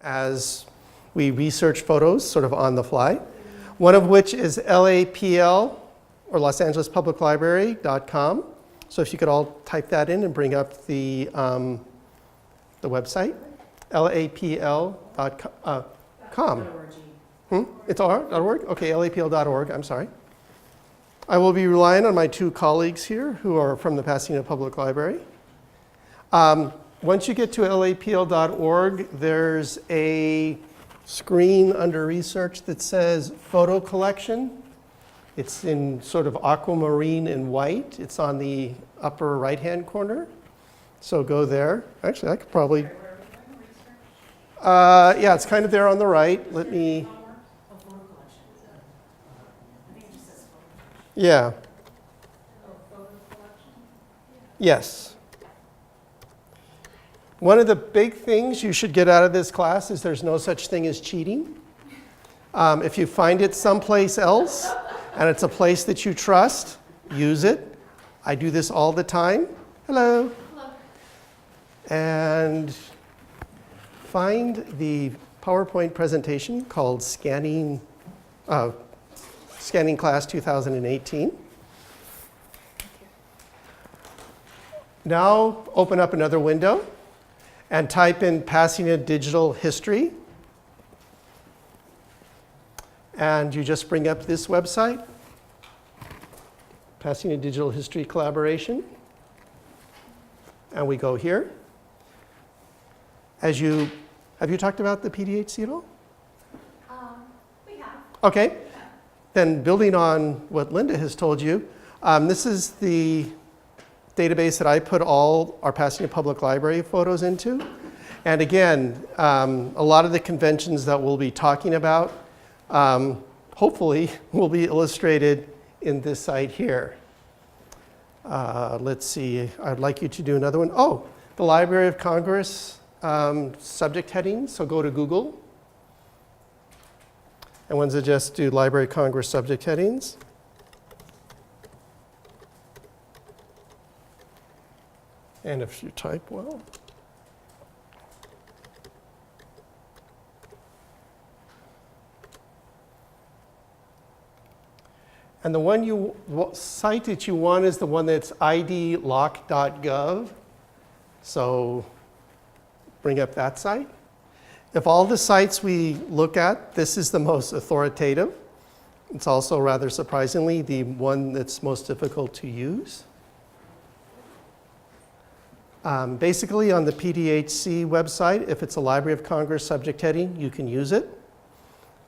as we research photos sort of on the fly. One of which is LAPL, or Los Angeles Public Library.com. So if you could all type that in and bring up the website, lapl.com. It's .org? Okay, lapl.org, I'm sorry. I will be relying on my two colleagues here who are from the Pasadena Public Library. Once you get to lapl.org, there's a screen under research that says photo collection. It's in sort of aquamarine and white. It's on the upper right-hand corner. So go there. Actually, I could probably, yeah, it's kind of there on the right. Let me, yeah. Yes. One of the big things you should get out of this class is there's no such thing as cheating. If you find it someplace else and it's a place that you trust, use it. I do this all the time. Hello. Hello. And find the PowerPoint presentation called Scanning Class 2018. Now open up another window and type in Pasadena Digital History. And you just bring up this website, Pasadena Digital History Collaboration. And we go here. Have you talked about the PDHC at all? We have. Okay. Then building on what Linda has told you, this is the database that I put all our Pasadena Public Library photos into. And again, a lot of the conventions that we'll be talking about, hopefully, will be illustrated in this site here. Let's see, I'd like you to do another one. Oh, the Library of Congress subject headings, so go to Google. And ones that just do Library of Congress subject headings. And if you type well. And the one site that you want is the one that's idlock.gov. So bring up that site. If all the sites we look at, this is the most authoritative. It's also, rather surprisingly, the one that's most difficult to use. Basically, on the PDHC website, if it's a Library of Congress subject heading, you can use it.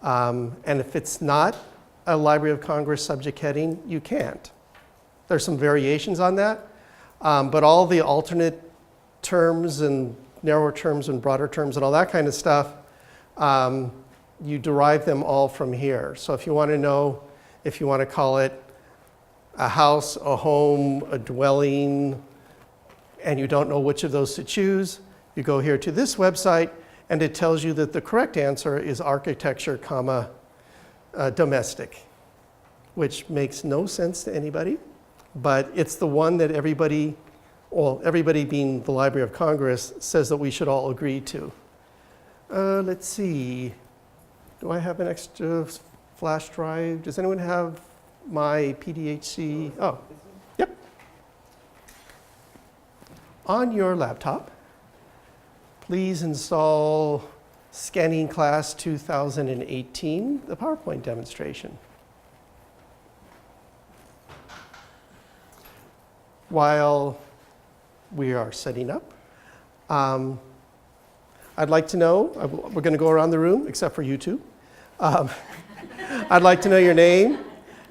And if it's not a Library of Congress subject heading, you can't. There's some variations on that, but all the alternate terms and narrower terms and broader terms and all that kind of stuff, you derive them all from here. So if you want to know, if you want to call it a house, a home, a dwelling, and you don't know which of those to choose, you go here to this website, and it tells you that the correct answer is architecture, comma, domestic, which makes no sense to anybody, but it's the one that everybody, well, everybody being the Library of Congress, says that we should all agree to. Let's see, do I have an extra flash drive? Does anyone have my PDHC? Oh, yep. On your laptop, please install Scanning Class 2018, the PowerPoint demonstration. While we are setting up, I'd like to know, we're going to go around the room, except for you two. I'd like to know your name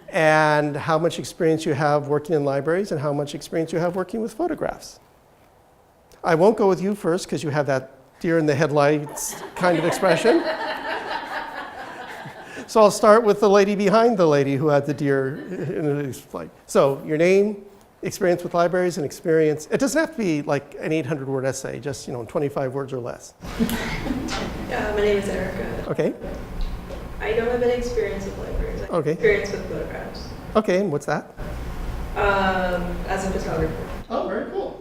and how much experience you have working in libraries and how much experience you have working with photographs. I won't go with you first because you have that deer in the headlights kind of expression. So I'll start with the lady behind the lady who had the deer in his flight. So your name, experience with libraries, and experience. It doesn't have to be like an 800-word essay, just 25 words or less. My name is Erica. Okay. I don't have any experience with libraries. I have experience with photographs. Okay, and what's that? As a photographer. Oh, very cool.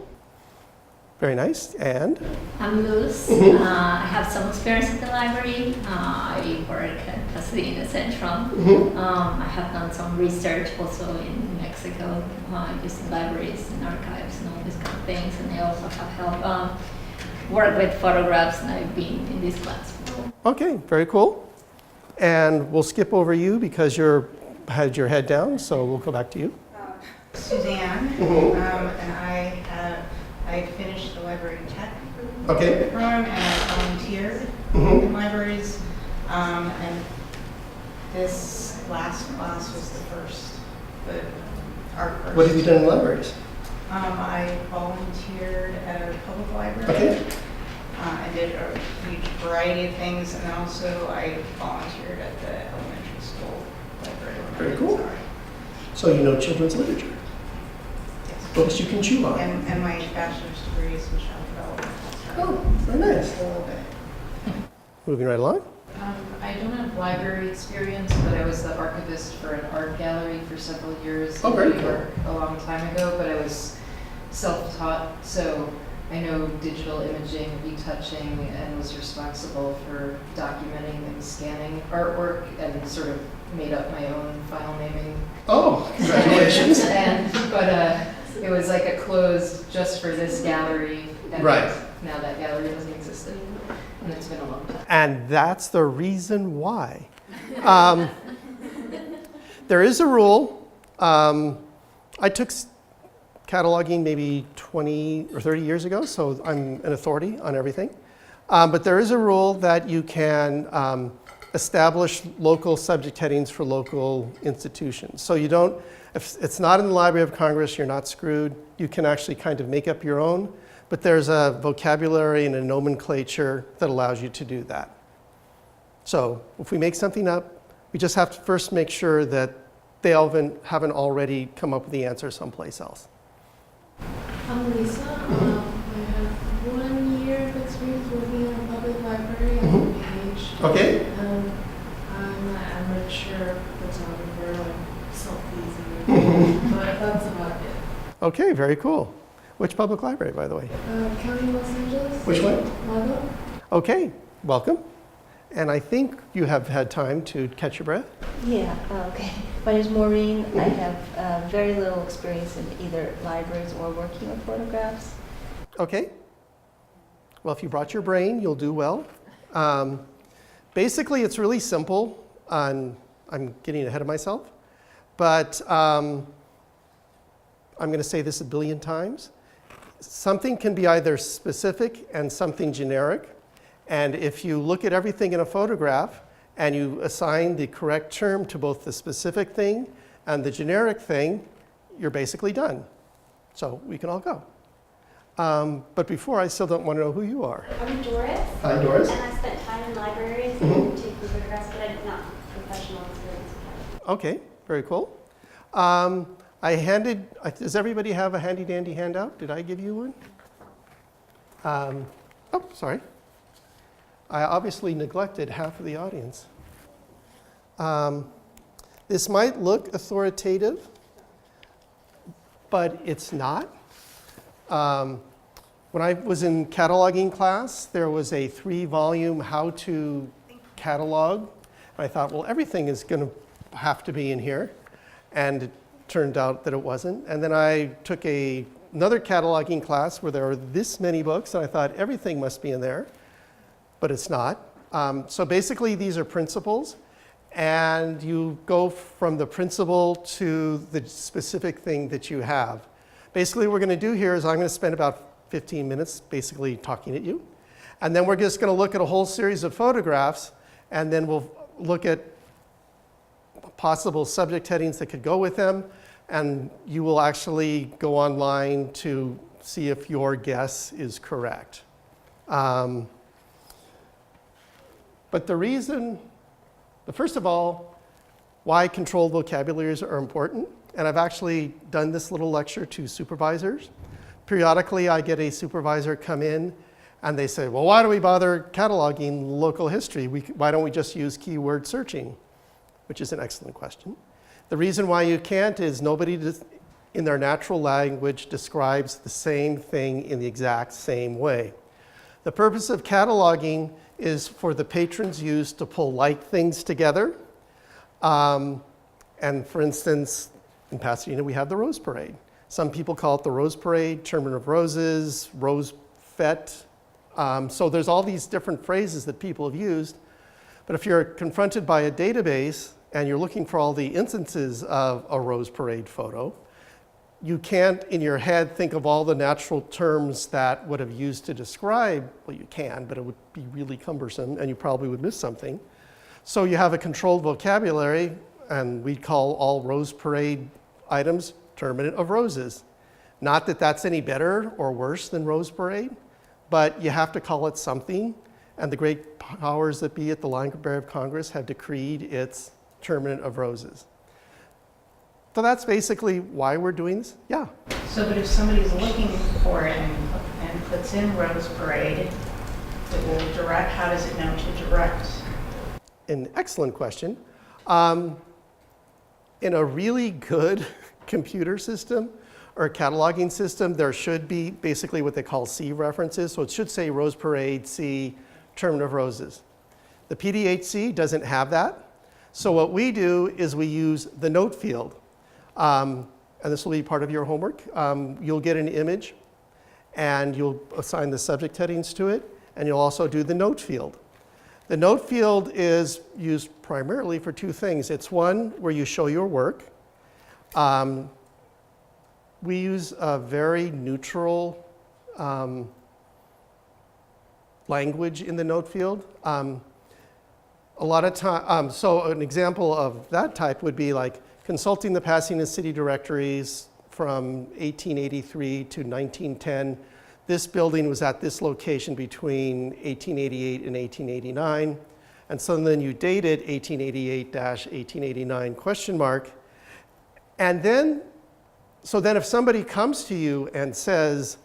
Very nice. And? I'm Luz. I have some experience at the library. I work at Pasadena Central. I have done some research also in Mexico using libraries and archives and all these kind of things. And I also have helped work with photographs, and I've been in this class before. Okay, very cool. And we'll skip over you because you had your head down, so we'll go back to you. Suzanne, and I finished the library tech program, and I volunteered in libraries. And this last class was our first. What have you done in libraries? I volunteered at a public library. Okay. I did a huge variety of things, and also I volunteered at the elementary school library. Very cool. So you know children's literature. Books you can chew on. And my bachelor's degree is in child development. Oh, very nice. A little bit. Moving right along. I don't have library experience, but I was the archivist for an art gallery for several years in very New York a long time ago, but I was self-taught, so I know digital imaging, retouching, and was responsible for documenting and scanning artwork and sort of made up my own file naming. Oh, congratulations. But it was like a closed just for this gallery, and Right. now that gallery doesn't exist anymore, and it's been a long time. And that's the reason why. There is a rule. I took cataloging maybe 20 or 30 years ago, so I'm an authority on everything. But there is a rule that you can establish local subject headings for local institutions. So you don't, if it's not in the Library of Congress, you're not screwed. You can actually kind of make up your own, but there's a vocabulary and a nomenclature that allows you to do that. So if we make something up, we just have to first make sure that they haven't already come up with the answer someplace else. I'm Lisa. I have 1 year of experience working in a public library as a page. Okay. I'm an amateur photographer, like selfies, but that's about it. Okay, very cool. Which public library, by the way? County Los Angeles. Which one? Lago. Okay, welcome. And I think you have had time to catch your breath. Yeah, okay. My name is Maureen. I have very little experience in either libraries or working with photographs. Okay. Well, if you brought your brain, you'll do well. Basically, it's really simple. I'm getting ahead of myself. But I'm going to say this a billion times. Something can be either specific and something generic. And if you look at everything in a photograph and you assign the correct term to both the specific thing and the generic thing, you're basically done. So we can all go. But before, I still don't want to know who you are. I'm Doris. Hi, Doris. And I spent time in libraries and taking photographs, but I did not professional experience with that. Okay, very cool. Does everybody have a handy dandy handout? Did I give you one? Oh, sorry. I obviously neglected half of the audience. This might look authoritative, but it's not. When I was in cataloging class, there was a 3-volume how to catalog. I thought, well, everything is going to have to be in here. And it turned out that it wasn't. And then I took another cataloging class where there were this many books, and I thought everything must be in there. But it's not. So basically, these are principles, and you go from the principle to the specific thing that you have. Basically, what we're going to do here is I'm going to spend about 15 minutes basically talking at you, and then we're just going to look at a whole series of photographs, and then we'll look at possible subject headings that could go with them, and you will actually go online to see if your guess is correct. But first of all, why controlled vocabularies are important. And I've actually done this little lecture to supervisors. Periodically, I get a supervisor come in and they say, well, why do we bother cataloging local history? Why don't we just use keyword searching? Which is an excellent question. The reason why you can't is nobody in their natural language describes the same thing in the exact same way. The purpose of cataloging is for the patron's use to pull like things together. And for instance, in Pasadena, we have the Rose Parade. Some people call it the Rose Parade, Tournament of Roses, Rose Fete. So there's all these different phrases that people have used. But if you're confronted by a database and you're looking for all the instances of a Rose Parade photo, you can't, in your head, think of all the natural terms that would have used to describe, well, you can, but it would be really cumbersome, and you probably would miss something. So you have a controlled vocabulary, and we'd call all Rose Parade items Tournament of Roses. Not that that's any better or worse than Rose Parade, but you have to call it something, and the great powers that be at the Library of Congress have decreed its Tournament of Roses. So that's basically why we're doing this. Yeah. So, but if somebody's looking for it and puts in Rose Parade, it will direct, how does it know to direct? An excellent question. In a really good computer system or cataloging system, there should be basically what they call C references. So it should say Rose Parade, C, Tournament of Roses. The PDHC doesn't have that. So what we do is we use the note field. And this will be part of your homework. You'll get an image, and you'll assign the subject headings to it, and you'll also do the note field. The note field is used primarily for two things. It's one where you show your work. We use a very neutral language in the note field. A lot of time, so an example of that type would be like consulting the Pasadena city directories from 1883 to 1910. This building was at this location between 1888 and 1889. And so then you date it 1888-1889 question mark. And then, so then if somebody comes to you and says,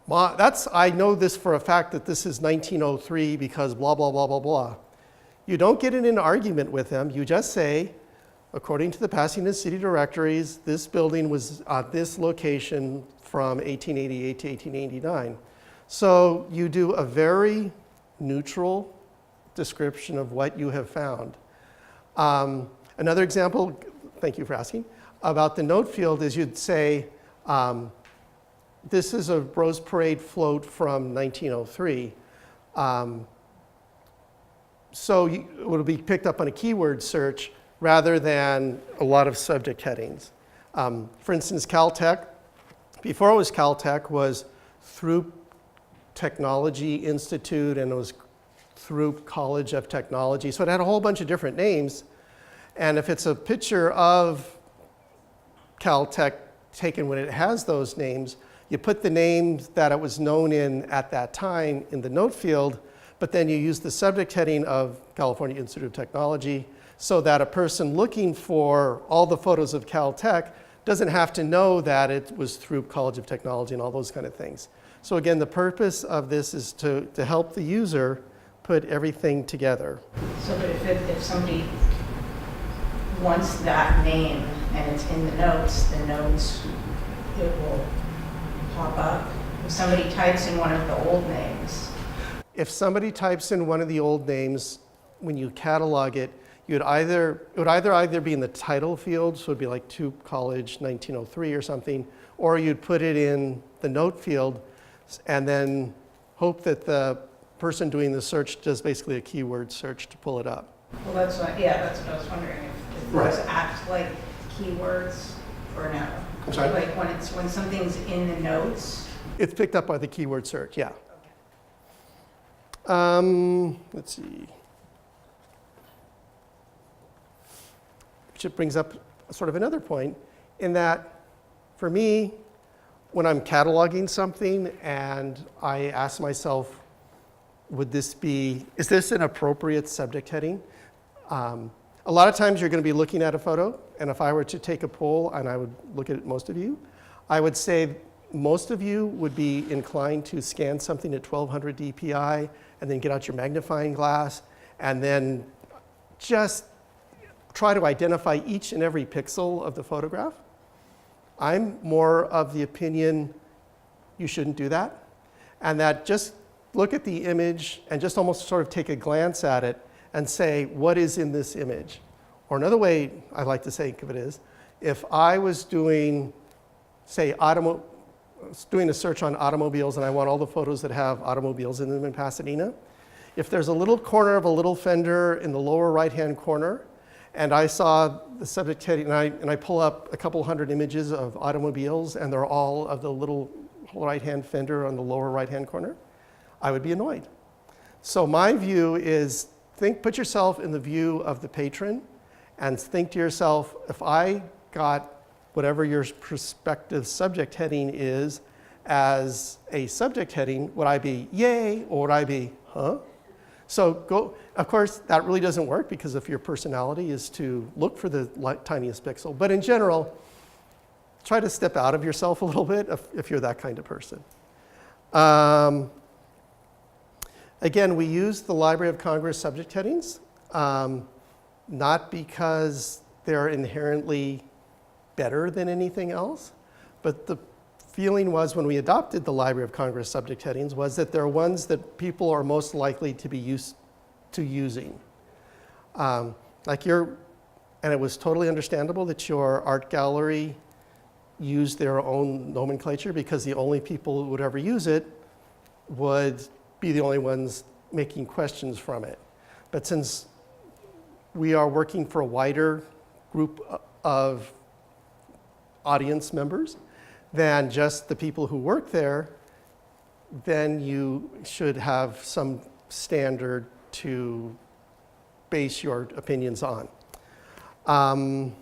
I know this for a fact that this is 1903 because blah, blah, blah, blah, blah. You don't get in an argument with them. You just say, according to the Pasadena city directories, this building was at this location from 1888 to 1889. So you do a very neutral description of what you have found. Another example, thank you for asking, about the note field is you'd say, this is a Rose Parade float from 1903. So it would be picked up on a keyword search rather than a lot of subject headings. For instance, Caltech, before it was Caltech, was Throop Technology Institute, and it was Throop College of Technology. So it had a whole bunch of different names. And if it's a picture of Caltech taken when it has those names, you put the names that it was known in at that time in the note field, but then you use the subject heading of California Institute of Technology, so that a person looking for all the photos of Caltech doesn't have to know that it was through College of Technology and all those kind of things. So again, the purpose of this is to help the user put everything together. So but if somebody wants that name and it's in the notes, it will pop up. If somebody types in one of the old names. If somebody types in one of the old names, when you catalog it, it would either be in the title field, so it'd be like Tube College 1903 or something, or you'd put it in the note field and then hope that the person doing the search does basically a keyword search to pull it up. Well, that's what I was wondering, if those act like keywords or no? I'm sorry? Like when something's in the notes? It's picked up by the keyword search, yeah. Let's see. Which brings up sort of another point in that, for me, when I'm cataloging something and I ask myself, is this an appropriate subject heading? A lot of times you're going to be looking at a photo, and if I were to take a poll and I would look at most of you, I would say most of you would be inclined to scan something at 1200 DPI and then get out your magnifying glass and then just try to identify each and every pixel of the photograph. I'm more of the opinion you shouldn't do that, and that just look at the image and just almost sort of take a glance at it and say, what is in this image? Or another way I like to think of it is, if I was doing, say, doing a search on automobiles and I want all the photos that have automobiles in them in Pasadena, if there's a little corner of a little fender in the lower right-hand corner, and I saw the subject heading, and I pull up a couple hundred images of automobiles, and they're all of the little right-hand fender on the lower right-hand corner, I would be annoyed. So my view is, put yourself in the view of the patron, and think to yourself, if I got whatever your prospective subject heading is as a subject heading, would I be yay, or would I be huh? So go, of course, that really doesn't work because if your personality is to look for the tiniest pixel. But in general, try to step out of yourself a little bit if you're that kind of person. Again, we use the Library of Congress subject headings, not because they're inherently better than anything else, but the feeling was when we adopted the Library of Congress subject headings was that they're ones that people are most likely to be used to using. And it was totally understandable that your art gallery used their own nomenclature because the only people who would ever use it would be the only ones making questions from it. But since we are working for a wider group of audience members than just the people who work there, then you should have some standard to base your opinions on. And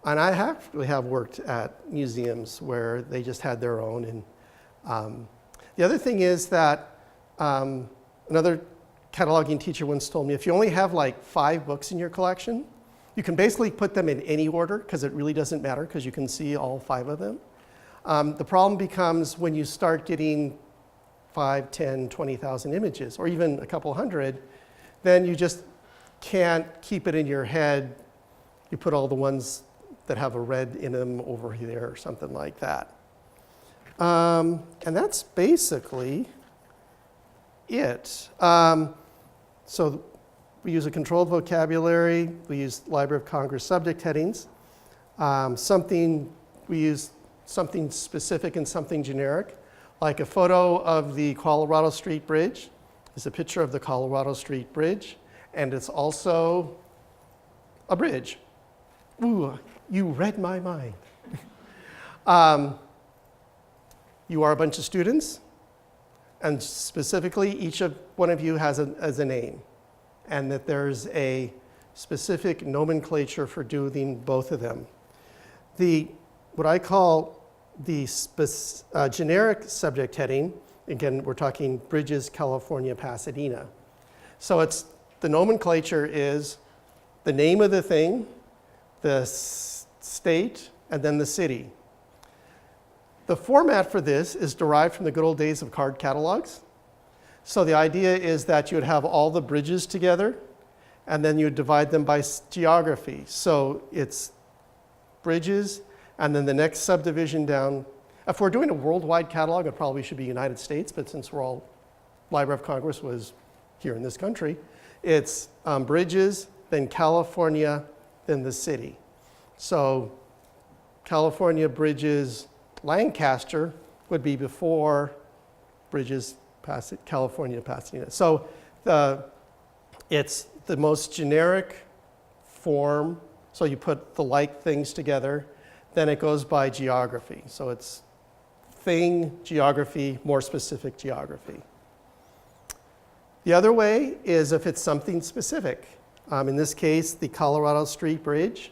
I actually have worked at museums where they just had their own. And the other thing is that another cataloging teacher once told me, if you only have like 5 books in your collection, you can basically put them in any order because it really doesn't matter because you can see all 5 of them. The problem becomes when you start getting 5, 10, 20,000 images, or even a couple hundred, then you just can't keep it in your head. You put all the ones that have a red in them over there or something like that. And that's basically it. So we use a controlled vocabulary. We use Library of Congress subject headings. We use something specific and something generic. Like a photo of the Colorado Street Bridge is a picture of the Colorado Street Bridge, and it's also a bridge. Ooh, you read my mind. You are a bunch of students, and specifically each one of you has a name, and that there's a specific nomenclature for doing both of them. What I call the generic subject heading, again, we're talking Bridges, California, Pasadena. So the nomenclature is the name of the thing, the state, and then the city. The format for this is derived from the good old days of card catalogs. So the idea is that you would have all the bridges together, and then you would divide them by geography. So it's bridges, and then the next subdivision down. If we're doing a worldwide catalog, it probably should be United States, but since Library of Congress was here in this country, it's bridges, then California, then the city. So California, bridges, Lancaster would be before Bridges, California, Pasadena. So it's the most generic form. So you put the like things together. Then it goes by geography. So it's thing, geography, more specific geography. The other way is if it's something specific. In this case, the Colorado Street Bridge.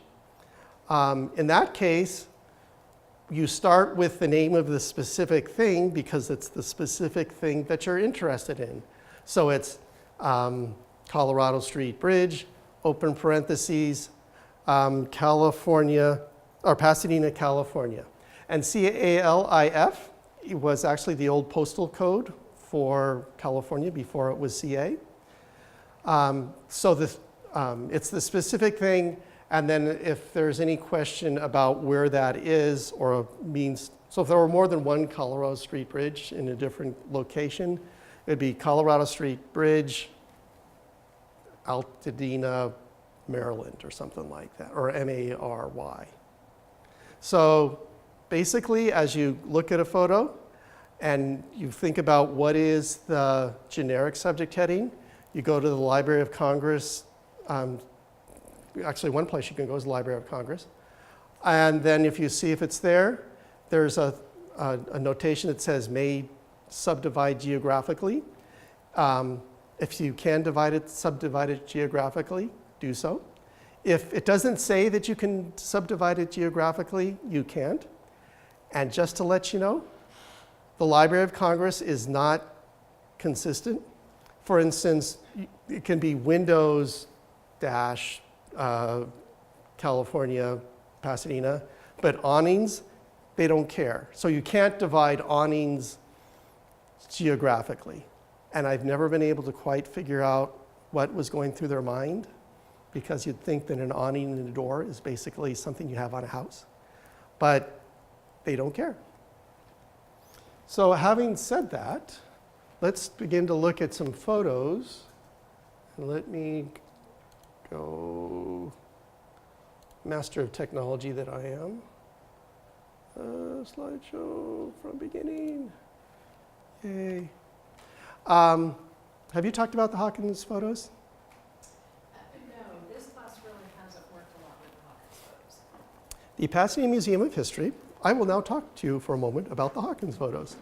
In that case, you start with the name of the specific thing because it's the specific thing that you're interested in. So it's Colorado Street Bridge, open parentheses, California, or Pasadena, California. And CALIF was actually the old postal code for California before it was CA. So it's the specific thing, And then if there's any question about where that is or means, so if there were more than one Colorado Street Bridge in a different location, it'd be Colorado Street Bridge, Pasadena, Maryland, or something like that, or Mary. So basically, as you look at a photo and you think about what is the generic subject heading, you go to the Library of Congress. Actually, one place you can go is the Library of Congress. And then if you see if it's there, there's a notation that says may subdivide geographically. If you can subdivide it geographically, do so. If it doesn't say that you can subdivide it geographically, you can't. And just to let you know, the Library of Congress is not consistent. For instance, it can be Windows dash California, Pasadena, but awnings, they don't care. So you can't divide awnings geographically. And I've never been able to quite figure out what was going through their mind, because you'd think that an awning and a door is basically something you have on a house. But they don't care. So having said that, let's begin to look at some photos. Let me go, master of technology that I am. Slideshow from beginning. Yay. Have you talked about the Hawkins photos? No, this class really hasn't worked a lot with the Hawkins photos. The Pasadena Museum of History. I will now talk to you for a moment about the Hawkins photos.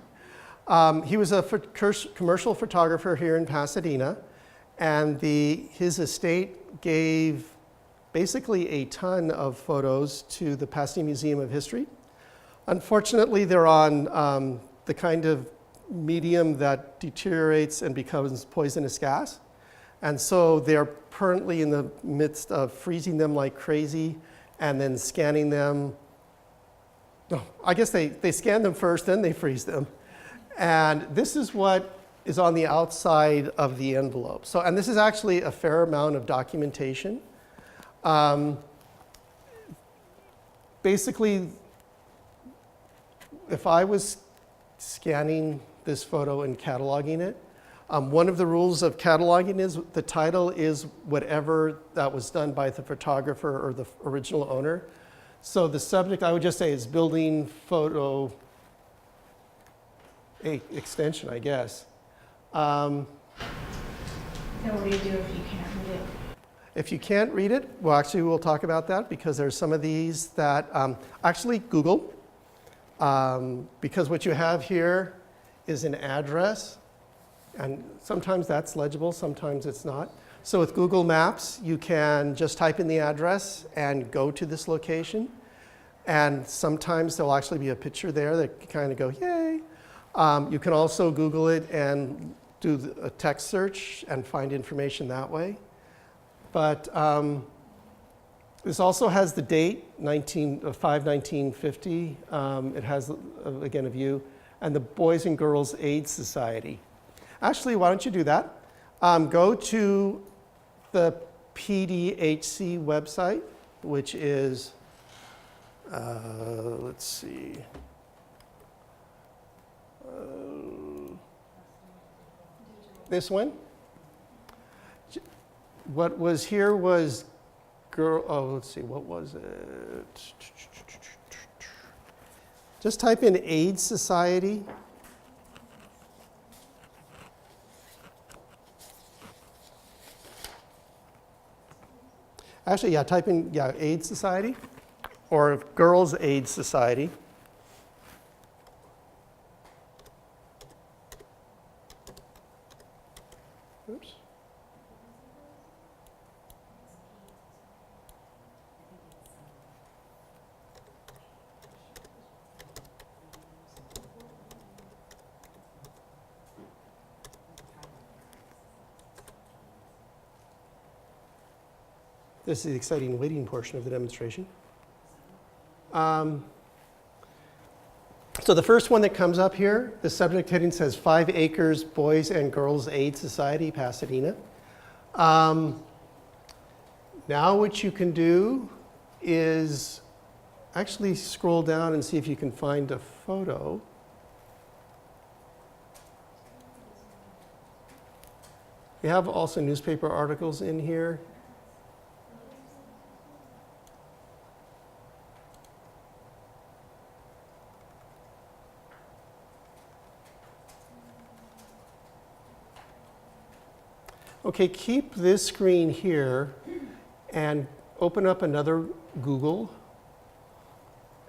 He was a commercial photographer here in Pasadena, and his estate gave basically a ton of photos to the Pasadena Museum of History. Unfortunately, they're on the kind of medium that deteriorates and becomes poisonous gas. And so they're currently in the midst of freezing them like crazy and then scanning them. No, I guess they scan them first, then they freeze them. And this is what is on the outside of the envelope. So, and this is actually a fair amount of documentation. Basically, if I was scanning this photo and cataloging it, one of the rules of cataloging is the title is whatever that was done by the photographer or the original owner. So the subject, I would just say, is building photo extension, I guess. Then what do you do if you can't read it? If you can't read it, well, actually, we'll talk about that, because there's some of these that actually Google, because what you have here is an address, and sometimes that's legible, sometimes it's not. So with Google Maps, you can just type in the address and go to this location, and sometimes there'll actually be a picture there that kind of go, yay. You can also Google it and do a text search and find information that way. But this also has the date, 5/1950. It has, again, a view, and the Boys and Girls AIDS Society. Actually, why don't you do that? Go to the PDHC website, which is, let's see. This one. What was here was let's see, what was it? Just type in AIDS Society. Actually, yeah, type in, AIDS Society or Girls AIDS Society. Oops. This is the exciting waiting portion of the demonstration. So the first one that comes up here, the subject heading says 5 Acres Boys and Girls AIDS Society, Pasadena. Now what you can do is actually scroll down and see if you can find a photo. We have also newspaper articles in here. Okay, keep this screen here and open up another Google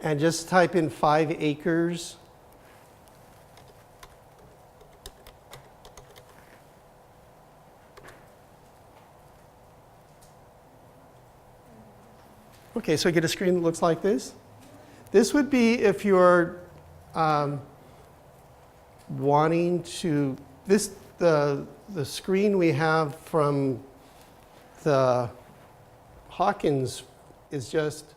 and just type in 5 acres. Okay, so you get a screen that looks like this. This would be if you're wanting to, the screen we have from the Hawkins is just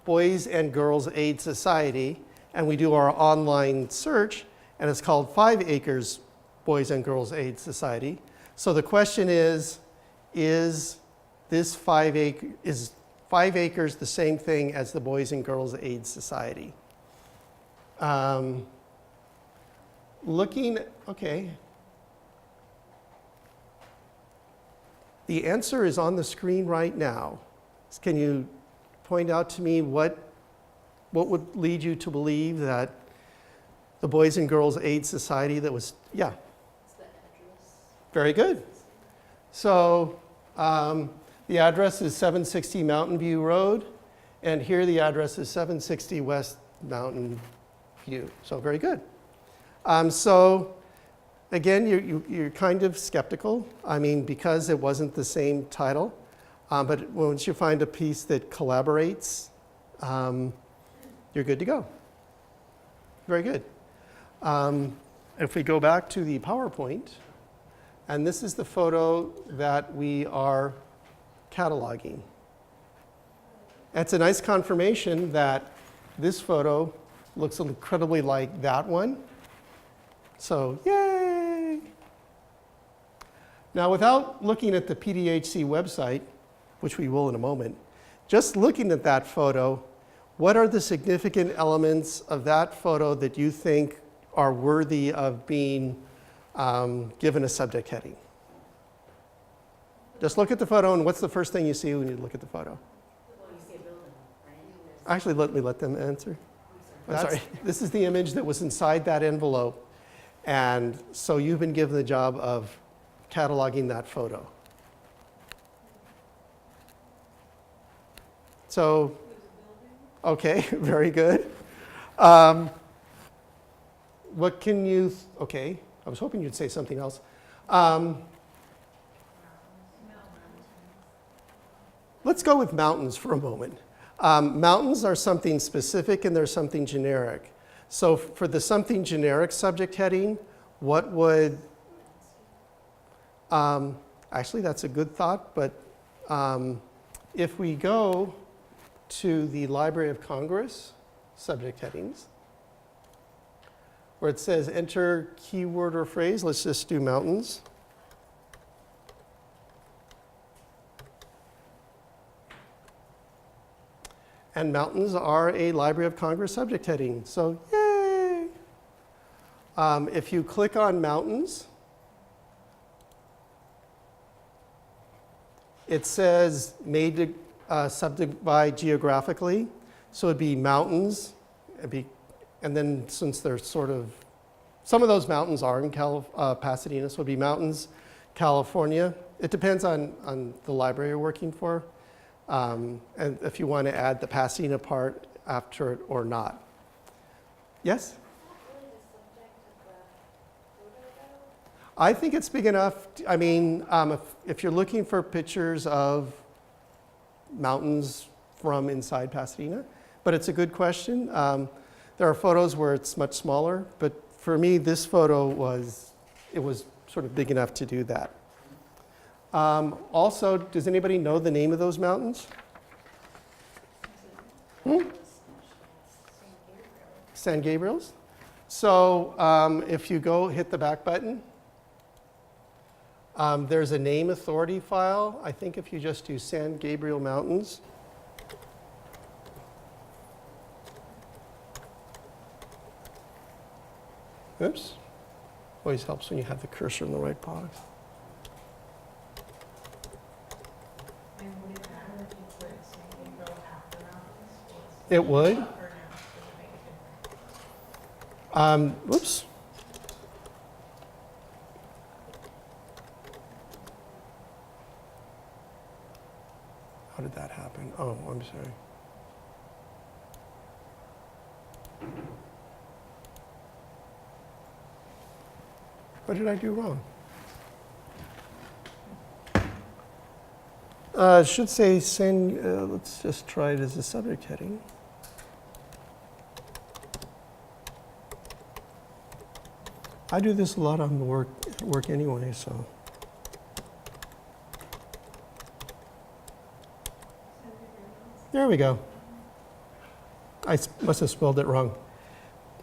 Boys and Girls Aid Society, and we do our online search, and it's called 5 Acres Boys and Girls Aid Society. So the question is this 5 acres the same thing as the Boys and Girls Aid Society? Okay. The answer is on the screen right now. Can you point out to me what would lead you to believe that the Boys and Girls Aid Society that was, yeah. It's the address. Very good. So the address is 760 Mountain View Road, and here the address is 760 West Mountain View. So very good. So again, you're kind of skeptical. I mean, because it wasn't the same title. But once you find a piece that collaborates, you're good to go. Very good. If we go back to the PowerPoint, and this is the photo that we are cataloging. It's a nice confirmation that this photo looks incredibly like that one. So, yay! Now, without looking at the PDHC website, which we will in a moment, just looking at that photo, what are the significant elements of that photo that you think are worthy of being given a subject heading? Just look at the photo, and what's the first thing you see when you look at the photo? Well, you see a building, right? Actually, let them answer. I'm sorry. This is the image that was inside that envelope. And so you've been given the job of cataloging that photo. So, okay, very good. What can you, okay, I was hoping you'd say something else. Let's go with mountains for a moment. Mountains are something specific and there's something generic. So for the something generic subject heading, what would, actually that's a good thought, but if we go to the Library of Congress subject headings, where it says enter keyword or phrase, let's just do mountains. And mountains are a Library of Congress subject heading, so yay! If you click on mountains, it says made to subdivide geographically, so it'd be mountains, and then since they're sort of, some of those mountains are in Pasadena, so it'd be mountains, California. It depends on the library you're working for. And if you want to add the Pasadena part after it or not. Yes? I think it's big enough. I mean, if you're looking for pictures of mountains from inside Pasadena, but it's a good question. There are photos where it's much smaller, but for me, this photo was sort of big enough to do that. Also, does anybody know the name of those mountains? San Gabriel's. So if you go hit the back button, there's a name authority file. I think if you just do San Gabriel Mountains, Oops. Always helps when you have the cursor in the right box. And would it matter if you put San Gabriel after mountains? It would. Or no? Does it make a difference? Whoops. How did that happen? Oh, I'm sorry. What did I do wrong? It should say send, let's just try it as a subject heading. I do this a lot on the work anyway, so. There we go. Must have spelled it wrong.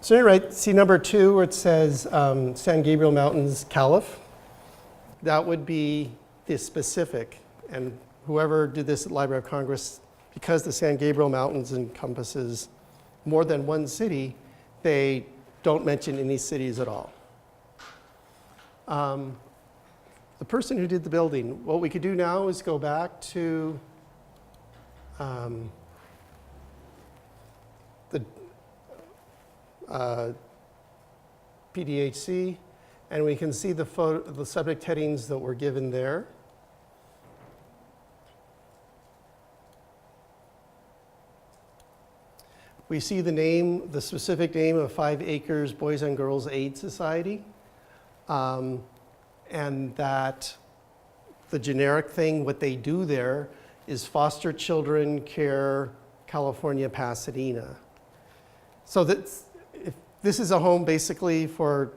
So anyway, see number 2 where it says San Gabriel Mountains, Calif. That would be the specific. And whoever did this at Library of Congress, because the San Gabriel Mountains encompasses more than one city, they don't mention any cities at all. The person who did the building, what we could do now is go back to the PDHC, and we can see the subject headings that were given there. We see the name, the specific name of 5 Acres Boys and Girls Aid Society, and that the generic thing, what they do there is foster children care, California, Pasadena. So if this is a home basically for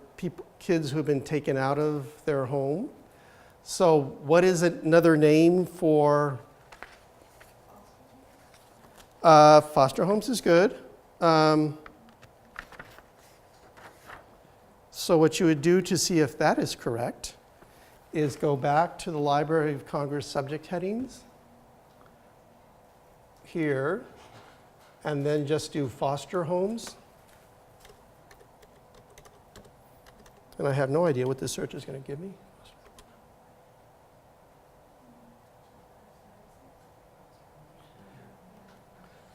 kids who have been taken out of their home. So what is another name for foster homes is good. So what you would do to see if that is correct is go back to the Library of Congress subject headings here, and then just do foster homes. And I have no idea what this search is going to give me.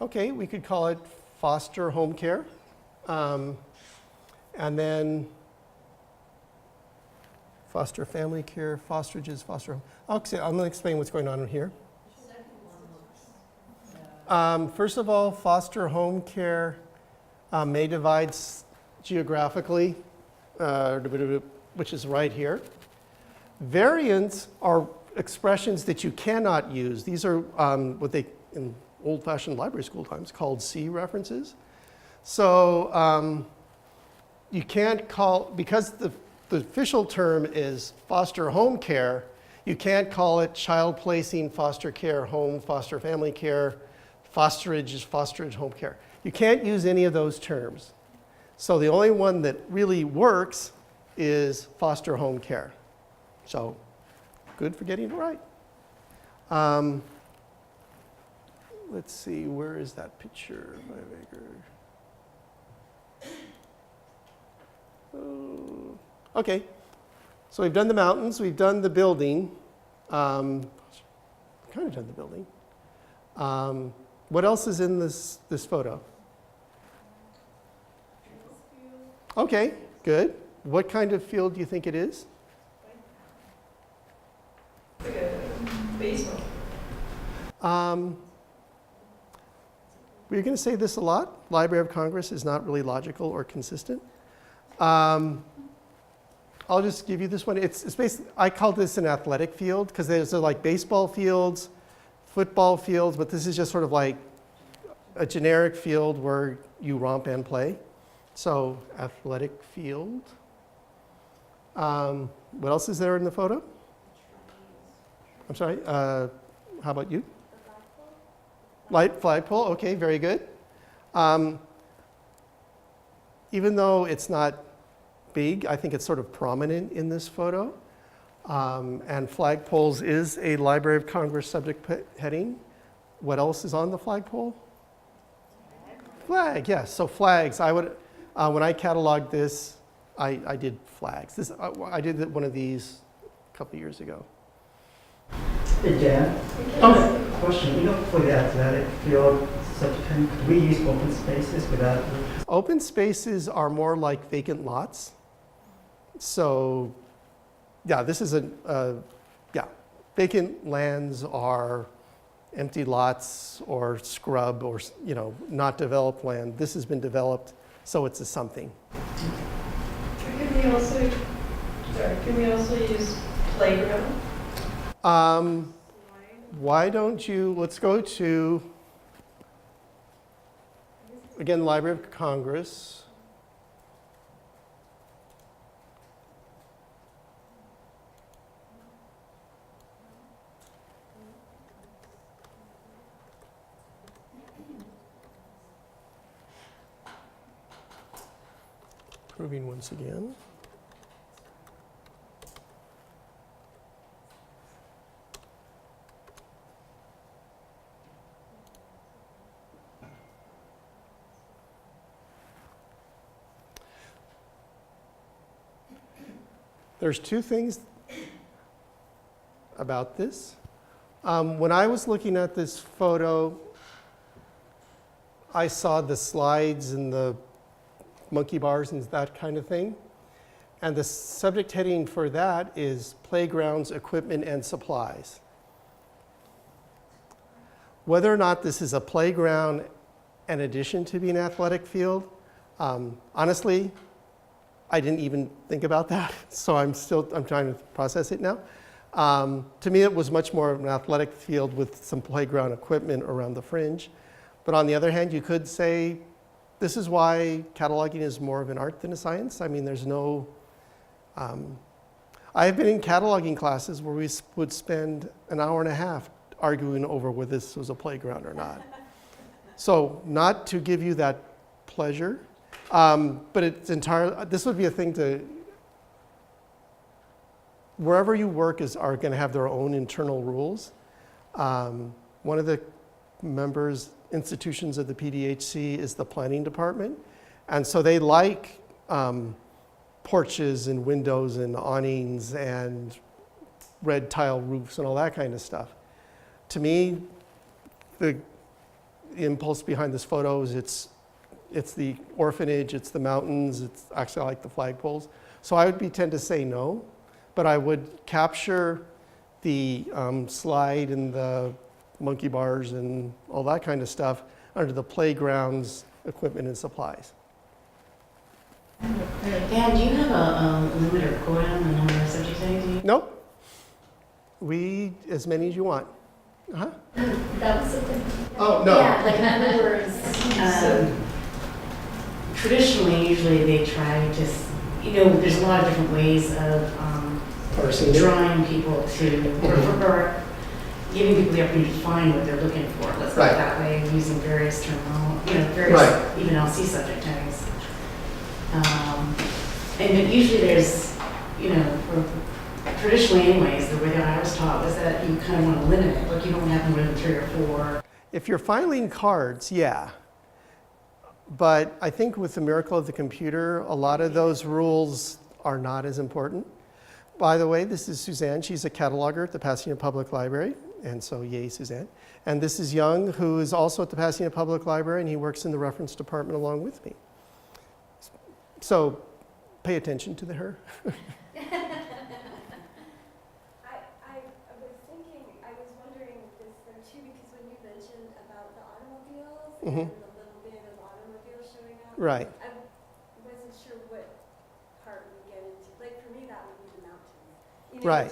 Okay, we could call it foster home care. And then foster family care, fosterages, foster home. Okay, I'm going to explain what's going on in here. First of all, foster home care may divide geographically, which is right here. Variants are expressions that you cannot use. These are what they, in old-fashioned library school times, called C references. So you can't call, because the official term is foster home care, you can't call it child placing, foster care home, foster family care, fosterage home care. You can't use any of those terms. So the only one that really works is foster home care. So good for getting it right. Let's see, where is that picture? 5 acre. Oh, okay, so we've done the mountains, we've done the building. Kind of done the building. What else is in this photo? Okay, good. What kind of field do you think it is? It's like a baseball. We're going to say this a lot. Library of Congress is not really logical or consistent. I'll just give you this one. It's basically, I call this an athletic field because there's like baseball fields, football fields, but this is just sort of like a generic field where you romp and play. So athletic field. What else is there in the photo? I'm sorry, how about you? Light flagpole, okay, very good. Even though it's not big, I think it's sort of prominent in this photo. And flagpoles is a Library of Congress subject heading. What else is on the flagpole? Flag, yes, so flags. I would, when I cataloged this, I did flags. I did one of these a couple years ago. Hey, Jan. Question. For the athletic field subject, can we use open spaces without? Open spaces are more like vacant lots. So, yeah, this is vacant lands are empty lots or scrub or, not developed land. This has been developed, so it's a something. Can we also use playground? Why don't you, let's go to, again, Library of Congress. Proving once again. There's two things about this. When I was looking at this photo, I saw the slides and the monkey bars and that kind of thing. And the subject heading for that is playgrounds, equipment, and supplies. Whether or not this is a playground in addition to being an athletic field, honestly, I didn't even think about that, so I'm trying to process it now. To me, it was much more of an athletic field with some playground equipment around the fringe. But on the other hand, you could say, this is why cataloging is more of an art than a science. I mean, there's no, I've been in cataloging classes where we would spend an hour and a half arguing over whether this was a playground or not. So not to give you that pleasure, but it's entirely, this would be a thing to, wherever you work are going to have their own internal rules. One of the institutions of the PDHC is the planning department. And so they like porches and windows and awnings and red tile roofs and all that kind of stuff. To me, the impulse behind this photo is it's the orphanage, it's the mountains, it's actually I like the flagpoles. So I would tend to say no, but I would capture the slide and the monkey bars and all that kind of stuff under the playgrounds, equipment, and supplies. Dan, do you have a limit or quota on the number of subject headings? Nope. As many as you want. That was the thing. Oh, no. Yeah, like in other words, traditionally, usually they try to, there's a lot of different ways of drawing people to, or giving people the opportunity to find what they're looking for. Let's put it that way, using various various even LC subject headings. And usually there's, traditionally anyways, the way that I was taught was that you kind of want to limit it. Like you don't have more than 3 or 4. If you're filing cards, yeah. But I think with the miracle of the computer, a lot of those rules are not as important. By the way, this is Suzanne. She's a cataloger at the Pasadena Public Library. And so, yay, Suzanne. And this is Young, who is also at the Pasadena Public Library, and he works in the reference department along with me. So, pay attention to her. I was wondering this there too, because when you mentioned about the automobiles and the little bit of automobiles showing up, Right. I wasn't sure what part we get into. Like for me, that would be the mountains. Right.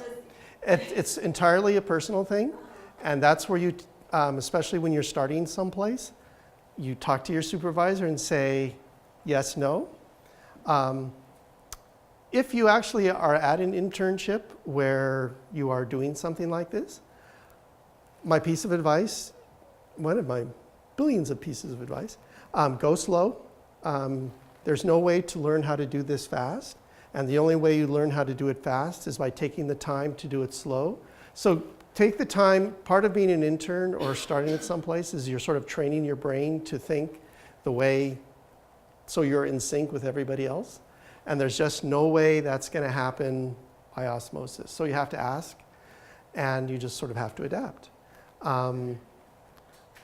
It's entirely a personal thing, and that's where you, especially when you're starting someplace, you talk to your supervisor and say, yes, no. If you actually are at an internship where you are doing something like this, my piece of advice, one of my billions of pieces of advice, go slow. There's no way to learn how to do this fast. And the only way you learn how to do it fast is by taking the time to do it slow. So take the time. Part of being an intern or starting at some place is you're sort of training your brain to think the way, so you're in sync with everybody else. And there's just no way that's going to happen by osmosis. So you have to ask, and you just sort of have to adapt.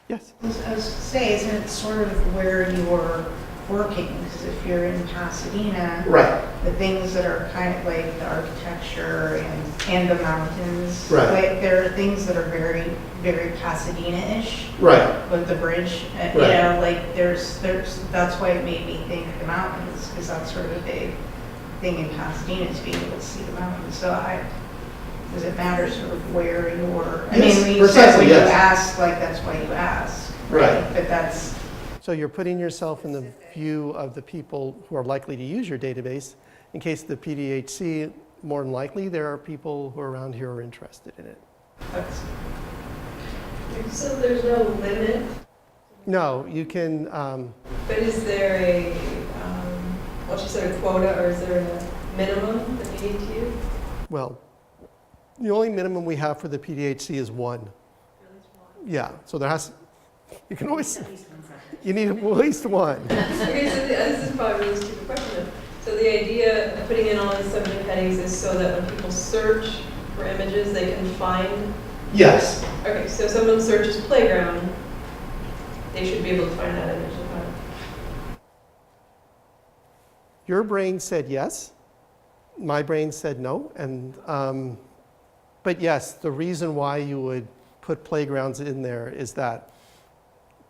Yes? I was going to say, isn't it sort of where you're working? Because if you're in Pasadena, Right. the things that are kind of like the architecture and the mountains, Right. like there are things that are very, very Pasadena-ish Right. with the bridge. You Right. know, like there's that's why it made me think the mountains, because that's sort of a big thing in Pasadena, to be able to see the mountains. So does it matter sort of where you're, I Yes, mean, when you precisely, said when yes. you ask, like that's why you ask, Right. But that's, So you're putting yourself in the view of the people who are likely to use your database. In case of the PDHC, more than likely, there are people who are around here who are interested in it. that's So there's no limit, No, you can, but is there a, what's you said, a quota, or is there a minimum that you need to use? well, the only minimum we have for the PDHC is 1. Yeah, so there has, you can always, you need at least 1. Okay, so this is probably a really stupid question then. So the idea of putting in all these subject headings is so that when people search for images, they can find. Yes. Okay, so if someone searches playground, they should be able to find that image. And find it. Your brain said yes. My brain said no. And, but yes, the reason why you would put playgrounds in there is that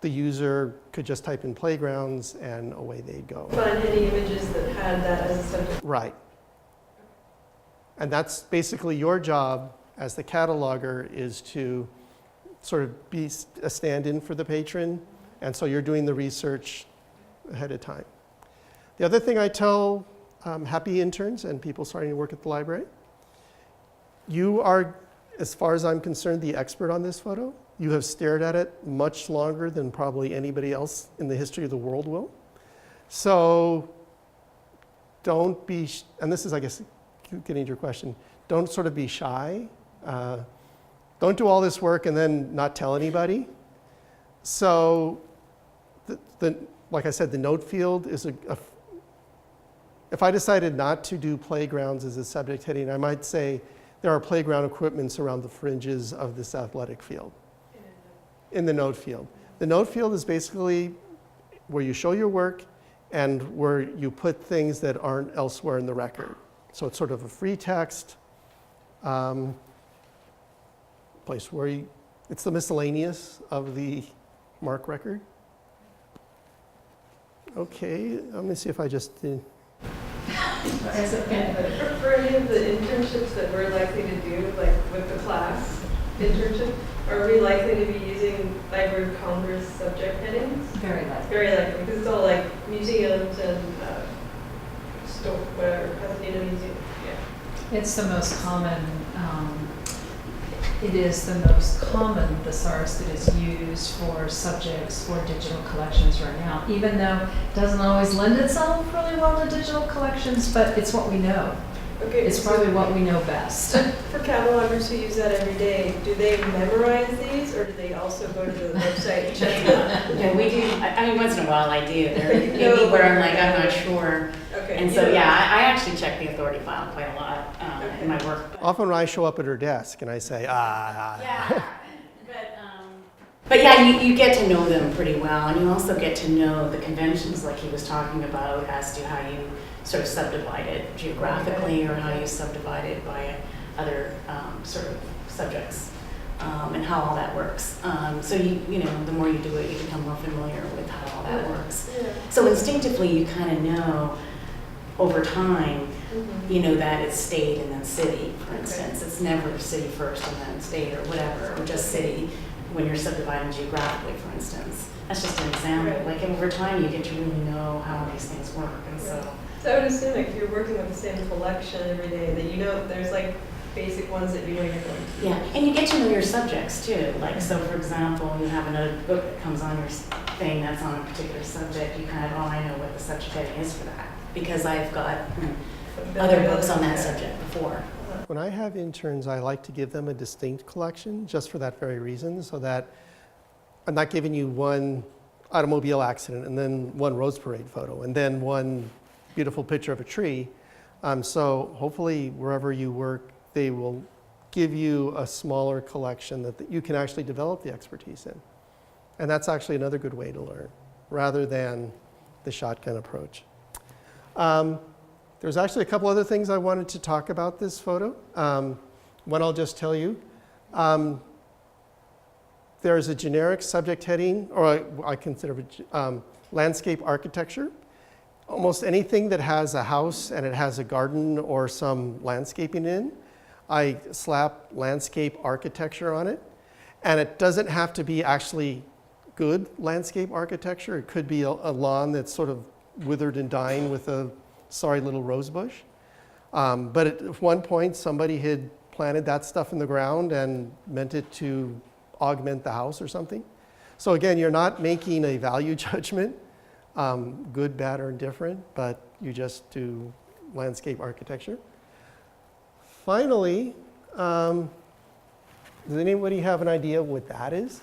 the user could just type in playgrounds and away they'd go. Find any images that had that as a subject. Right. And that's basically your job as the cataloger, is to sort of be a stand-in for the patron. And so you're doing the research ahead of time. The other thing I tell happy interns and people starting to work at the library, you are, as far as I'm concerned, the expert on this photo. You have stared at it much longer than probably anybody else in the history of the world will. So don't be, and this is, I guess, getting to your question, don't sort of be shy. Don't do all this work and then not tell anybody. So, like I said, the note field is if I decided not to do playgrounds as a subject heading, I might say there are playground equipments around the fringes of this athletic field. In the note field. The note field is basically where you show your work and where you put things that aren't elsewhere in the record. So it's sort of a free text place where it's the miscellaneous of the MARC record. Okay, let me see if I just did. For any of the internships that we're likely to do, like with the class internship, are we likely to be using Library of Congress subject headings? Very likely. Very likely, because it's all like museums and whatever, Pasadena Museum. Yeah. It's the most common, it is the most common thesaurus that is used for subjects for digital collections right now, even though it doesn't always lend itself really well to digital collections, but it's what we know. Okay. It's probably what we know best. For catalogers who use that every day, do they memorize these, or do they also go to the website and check them? Yeah, we do. I mean, once in a while I do. There are maybe where I'm like, I'm not sure. Okay. And so, yeah, I actually check the authority file quite a lot in my work. Often when I show up at her desk and I say, Yeah, but yeah, you get to know them pretty well, and you also get to know the conventions, like he was talking about, as to how you sort of subdivide it geographically, or how you subdivide it by other sort of subjects, and how all that works. So you know, the more you do it, you become more familiar with how all that works. Yeah. So instinctively, you kind of know over time, you know, that it's state and then city, for instance. It's never city first and then state or whatever, or just city when you're subdividing geographically, for instance. That's just an example. Right. Like over time, you get to really know how these things work, and so. So I would assume like if you're working with the same collection every day, that you know there's like basic ones that you know you're going to. Yeah, and you get to know your subjects too. Like, so for example, you have another book that comes on your thing that's on a particular subject, you kind of, oh, I know what the subject heading is for that, because I've got other books on that subject before. when I have interns, I like to give them a distinct collection just for that very reason, so that I'm not giving you one automobile accident and then one Rose Parade photo and then one beautiful picture of a tree. So hopefully wherever you work, they will give you a smaller collection that you can actually develop the expertise in. And that's actually another good way to learn, rather than the shotgun approach. There's actually a couple other things I wanted to talk about this photo. One I'll just tell you. There's a generic subject heading, or I consider it landscape architecture. Almost anything that has a house and it has a garden or some landscaping in, I slap landscape architecture on it. And it doesn't have to be actually good landscape architecture. It could be a lawn that's sort of withered and dying with a sorry little rose bush. But at one point, somebody had planted that stuff in the ground and meant it to augment the house or something. So again, you're not making a value judgment, good, bad, or indifferent, but you just do landscape architecture. Finally, does anybody have an idea what that is?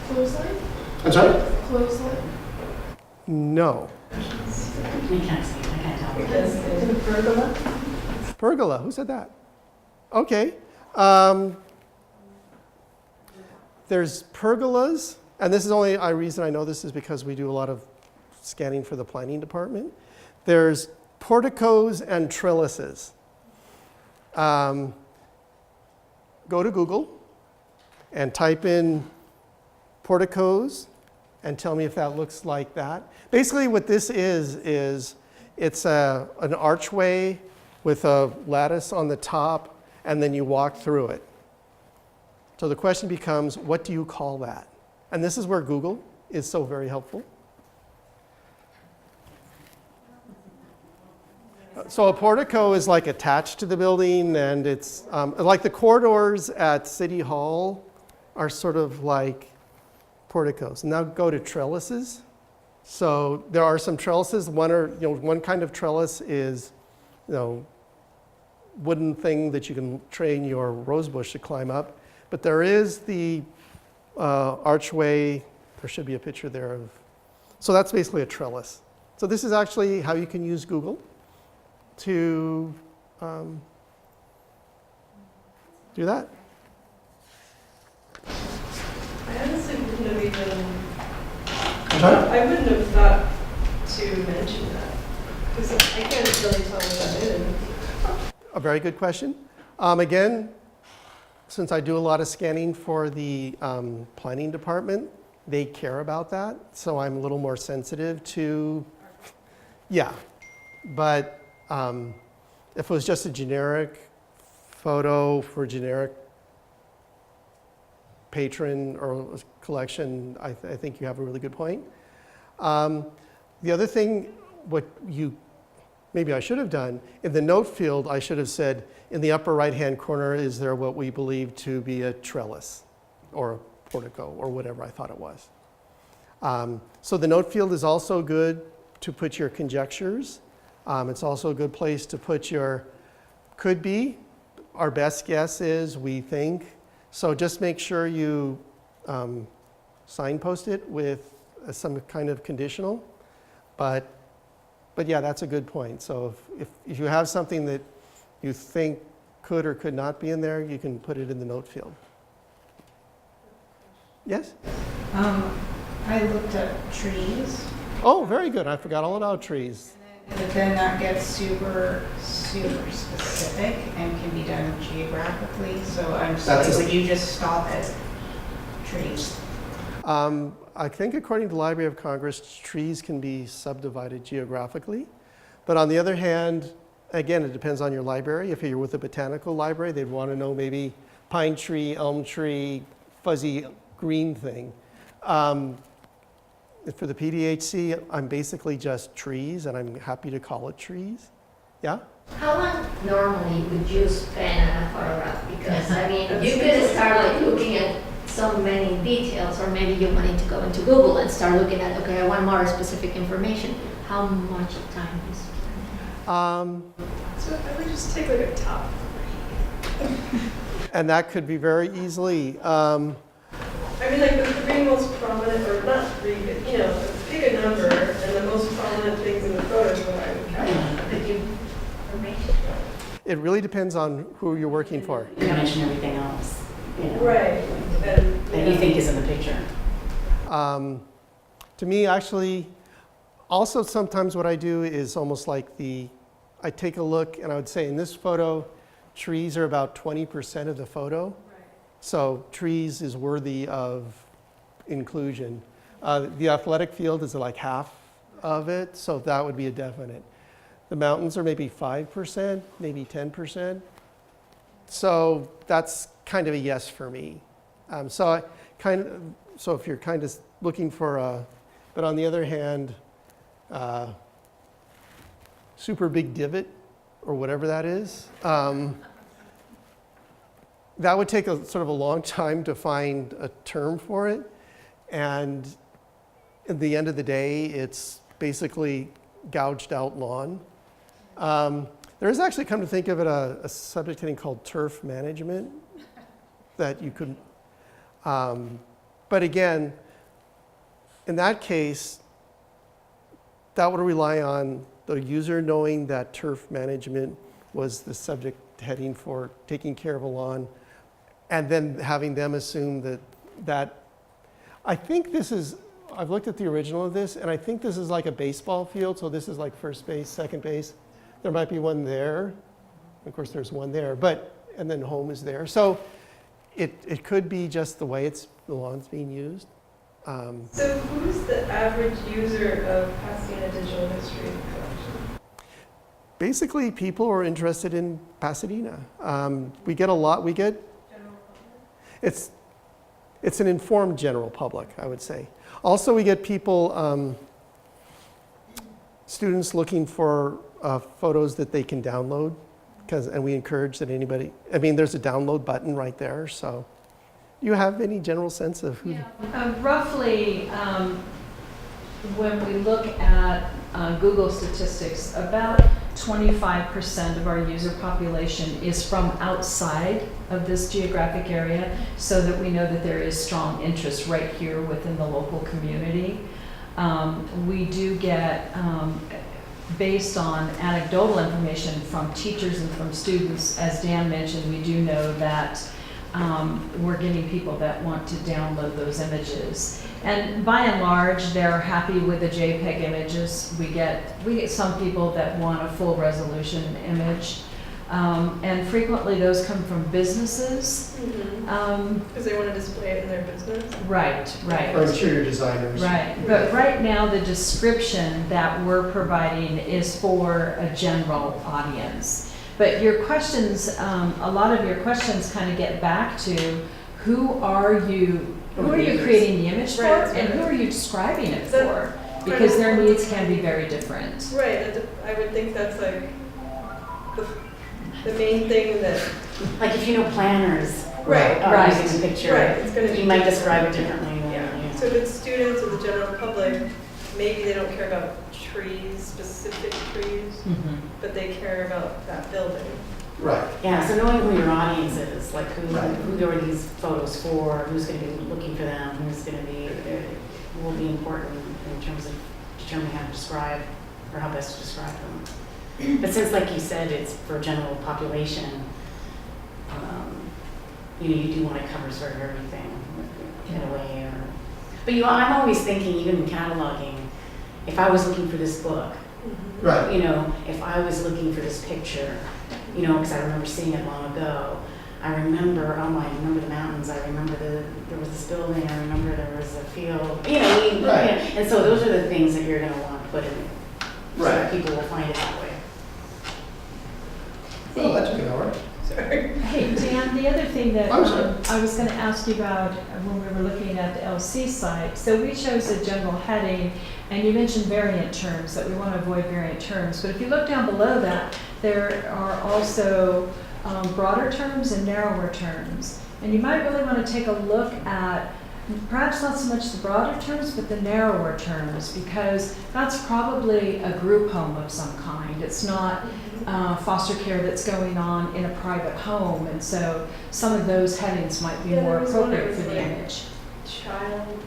Clothesline? I'm sorry? Clothesline? No. We can't see, I can't tell. Pergola? Pergola, who said that? Okay. There's pergolas, and this is only a reason I know this is because we do a lot of scanning for the planning department. There's porticos and trellises. Go to Google and type in porticos and tell me if that looks like that. Basically what this is it's an archway with a lattice on the top, and then you walk through it. So the question becomes, what do you call that? And this is where Google is so very helpful. So a portico is like attached to the building, and it's like the corridors at City Hall are sort of like porticos. Now go to trellises. So there are some trellises. One kind of trellis is, wooden thing that you can train your rose bush to climb up. But there is the archway. There should be a picture there of. So that's basically a trellis. So this is actually how you can use Google to do that. I honestly wouldn't have even, I wouldn't have thought to mention that, because I can't really tell what that is. A very good question. Again, since I do a lot of scanning for the planning department, they care about that, so I'm a little more sensitive to, yeah. But if it was just a generic photo for a generic patron or collection, I think you have a really good point. The other thing, maybe I should have done, in the note field, I should have said, in the upper right-hand corner, is there what we believe to be a trellis or a portico or whatever I thought it was. So the note field is also good to put your conjectures. It's also a good place to put your could be. Our best guess is we think. So just make sure you signpost it with some kind of conditional. But yeah, that's a good point. So if you have something that you think could or could not be in there, you can put it in the note field. Yes? I looked at trees, Oh, very good. I forgot all about trees. but then that gets super, super specific and can be done geographically. So I'm just That's like, a- would you just stop at trees? I think according to the Library of Congress, trees can be subdivided geographically. But on the other hand, again, it depends on your library. If you're with a botanical library, they'd want to know maybe pine tree, elm tree, fuzzy green thing. For the PDHC, I'm basically just trees, and I'm happy to call it trees. Yeah? How long normally would you spend on a photograph? Because I mean, you could start like looking at so many details, or maybe you wanted to go into Google and start looking at, okay, I want more specific information. How much time is So I would just take like a top. And that could be very easily. I mean, like the three most prominent, or not three, but pick a a number, and the most prominent things in the photo is what I would count. Could you It really depends on who you're working for. mention everything else, you know, Right, and, that you think is in the picture? To me, actually, also sometimes what I do is almost like I take a look and I would say in this photo, trees are about 20% of the photo. So trees is worthy of inclusion. The athletic field is like half of it, so that would be a definite. The mountains are maybe 5%, maybe 10%. So that's kind of a yes for me. So if you're kind of looking for but on the other hand, super big divot or whatever that is, that would take a sort of a long time to find a term for it. And at the end of the day, it's basically gouged out lawn. There is actually, come to think of it, a subject heading called turf management that you could, but again, in that case, that would rely on the user knowing that turf management was the subject heading for taking care of a lawn, and then having them assume that I think this is, I've looked at the original of this, and I think this is like a baseball field, so this is like first base, second base. There might be one there. Of course, there's one there, and then home is there. So it could be just the way the lawn's being used. so who's the average user of Pasadena Digital History Collection? Basically, people are interested in Pasadena. We get, it's an informed general public, I would say. Also, we get people, students looking for photos that they can download, and we encourage that anybody, there's a download button right there, so. Do you have any general sense of who? Yeah. Roughly, when we look at Google statistics, about 25% of our user population is from outside of this geographic area, so that we know that there is strong interest right here within the local community. We do get, based on anecdotal information from teachers and from students, as Dan mentioned, we do know that we're getting people that want to download those images. And by and large, they're happy with the JPEG images. We get some people that want a full resolution image. And frequently those come from businesses. Because they want to display it in their business? Right. Or interior designers. Right, but right now the description that we're providing is for a general audience. But your questions, a lot of your questions kind of get back to who are you creating the image for, and who are you describing it for? Because their needs can be very different. Right, I would think that's like the main thing that. Like if you know planners Right. are using the picture, Right, it's gonna be you might different. describe it differently. than- Yeah. So if it's students or the general public, maybe they don't care about trees, specific trees, but they care about that building. Right. Yeah, so knowing who your audience is, like who are these photos for, who's going to be looking for them, who's going to be, will be important in terms of determining how to describe, or how best to describe them. But since, like you said, it's for general population, you do want to cover sort of everything in a way. But I'm always thinking, even in cataloging, if I was looking for this book, Right. if I was looking for this picture, because I remember seeing it long ago. I remember the mountains. I remember there was this building. I remember there was a field. Right. And so those are the things that you're going to want to put in, so Right. that people will find it that way. Oh, that took an hour. Sorry. Hey, Dan, the other thing that I'm sorry. I was going to ask you about when we were looking at the LC site, so we chose a general heading, and you mentioned variant terms, that we want to avoid variant terms. But if you look down below that, there are also broader terms and narrower terms. And you might really want to take a look at perhaps not so much the broader terms, but the narrower terms, because that's probably a group home of some kind. It's not foster care that's going on in a private home, and so some of those headings might be more appropriate for the image. Child.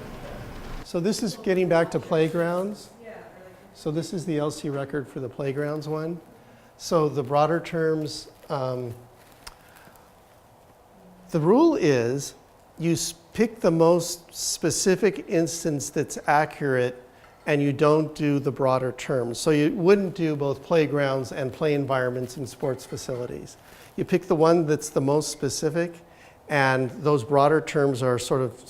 So this is getting back to playgrounds. So this is the LC record for the playgrounds one. So the broader terms, the rule is you pick the most specific instance that's accurate and you don't do the broader terms. So you wouldn't do both playgrounds and play environments and sports facilities. You pick the one that's the most specific, and those broader terms are sort of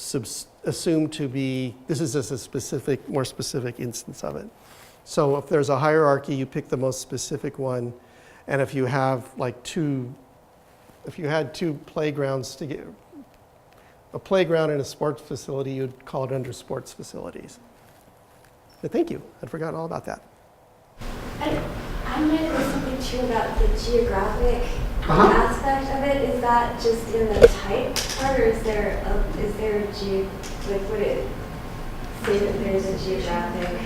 assumed to be, this is just a specific, more specific instance of it. So if there's a hierarchy, you pick the most specific one, and if you have like if you had two playgrounds to get, a playground and a sports facility, you'd call it under sports facilities. But thank you, I'd forgotten all about that. I might have missed something too about the geographic aspect of it. Is that just in the type part, or is there would it say that there's a geographic?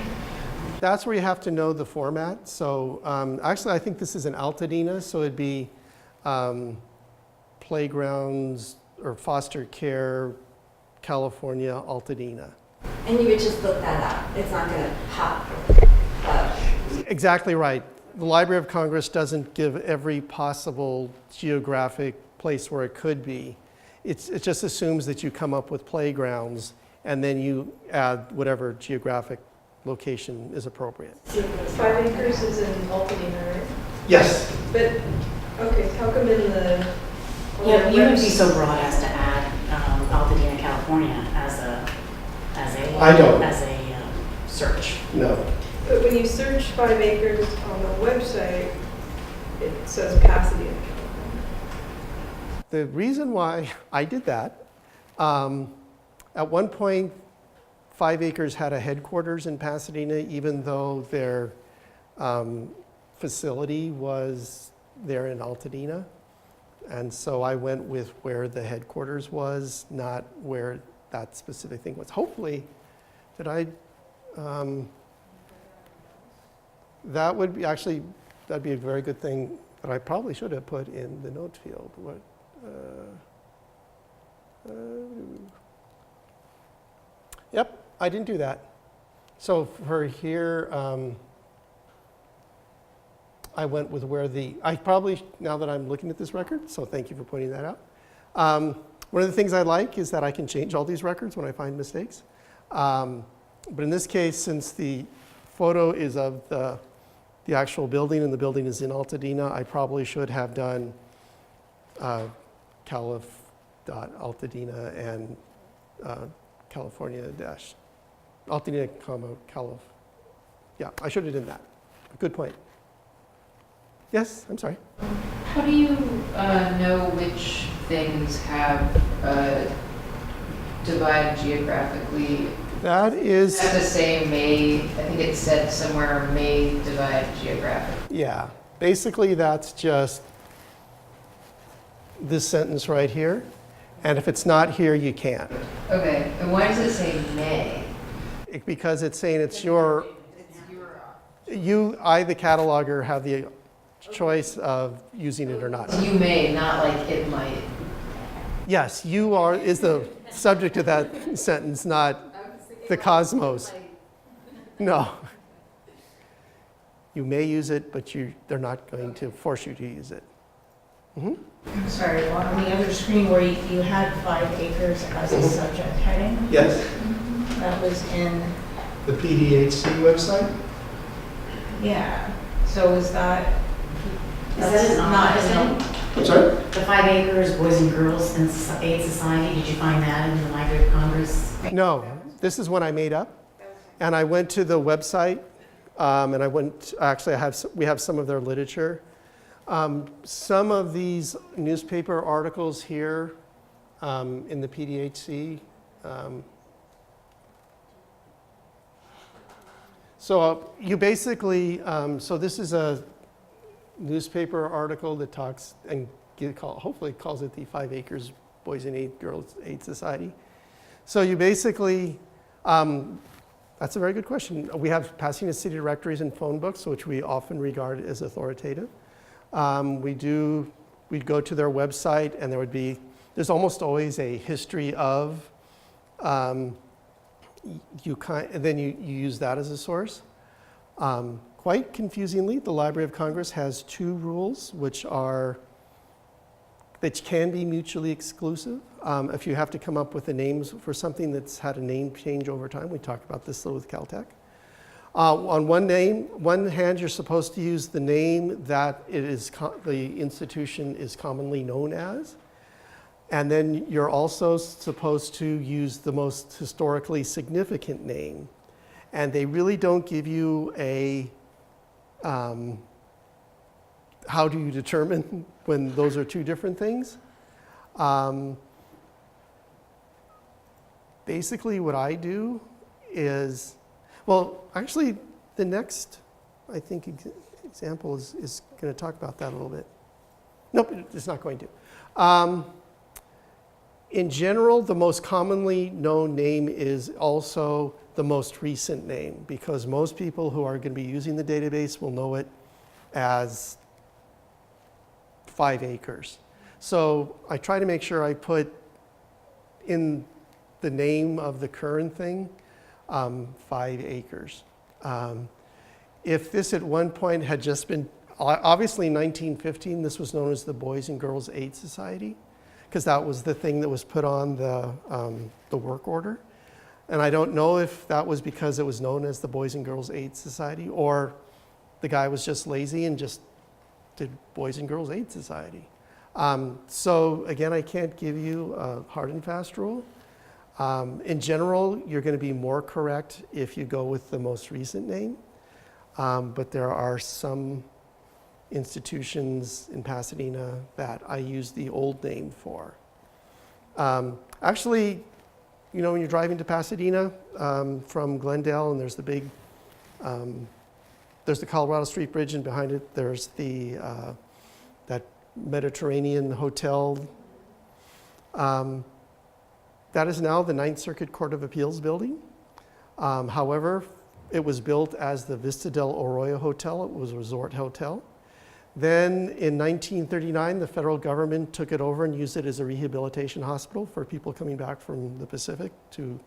That's where you have to know the format. So actually, I think this is an Altadena, so it'd be playgrounds or foster care, California, Altadena. And you would just look that up. It's not going to pop up. Exactly right. The Library of Congress doesn't give every possible geographic place where it could be. It just assumes that you come up with playgrounds and then you add whatever geographic location is appropriate. 5 acres is in Pasadena, right? Yes. But, okay, how come in the... Yeah, you wouldn't be so broad as to add Pasadena, California as a I don't. as a search. No. But when you search 5 acres on the website, it says Pasadena, California. The reason why I did that, at one point, 5 Acres had a headquarters in Pasadena, even though their facility was there in Altadena. And so I went with where the headquarters was, not where that specific thing was. Hopefully, that would be actually, that'd be a very good thing that I probably should have put in the note field. What, yep, I didn't do that. So for here, I went with where I probably, now that I'm looking at this record, so thank you for pointing that out. One of the things I like is that I can change all these records when I find mistakes. But in this case, since the photo is of the actual building and the building is in Altadena, I probably should have done calif.altadena and California dash, Altadena, calif. Yeah, I should have done that. Good point. Yes, I'm sorry. How do you know which things have divided geographically? That is, At the same may, I think it said somewhere may divide geographically. yeah, basically that's just this sentence right here. And if it's not here, you can't. Okay, and why does it say may? Because it's saying it's your, the cataloger, have the choice of using it or not. You may, not like it might. Yes, you are, is the subject of that sentence, not the cosmos. No. You may use it, but they're not going to force you to use it. I'm sorry, on the other screen where you had 5 acres as a subject heading, Yes. that was in, The PDHC website? yeah, so is that? Is that an not option? I'm sorry? The 5 acres, Boys and Girls and Aid Society, did you find that in the Library of Congress? No, this is one I made up. And I went to the website, and we have some of their literature. Some of these newspaper articles here in the PDHC. So you basically, so this is a newspaper article that talks and hopefully calls it the 5 Acres Boys and Girls Aid Society. So you basically, that's a very good question. We have Pasadena City directories and phone books, which we often regard as authoritative. We'd go to their website and there's almost always a history of and then you use that as a source. Quite confusingly, the Library of Congress has two rules that can be mutually exclusive. If you have to come up with the names for something that's had a name change over time, we talked about this with Caltech. On one hand, you're supposed to use the name that the institution is commonly known as. And then you're also supposed to use the most historically significant name. And they really don't give you a, how do you determine when those are two different things? Basically what I do is, well, actually the next, I think, example is going to talk about that a little bit. Nope, it's not going to. In general, the most commonly known name is also the most recent name, because most people who are going to be using the database will know it as 5 acres. So I try to make sure I put in the name of the current thing 5 acres. If this at one point had just been, obviously in 1915, this was known as the Boys and Girls Aid Society, because that was the thing that was put on the work order. And I don't know if that was because it was known as the Boys and Girls Aid Society, or the guy was just lazy and just did Boys and Girls Aid Society. So again, I can't give you a hard and fast rule. In general, you're going to be more correct if you go with the most recent name. But there are some institutions in Pasadena that I use the old name for. Actually, you know, when you're driving to Pasadena from Glendale, and there's the big, there's the Colorado Street Bridge, and behind it there's the that Mediterranean Hotel. That is now the Ninth Circuit Court of Appeals building. However, it was built as the Vista del Arroyo Hotel. It was a resort hotel. Then in 1939, the federal government took it over and used it as a rehabilitation hospital for people coming back from the Pacific to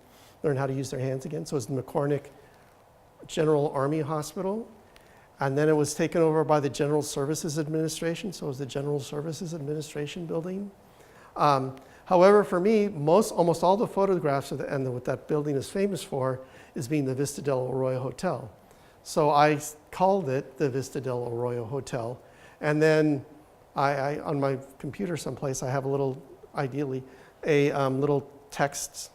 learn how to use their hands again. So it's the McCormick General Army Hospital. And then it was taken over by the General Services Administration, so it was the General Services Administration building. However, for me, almost all the photographs of what that building is famous for is being the Vista del Arroyo Hotel. So I called it the Vista del Arroyo Hotel. And then I on my computer someplace, I have a little, ideally, a little text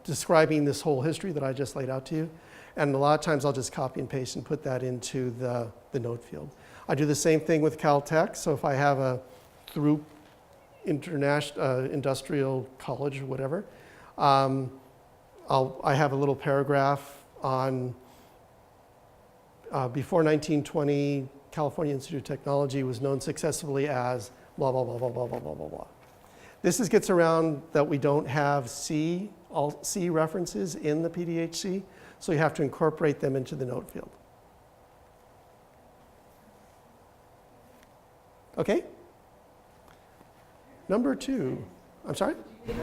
describing this whole history that I just laid out to you. And a lot of times I'll just copy and paste and put that into the note field. I do the same thing with Caltech. So if I have a through international industrial college or whatever, I have a little paragraph on before 1920, California Institute of Technology was known successfully as blah, blah, blah, blah, blah, blah, blah, blah, blah. This gets around that we don't have C references in the PDHC, so you have to incorporate them into the note field. Okay? Number 2. I'm sorry? Yeah,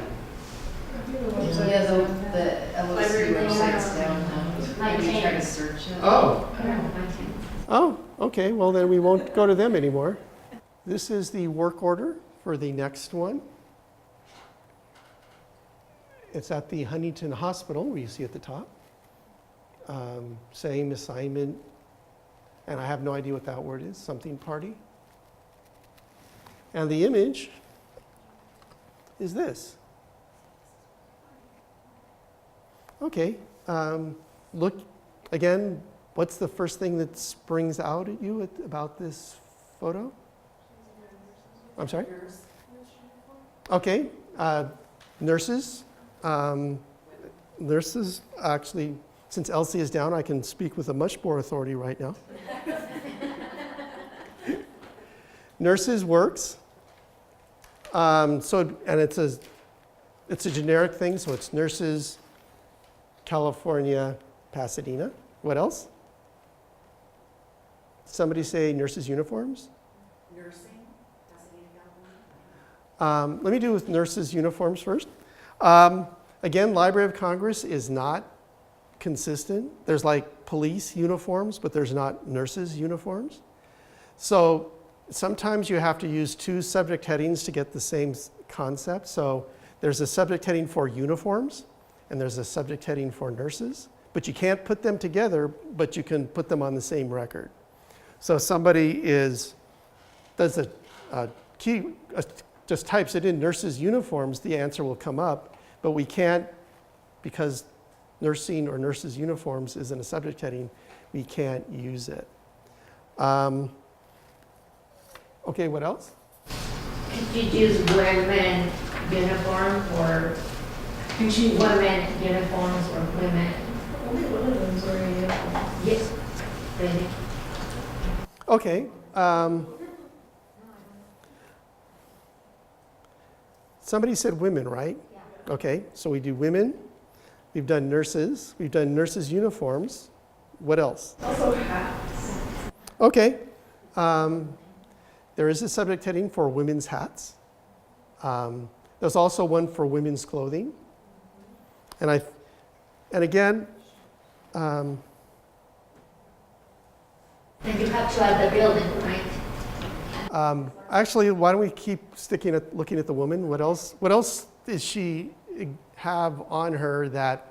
the LOC website's down now. Maybe try to search it. Oh, okay. Well, then we won't go to them anymore. This is the work order for the next one. It's at the Huntington Hospital, where you see at the top. Same assignment, and I have no idea what that word is, something party. And the image is this. Okay, look, again, what's the first thing that springs out at you about this photo? I'm sorry? Okay, nurses. Nurses, actually, since Elsie is down, I can speak with a much more authority right now. Nurses works. And it's a generic thing, so it's nurses, California, Pasadena. What else? Somebody say nurses' uniforms? Nursing, Pasadena, California. Let me do with nurses' uniforms first. Again, Library of Congress is not consistent. There's like police uniforms, but there's not nurses' uniforms. So sometimes you have to use two subject headings to get the same concept. So there's a subject heading for uniforms, and there's a subject heading for nurses. But you can't put them together, but you can put them on the same record. So if somebody does just types it in nurses' uniforms, the answer will come up. But we can't, because nursing or nurses' uniforms isn't a subject heading, we can't use it. Okay, what else? Could you use women uniform or women uniforms or women? Only one of them's wearing a uniform. Yes. Really? Okay. Somebody said women, right? Yeah. Okay, so we do women. We've done nurses. We've done nurses' uniforms. What else? Also hats. Okay. There is a subject heading for women's hats. There's also one for women's clothing. And again, And you have to add the building, right? actually, why don't we keep looking at the woman? What else does she have on her that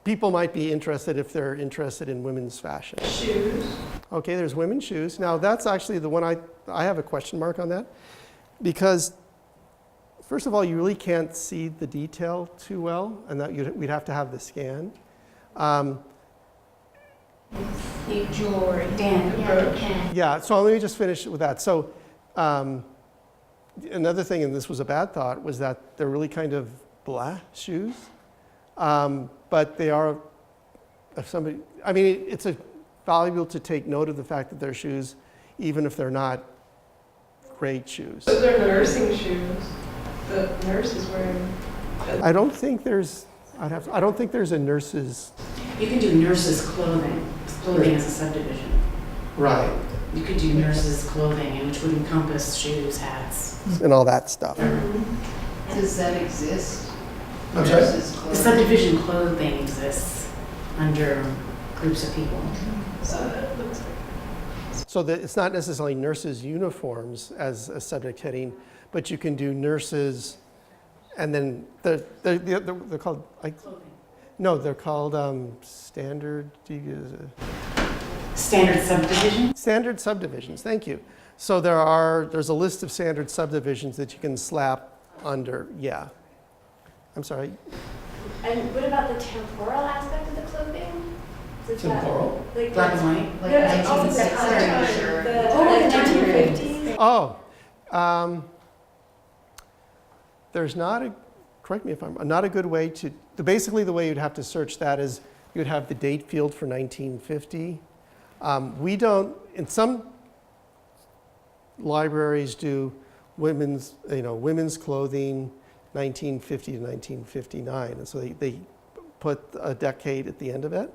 people might be interested if they're interested in women's fashion? Shoes. Okay, there's women's shoes. Now that's actually the one I have a question mark on that, because first of all, you really can't see the detail too well, and that we'd have to have the scan. Yeah, so let me just finish with that. So another thing, and this was a bad thought, was that they're really kind of blah shoes. But they are, it's valuable to take note of the fact that they're shoes, even if they're not great shoes. Those are nursing shoes. The nurse is wearing. I don't think there's a nurse's. You can do nurses' clothing. Clothing is a subdivision. Right. You could do nurses' clothing, which would encompass shoes, hats. And all that stuff. Does that exist? I'm sorry? Nurses' The clothing? subdivision clothing exists under groups of people. So that it's not necessarily nurses' uniforms as a subject heading, but you can do nurses, and then they're called Clothing. no, they're called standard Subdivision? Standard subdivisions. Thank you. So there's a list of standard subdivisions that you can slap under. Yeah. I'm sorry. And what about the temporal aspect of the clothing? Is that, Temporal? like Black and white? Like No, it's also the 1960s or- the 1950s. Oh, there's correct me if not a good way to, basically the way you'd have to search that is you'd have the date field for 1950. We don't, in some libraries do women's clothing 1950 to 1959, and so they put a decade at the end of it.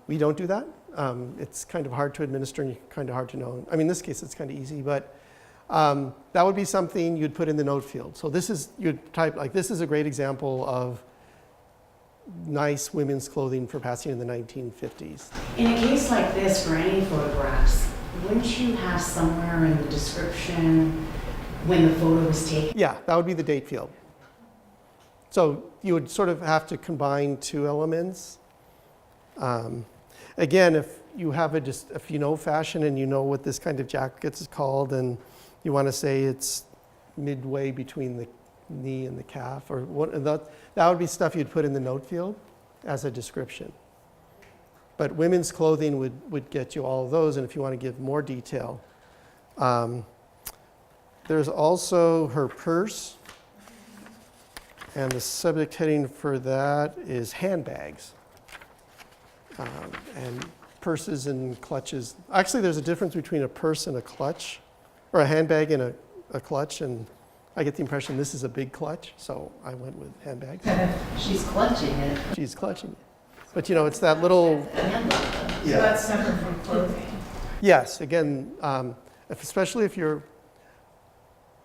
We don't do that. It's kind of hard to administer and kind of hard to know. In this case, it's kind of easy, but that would be something you'd put in the note field. So you'd type, this is a great example of nice women's clothing for passing in the 1950s. In a case like this, for any photographs, wouldn't you have somewhere in the description when the photo was taken? Yeah, that would be the date field. So you would sort of have to combine two elements. Again, if you have if you know fashion and you know what this kind of jacket is called, and you want to say it's midway between the knee and the calf, or that would be stuff you'd put in the note field as a description. But women's clothing would get you all of those, and if you want to give more detail. There's also her purse, and the subject heading for that is handbags. And purses and clutches. Actually, there's a difference between a purse and a clutch, or a handbag and a clutch, and I get the impression this is a big clutch, so I went with handbags. She's clutching it. She's clutching it. But it's that little... So that's separate from clothing. Yes, again, especially if you're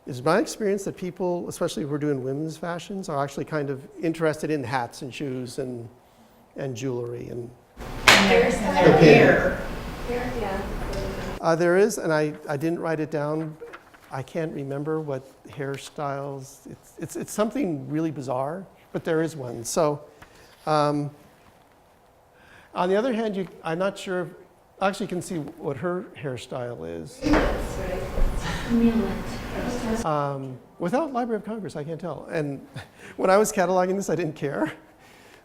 It's my experience that people, especially if we're doing women's fashions, are actually kind of interested in hats and shoes and jewelry. And Their hair. Yeah. there is, and I didn't write it down. I can't remember what hairstyles. It's something really bizarre, but there is one. So, on the other hand, I'm not sure. Actually, you can see what her hairstyle is. Without Library of Congress, I can't tell. And when I was cataloging this, I didn't care.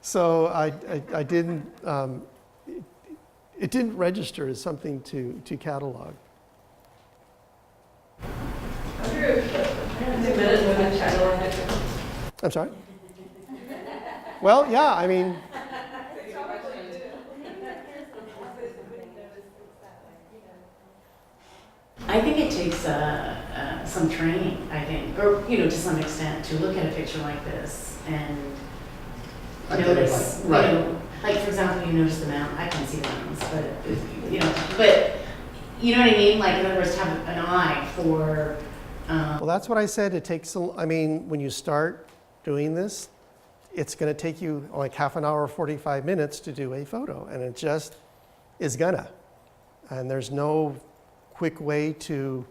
So I didn't, it didn't register as something to catalog. I wonder if 2 minutes would catalog different. I'm sorry? Well, yeah, I mean, I think it takes some training, I think, or, to some extent, to look at a picture like this and notice, right. Like, for example, you notice the mountain, I can't see the mountains, but, but, you know what I mean? Like, in other words, to have an eye for, well, that's what I said. It takes, I mean, when you start doing this, it's going to take you like half an hour, 45 minutes to do a photo, and it just is gonna. And there's no quick way to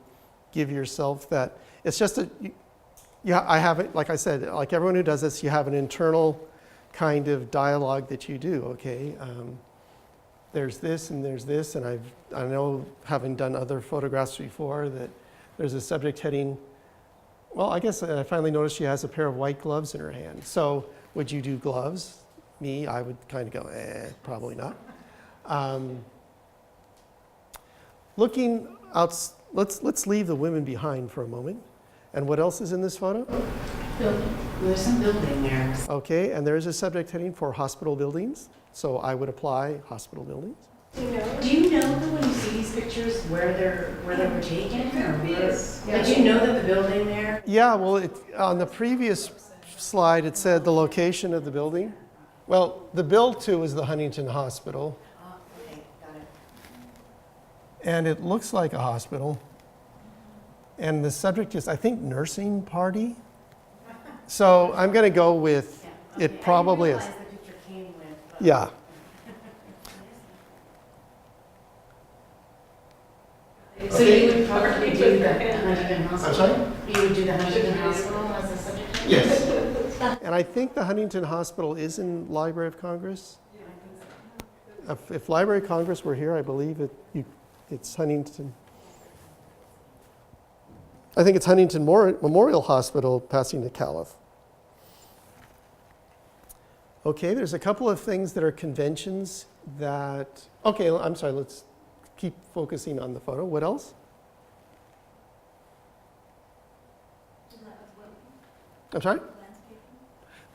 give yourself that. It's just I have it, like I said, like everyone who does this, you have an internal kind of dialogue that you do. Okay, there's this and there's this, and I know, having done other photographs before, that there's a subject heading. Well, I guess I finally noticed she has a pair of white gloves in her hand. So would you do gloves? Me, I would kind of go, probably not. Looking out, let's leave the women behind for a moment. And what else is in this photo? building. There's some building there. Okay, and there is a subject heading for hospital buildings. So I would apply hospital buildings. Do you know that when you see these pictures where they were taken, or where? But you know that the building there? Yeah, well, on the previous slide, it said the location of the building. Well, the build to is the Huntington Hospital, Oh, okay, got it. and it looks like a hospital. And the subject is, I think, nursing party. So I'm going to go with it probably is. I didn't realize the picture came with. Yeah. So you would probably do the Huntington Hospital? sorry? You would do the Huntington Hospital as a subject? Yes. And I think the Huntington Hospital is in Library of Congress. If Library of Congress were here, I believe it's Huntington. I think it's Huntington Memorial Hospital, Pasadena, Calif. Okay, there's a couple of things that are conventions that, okay, I'm sorry, let's keep focusing on the photo. What else? I'm sorry?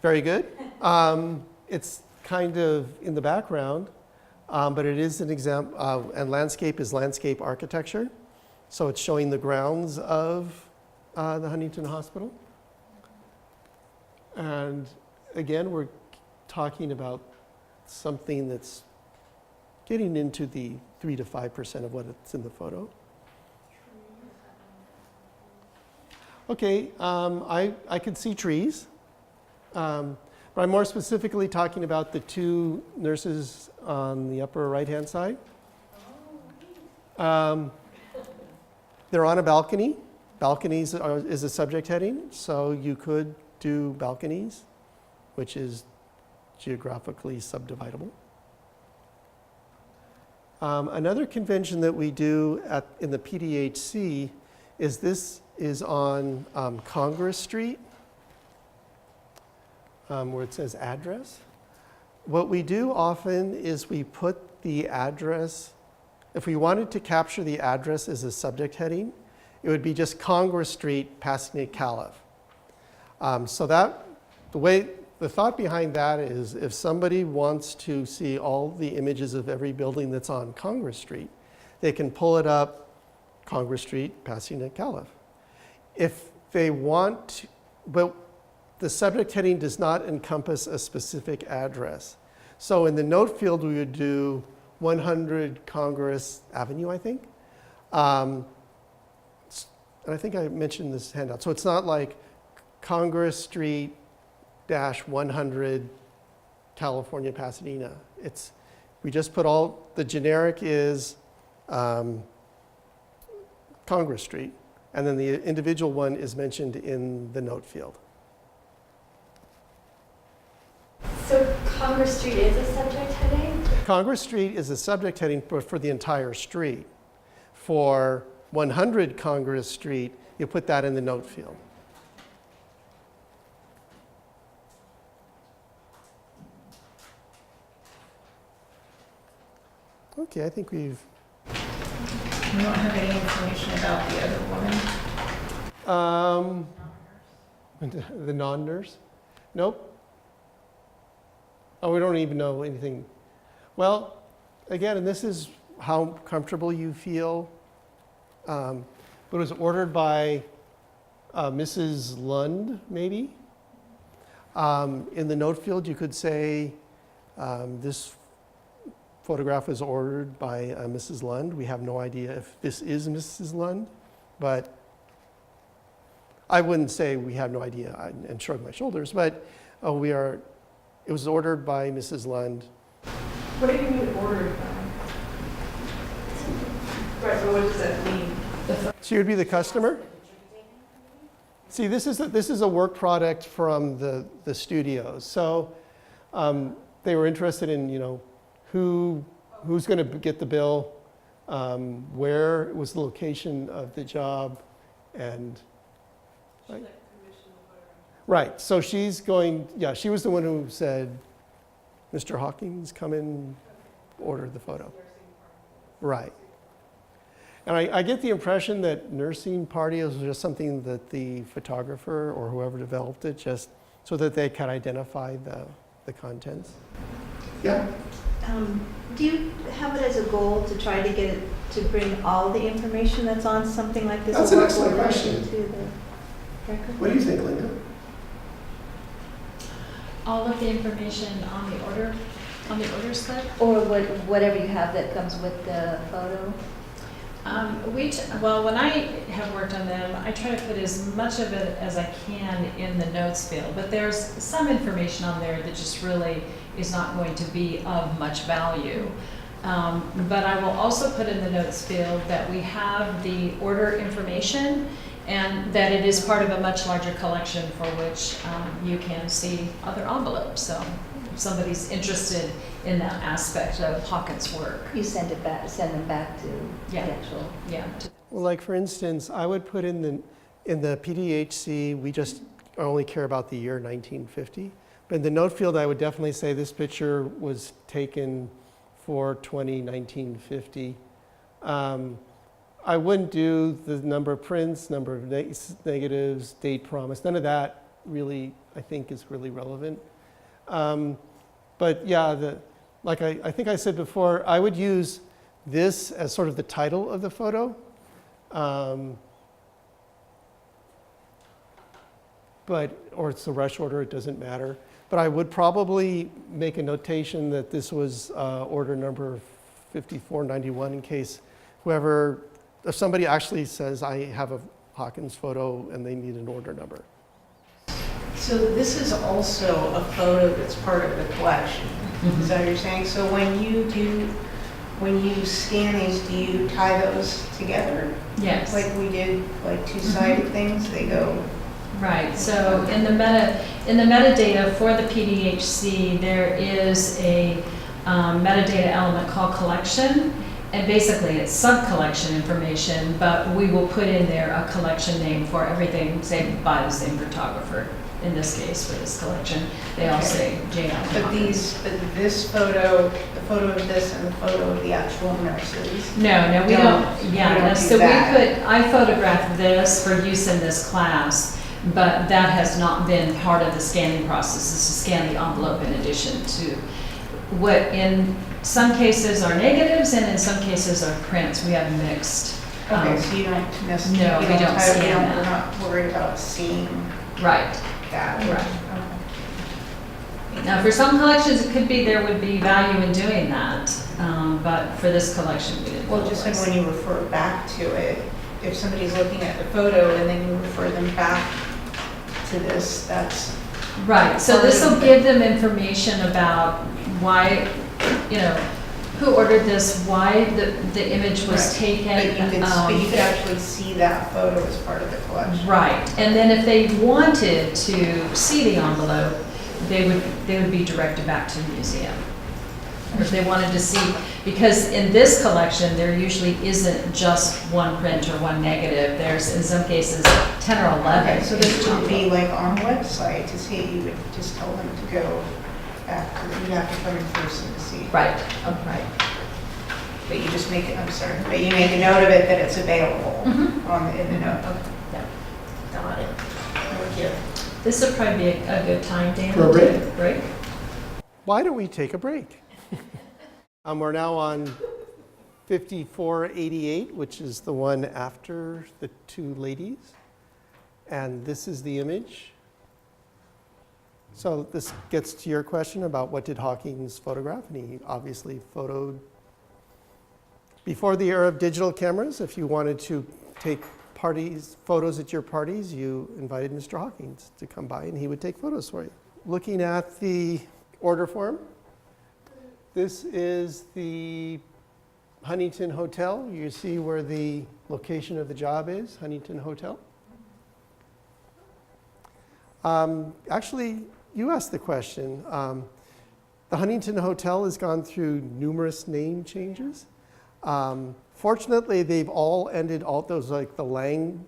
Very good. It's kind of in the background, but it is an example, and landscape is landscape architecture. So it's showing the grounds of the Huntington Hospital. And again, we're talking about something that's getting into the 3 to 5% of what it's in the photo. Okay, I could see trees, but I'm more specifically talking about the two nurses on the upper right-hand side. They're on a balcony. Balconies is a subject heading, so you could do balconies, which is geographically subdividable. Another convention that we do in the PDHC is this is on Congress Street, where it says address. What we do often is we put the address. If we wanted to capture the address as a subject heading, it would be just Congress Street, Pasadena, Calif. So that, the thought behind that is if somebody wants to see all the images of every building that's on Congress Street, they can pull it up, Congress Street, Pasadena, Calif. If they want, but the subject heading does not encompass a specific address. So in the note field, we would do 100 Congress Avenue, I think. and I think I mentioned this handout, so it's not like Congress Street dash 100 California, Pasadena. We just put the generic is Congress Street, and then the individual one is mentioned in the note field. So Congress Street is a subject heading? Congress Street is a subject heading for the entire street. For 100 Congress Street, you put that in the note field. Okay, I think we've... We don't have any information about the other woman. The non-nurse? Nope. Oh, we don't even know anything. Well, again, and this is how comfortable you feel. It was ordered by Mrs. Lund, maybe. In the note field, you could say, this photograph was ordered by Mrs. Lund. We have no idea if this is Mrs. Lund, but I wouldn't say we have no idea and shrug my shoulders, but it was ordered by Mrs. Lund. What do you mean ordered by? Right, so what does that mean? So you'd be the customer? See, this is a work product from the studios. So they were interested in, who's going to get the bill, where was the location of the job, and right. So she's going. Yeah, she was the one who said, "Mr. Hawkins, come in, order the photo." Right. And I get the impression that nursing party was just something that the photographer or whoever developed it just so that they could identify the contents. Yeah. Do you have it as a goal to try to get it to bring all the information that's on something like this? That's an excellent question. To the record? What do you think, Linda? All of the information on the order slip? Or whatever you have that comes with the photo? Well, when I have worked on them, I try to put as much of it as I can in the notes field, but there's some information on there that just really is not going to be of much value. But I will also put in the notes field that we have the order information and that it is part of a much larger collection for which you can see other envelopes. So if somebody's interested in that aspect of Hawkins' work. You send them back to the actual. Yeah. Well, like for instance, I would put in the PDHC, we just only care about the year 1950. But in the note field, I would definitely say this picture was taken for 1950. I wouldn't do the number of prints, number of negatives, date promise. None of that really, I think, is really relevant. But yeah, like I think I said before, I would use this as sort of the title of the photo. Or it's the rush order, it doesn't matter. But I would probably make a notation that this was order number 5491 in case if somebody actually says, I have a Hawkins photo and they need an order number. So this is also a photo that's part of the collection. Is that what you're saying? So when you scan these, do you tie those together? Yes. Like we did, like two-sided things, they go. Right, so in the metadata for the PDHC, there is a metadata element called collection, and basically it's sub-collection information, but we will put in there a collection name for everything, say by the same photographer. In this case, for this collection, they all say J. Allen But Hawkins. this photo, the photo of this and the photo of the actual nurses. No, we don't. Yeah, we don't so do that. I photographed this for use in this class, but that has not been part of the scanning process. Is to scan the envelope in addition to what in some cases are negatives and in some cases are prints. We have mixed. Okay, so you don't necessarily. No, we don't scan We're that. not worried about seeing Right. that. Right. Now, for some collections, it could be there would be value in doing that, but for this collection, we didn't. Well, just like when you refer back to it, if somebody's looking at the photo and then you refer them back to this, that's Right, so this will give them information about why, you know, who ordered this, why the image was Right. taken. But you could actually see that photo as part of the collection. Right, and then if they wanted to see the envelope, they would be directed back to the museum. Or if they wanted to see, because in this collection, there usually isn't just one print or one negative. There's, in some cases, 10 or 11. Okay, so this would be like on the website to see, you would just tell them to go back, you have to come in person to see. Right, right. But you just make it, I'm sorry, but you make a note of it that it's available in the note. Yeah. Got it. Thank you. This would probably be a good time, Dan. For a break? to break. Why don't we take a break? We're now on 5488, which is the one after the two ladies. And this is the image. So this gets to your question about what did Hawkins photograph? And he obviously photoed. Before the era of digital cameras, if you wanted to take photos at your parties, you invited Mr. Hawkins to come by and he would take photos for you. Looking at the order form, this is the Huntington Hotel. You see where the location of the job is, Huntington Hotel. Actually, you asked the question. The Huntington Hotel has gone through numerous name changes. Fortunately, they've all ended, all those like the Lang,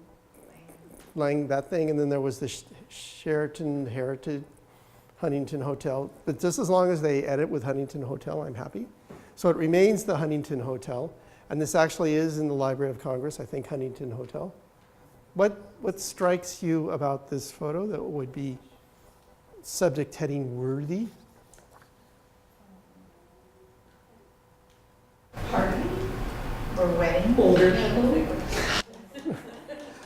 that thing, and then there was the Sheraton Heritage Huntington Hotel. But just as long as they edit with Huntington Hotel, I'm happy. So it remains the Huntington Hotel, and this actually is in the Library of Congress, I think, Huntington Hotel. What strikes you about this photo that would be subject heading worthy? Party or wedding? Older people.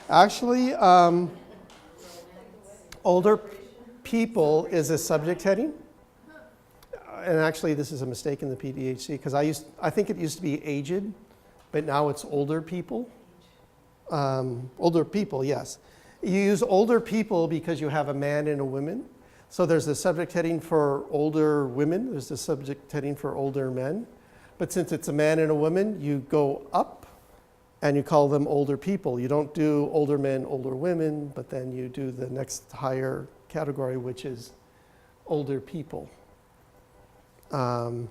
Actually, older people is a subject heading. And actually, this is a mistake in the PDHC because I think it used to be aged, but now it's older people. Older people, yes. You use older people because you have a man and a woman. So there's a subject heading for older women. There's a subject heading for older men. But since it's a man and a woman, you go up and you call them older people. You don't do older men, older women, but then you do the next higher category, which is older people. What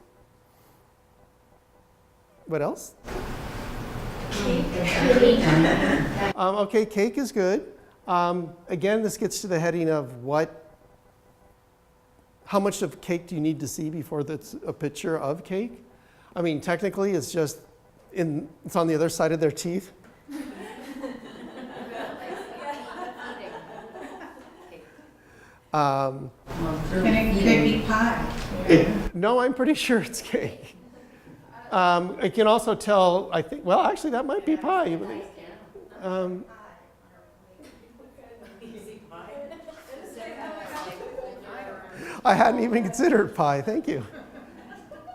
else? Okay, cake is good. Again, this gets to the heading of how much of cake do you need to see before that's a picture of cake? I mean, technically, it's just it's on the other side of their teeth. And it could be pie. No, I'm pretty sure it's cake. I can also tell, I think, well, actually, that might be pie. I hadn't even considered pie, thank you.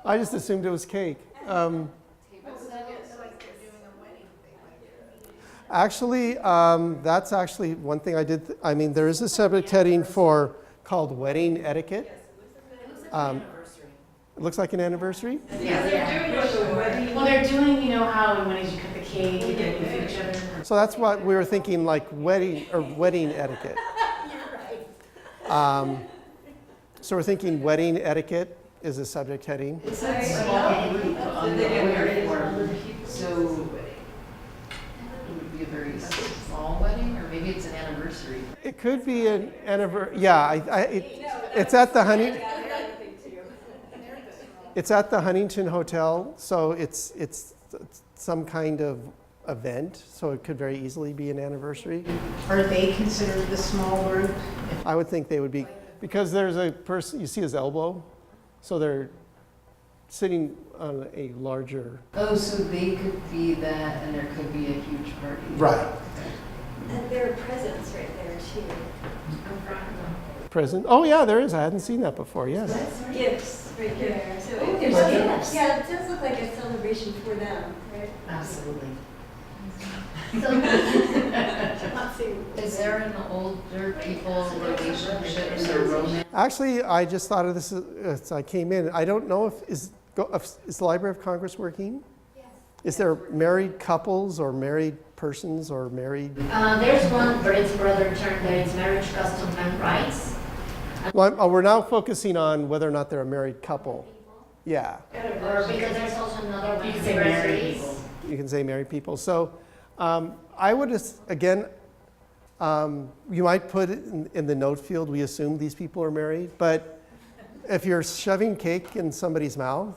I just assumed it was cake. Actually, that's actually one thing I did. I mean, there is a subject heading called wedding etiquette. It looks like an anniversary. Yeah, they're doing like a wedding. Well, they're doing, you know how when you cut the cake, you get with each other. So that's what we were thinking, like wedding etiquette. So we're thinking wedding etiquette is a subject heading. It said small group on the order form, so it would be a very small wedding, or maybe it's an anniversary. It could be an anniversary. Yeah, it's at the It's at the Huntington Hotel, so it's some kind of event, so it could very easily be an anniversary. Are they considered the small group? I would think they would be, because there's a person, you see his elbow, so they're sitting on a larger... Oh, so they could be that, and there could be a huge party. Right. And there are presents right there too. Present. Oh yeah, there is. I hadn't seen that before. Yes. Gifts right there. So Oh, there's gifts. Yeah, it does look like a celebration for them, right? Absolutely. Not seeing. Is there an older people relationship or romance? Actually, I just thought of this as I came in. I don't know is the Library of Congress working? Yes. Is there married couples or married persons or married? There's one where it's brother term, there is marriage, custom, and rights. Well, we're now focusing on whether or not they're a married couple. Yeah, Or because there's also another one, You can say married anniversaries. people. you can say married people. So I would, again, you might put it in the note field, we assume these people are married, but if you're shoving cake in somebody's mouth,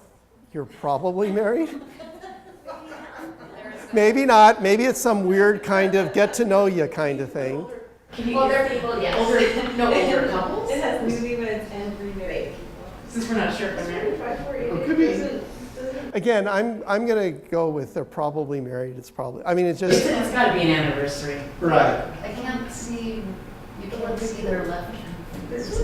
you're probably married. Maybe not. Maybe it's some weird kind of get to know you kind of thing. Older people, yes. Older couples? It has newlyweds and remarried people. Since we're not sure if they're married. 5488 could be. doesn't- Again, I'm gonna go with they're probably married. It's probably. I mean, it's It's just gotta be an anniversary. right. I can't see, you can't see their left hand.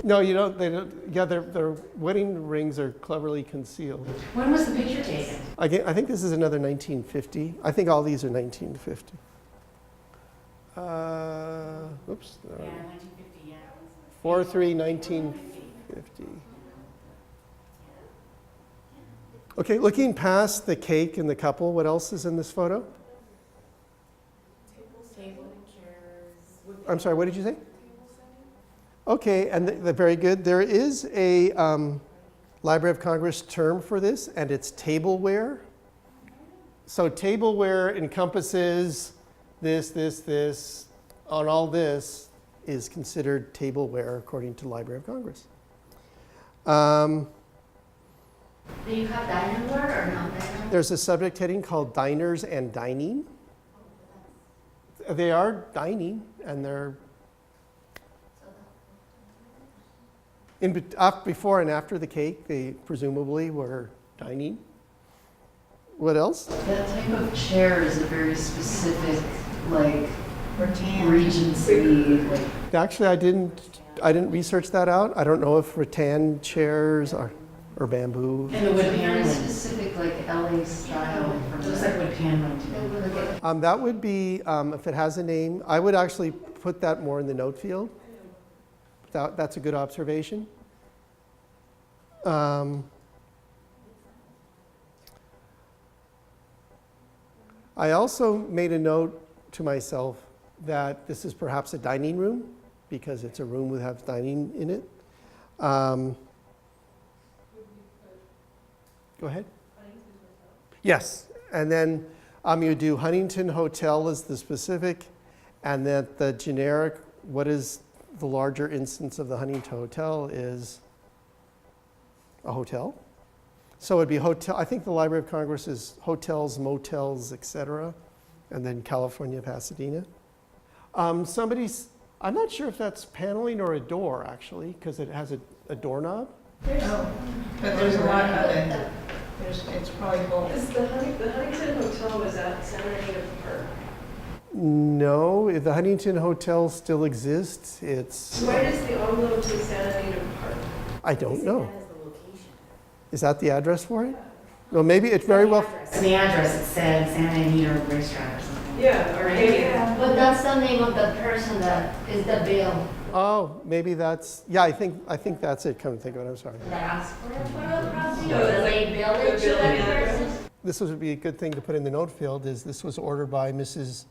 No, you don't. They don't. Yeah, their wedding rings are cleverly concealed. When was the picture taken? I think this is another 1950. I think all these are 1950. Oops. Yeah, 1950, yeah. 4/3/1950. Okay, looking past the cake and the couple, what else is in this photo? Table, chairs. I'm sorry, what did you say? Okay, and very good. There is a Library of Congress term for this, and it's tableware. So tableware encompasses this, and all this is considered tableware according to Library of Congress. Do you have dining ware or not dining? There's a subject heading called diners and dining. They are dining, and they're before and after the cake, they presumably were dining. What else? That type of chair is a very specific, like, Rattan. Regency, like, Actually, I didn't research that out. I don't know if rattan chairs are or bamboo. And the wood very paneling. specific, like, LA style from It looks like wood paneling too. That would be if it has a name. I would actually put that more in the note field. That's a good observation. I also made a note to myself that this is perhaps a dining room because it's a room that has dining in it. Go ahead. Yes, and then you do Huntington Hotel as the specific, and then the generic, what is the larger instance of the Huntington Hotel is a hotel. So it'd be hotel, I think the Library of Congress is hotels, motels, et cetera, and then California, Pasadena. I'm not sure if that's paneling or a door actually, because it has a doorknob. Oh, but there's a lot of it. It's probably both. Is the Huntington Hotel was at Santa Anita Park. No, the Huntington Hotel still exists. It's, Where does the envelope to Santa Anita Park? I don't know. Is that the address for it? No, maybe it's very well. So the address, it said Santa Anita Racetrack or something. Yeah, or Hagen. But that's the name of the person that is the bill. Oh, maybe that's, yeah, I think that's it, come to think of it, I'm sorry. That asked for it for the property, No, or it's they like bill the it to billing that address. person? This would be a good thing to put in the note field, is this was ordered by Mrs.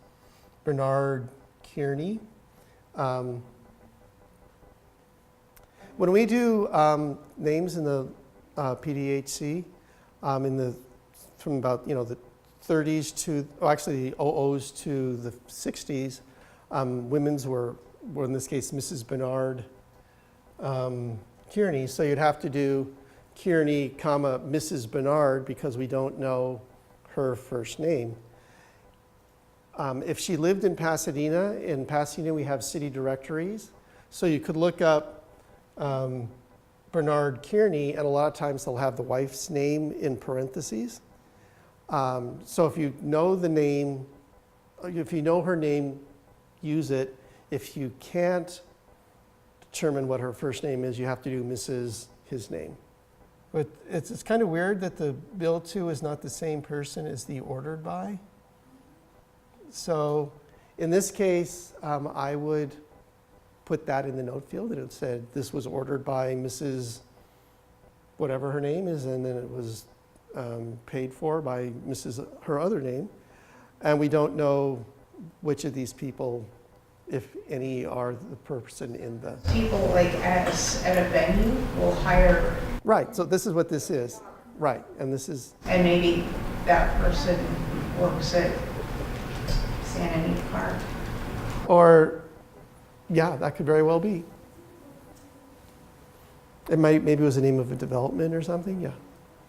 Bernard Kearney. When we do names in the PDHC, from about, the 30s to, actually the 00s to the 60s, women's were in this case Mrs. Bernard Kearney. So you'd have to do Kearney, comma, Mrs. Bernard, because we don't know her first name. If she lived in Pasadena we have city directories. So you could look up Bernard Kearney, and a lot of times they'll have the wife's name in parentheses. So if you know the name, if you know her name, use it. If you can't determine what her first name is, you have to do Mrs. his name. But it's kind of weird that the billed to is not the same person as the ordered by. So in this case, I would put that in the note field, and it said this was ordered by Mrs. whatever her name is, and then it was paid for by Mrs. her other name. And we don't know which of these people, if any, are the person in the... People like at a venue will hire, Right, so this is what this is. Right, and this is... and maybe that person works at Santa Anita Park. Or, yeah, that could very well be. Maybe it was the name of a development or something, yeah.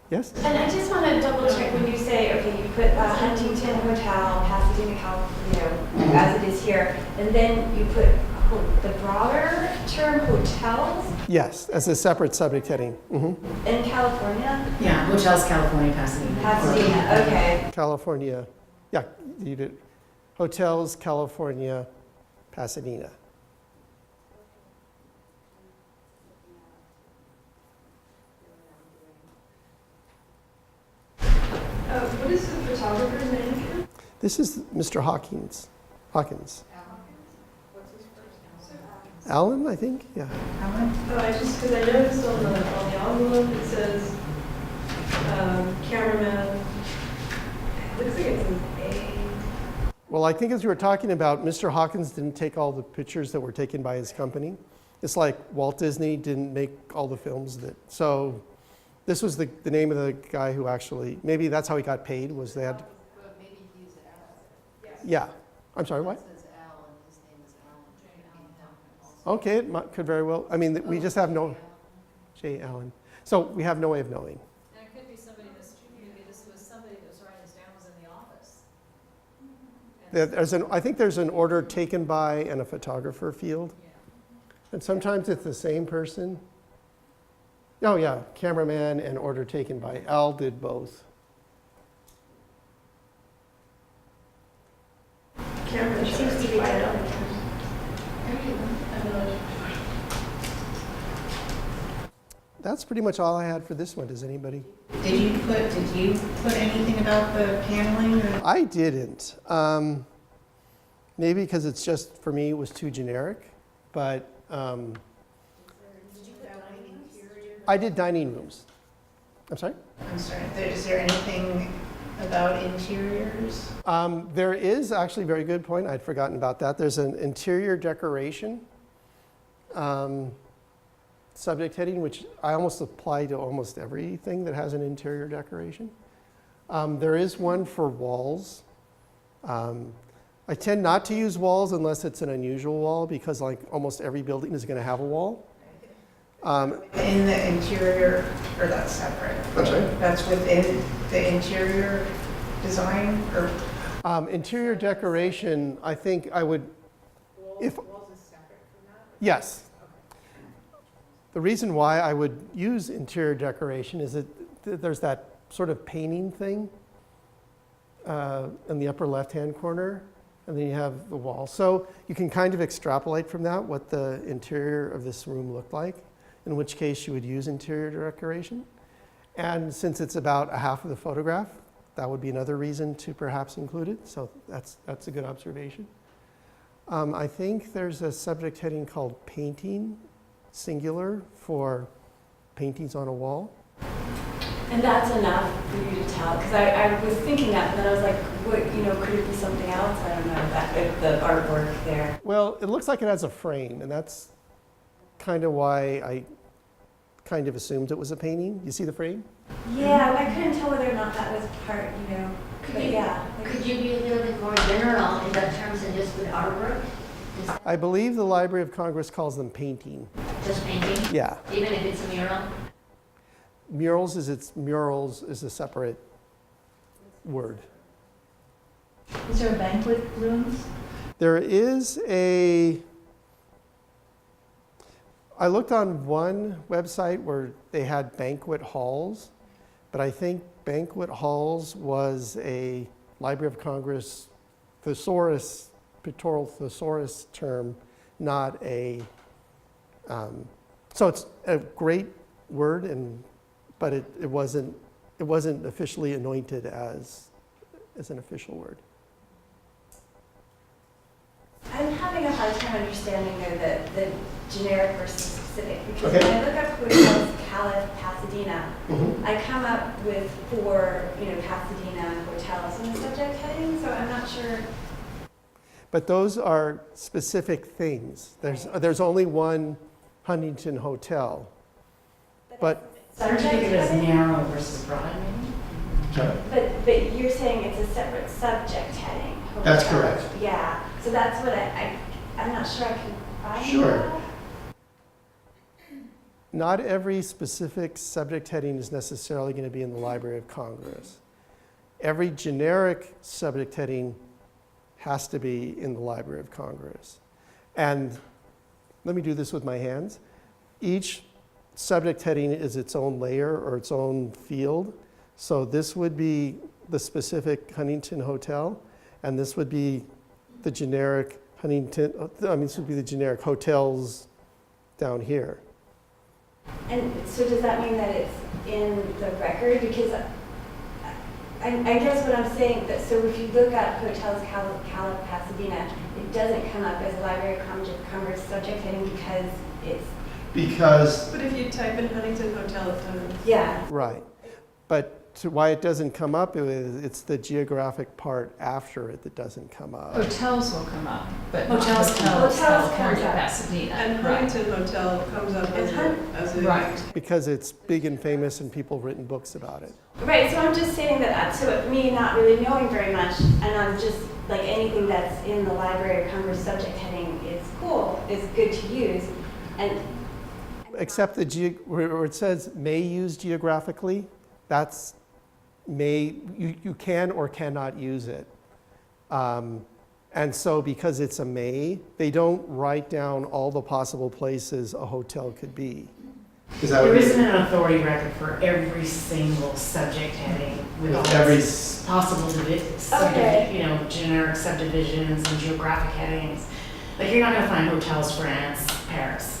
Yes? And I just want to double check when you say, okay, you put Huntington Hotel, Pasadena, California, as it is here, and then you put the broader term hotels Yes, as a separate subject heading. in California? Yeah, Hotels California, Pasadena. Pasadena, okay. California, yeah, you did. Hotels, California, Pasadena. What is the photographer's name again? This is Mr. Hawkins. Alan, I think, yeah. Oh, because I noticed on the envelope it says cameraman. It looks like it says A. Well, I think as you were talking about, Mr. Hawkins didn't take all the pictures that were taken by his company. It's like Walt Disney didn't make all the films that, so this was the name of the guy who actually, maybe that's how he got paid, was they had, But maybe he's Al. yeah. I'm sorry, what? It says Al, and his name is Alan. Okay, it could very well, I mean, we just have no, J. Allen. So we have no way of knowing. And it could be somebody that's, maybe this was somebody that was writing this down was in the office. I think there's an order taken by and a photographer field. And sometimes it's the same person. Oh yeah, cameraman and order taken by. Al did both. Camera It seems to be good. That's pretty much all I had for this one. Does anybody? Did you put anything about the paneling? Or? I didn't. Maybe because it's just, for me, it was too generic. But I did dining rooms. I'm sorry? I'm sorry, is there anything about interiors? There is actually a very good point. I'd forgotten about that. There's an interior decoration subject heading, which I almost apply to almost everything that has an interior decoration. There is one for walls. I tend not to use walls unless it's an unusual wall, because like almost every building is going to have a wall. In the interior, or that's separate? I'm sorry? That's within the interior design, or? Interior decoration, I think I would, if. Walls is separate from that? Yes. The reason why I would use interior decoration is that there's that sort of painting thing in the upper left-hand corner, and then you have the wall. So you can kind of extrapolate from that what the interior of this room looked like, in which case you would use interior decoration. And since it's about a half of the photograph, that would be another reason to perhaps include it. So that's a good observation. I think there's a subject heading called painting, singular, for paintings on a wall. And that's enough for you to tell, because I was thinking that, but then I was like, what, could it be something else? I don't know, that the artwork there. Well, it looks like it has a frame, and that's kind of why I kind of assumed it was a painting. You see the frame? Yeah, I couldn't tell whether or not that was part, but yeah. Could you be a little bit more general in that terms and just with artwork? I believe the Library of Congress calls them painting. Just painting? Yeah. Even if it's a mural? Murals is a separate word. Is there banquet rooms? There is I looked on one website where they had banquet halls, but I think banquet halls was a Library of Congress pictorial thesaurus term, not a, so it's a great word, but it wasn't officially anointed as an official word. hard time understanding though the generic versus specific, because Okay. when I look up hotels, Pasadena, Mhm. I come up with 4, Pasadena hotels in the subject heading, so I'm not sure. But those are specific things. There's only one Huntington Hotel. But So I think it as heading? narrow versus broad, maybe? But you're saying it's a separate subject heading. That's hotels. correct. Yeah, so that's what I'm not sure I can find Sure. that. not every specific subject heading is necessarily going to be in the Library of Congress. Every generic subject heading has to be in the Library of Congress. And let me do this with my hands. Each subject heading is its own layer or its own field. So this would be the specific Huntington Hotel, and this would be the generic this would be the generic hotels down here. And so does that mean that it's in the record? Because I guess what I'm saying, that so if you look up hotels Pasadena, it doesn't come up as a Library of Congress subject heading because it's, Because, But if you type in Huntington Hotel, it comes. yeah. right. But why it doesn't come up is it's the geographic part after it that doesn't come up. Hotels will come up, but not Hotels hotels, comes California, up. Pasadena. And Right. Huntington Hotel comes up as a. Right. Because it's big and famous and people have written books about it. Right, so I'm just saying that, so me not really knowing very much, and I'm just, like, anything that's in the Library of Congress subject heading is cool, is good to use, and. Except where it says may use geographically, that's you can or cannot use it. And so because it's a may, they don't write down all the possible places a hotel could be. There isn't an authority record for every single subject heading with all Every its possible Okay. generic subdivisions and geographic headings. Like you're not going to find hotels France, Paris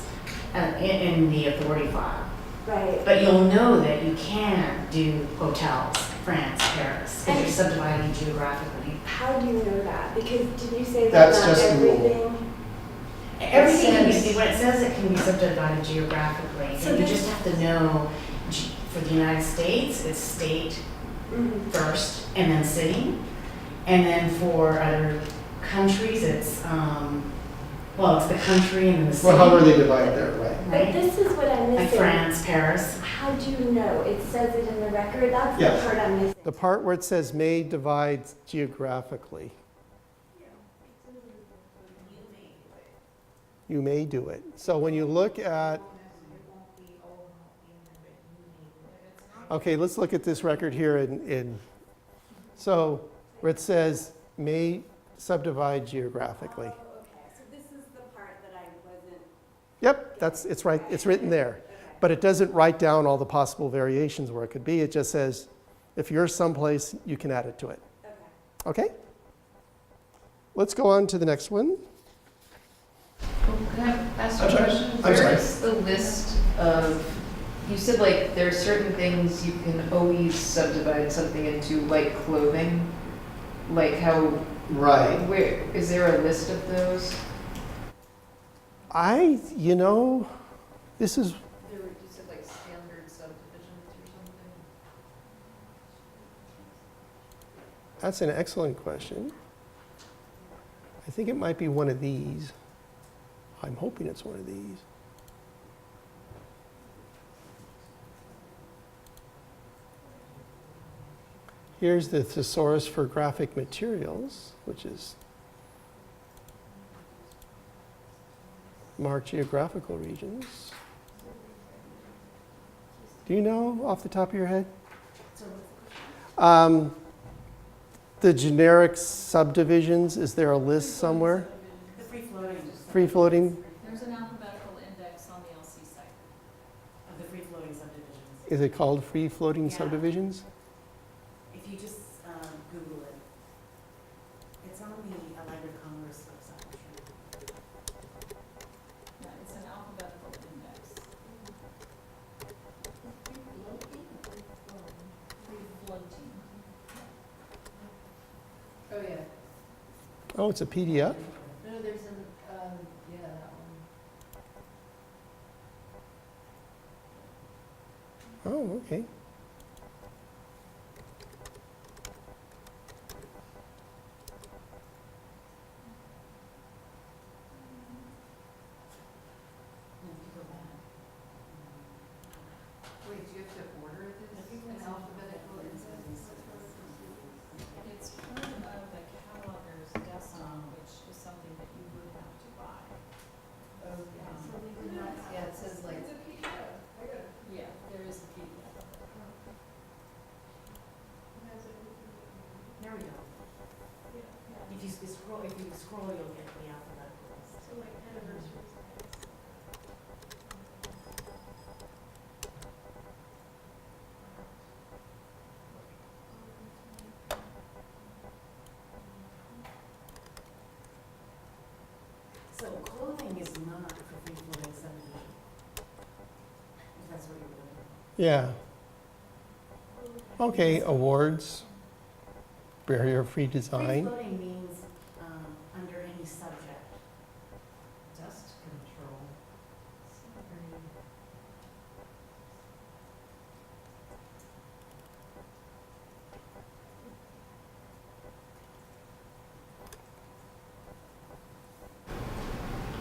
in the authority file. Right. But you'll know that you can do hotels, France, Paris, because you're subdividing geographically. How do you know that? Because did you say that That's not just the rule. everything? Everything can says- be, when it says it can be subdivided geographically, So you then- just have to know, for the United States, it's state Mhm. first and then city. And then for other countries, it's, it's the country and then the city. Well, how are they divided there, right? But Right? this is what I'm Like missing. France, Paris. How do you know? It says it in the record, that's the Yes. part I'm missing. The part where it says may divide geographically. You may do it. So when you look at, okay, let's look at this record here so where it says may subdivide geographically. Okay, so this is the part that I wasn't. Yep, it's right, it's written there. But it doesn't write down all the possible variations where it could be. It just says, if you're someplace, you can add it to it. Okay. Okay? Let's go on to the next one. Can I ask I'm a sorry? question? I'm Where sorry. is the list of, you said like there are certain things you can always subdivide something into, like clothing? Like how, where, is there a list of those? This is, You said like standard subdivisions or something? that's an excellent question. I think it might be one of these. I'm hoping it's one of these. Here's the thesaurus for graphic materials, which is marked geographical regions. Do you know off the top of your head? The generic subdivisions, is there a list somewhere? The free floating. Free floating, There's an alphabetical index on the LC site. Of the free floating subdivisions. is it called free floating Yeah. subdivisions? If you just Google it, it's on the Library of Congress website. Yeah, it's an alphabetical index. Free floating. Oh, yeah. Oh, it's a PDF? No, there's an, Oh, okay. Wait, do you have to order this in alphabetical instance? It's part of the cataloger's desktop, which is something that you would have to buy. Yeah, it says like. Yeah, there is a PDF. There we go. If you scroll, you'll get the alphabetical list. So like anniversaries. So clothing is not for free floating subdivision. If that's what you're looking for. Yeah. Okay, awards, barrier-free Free design. floating means under any subject. Dust control.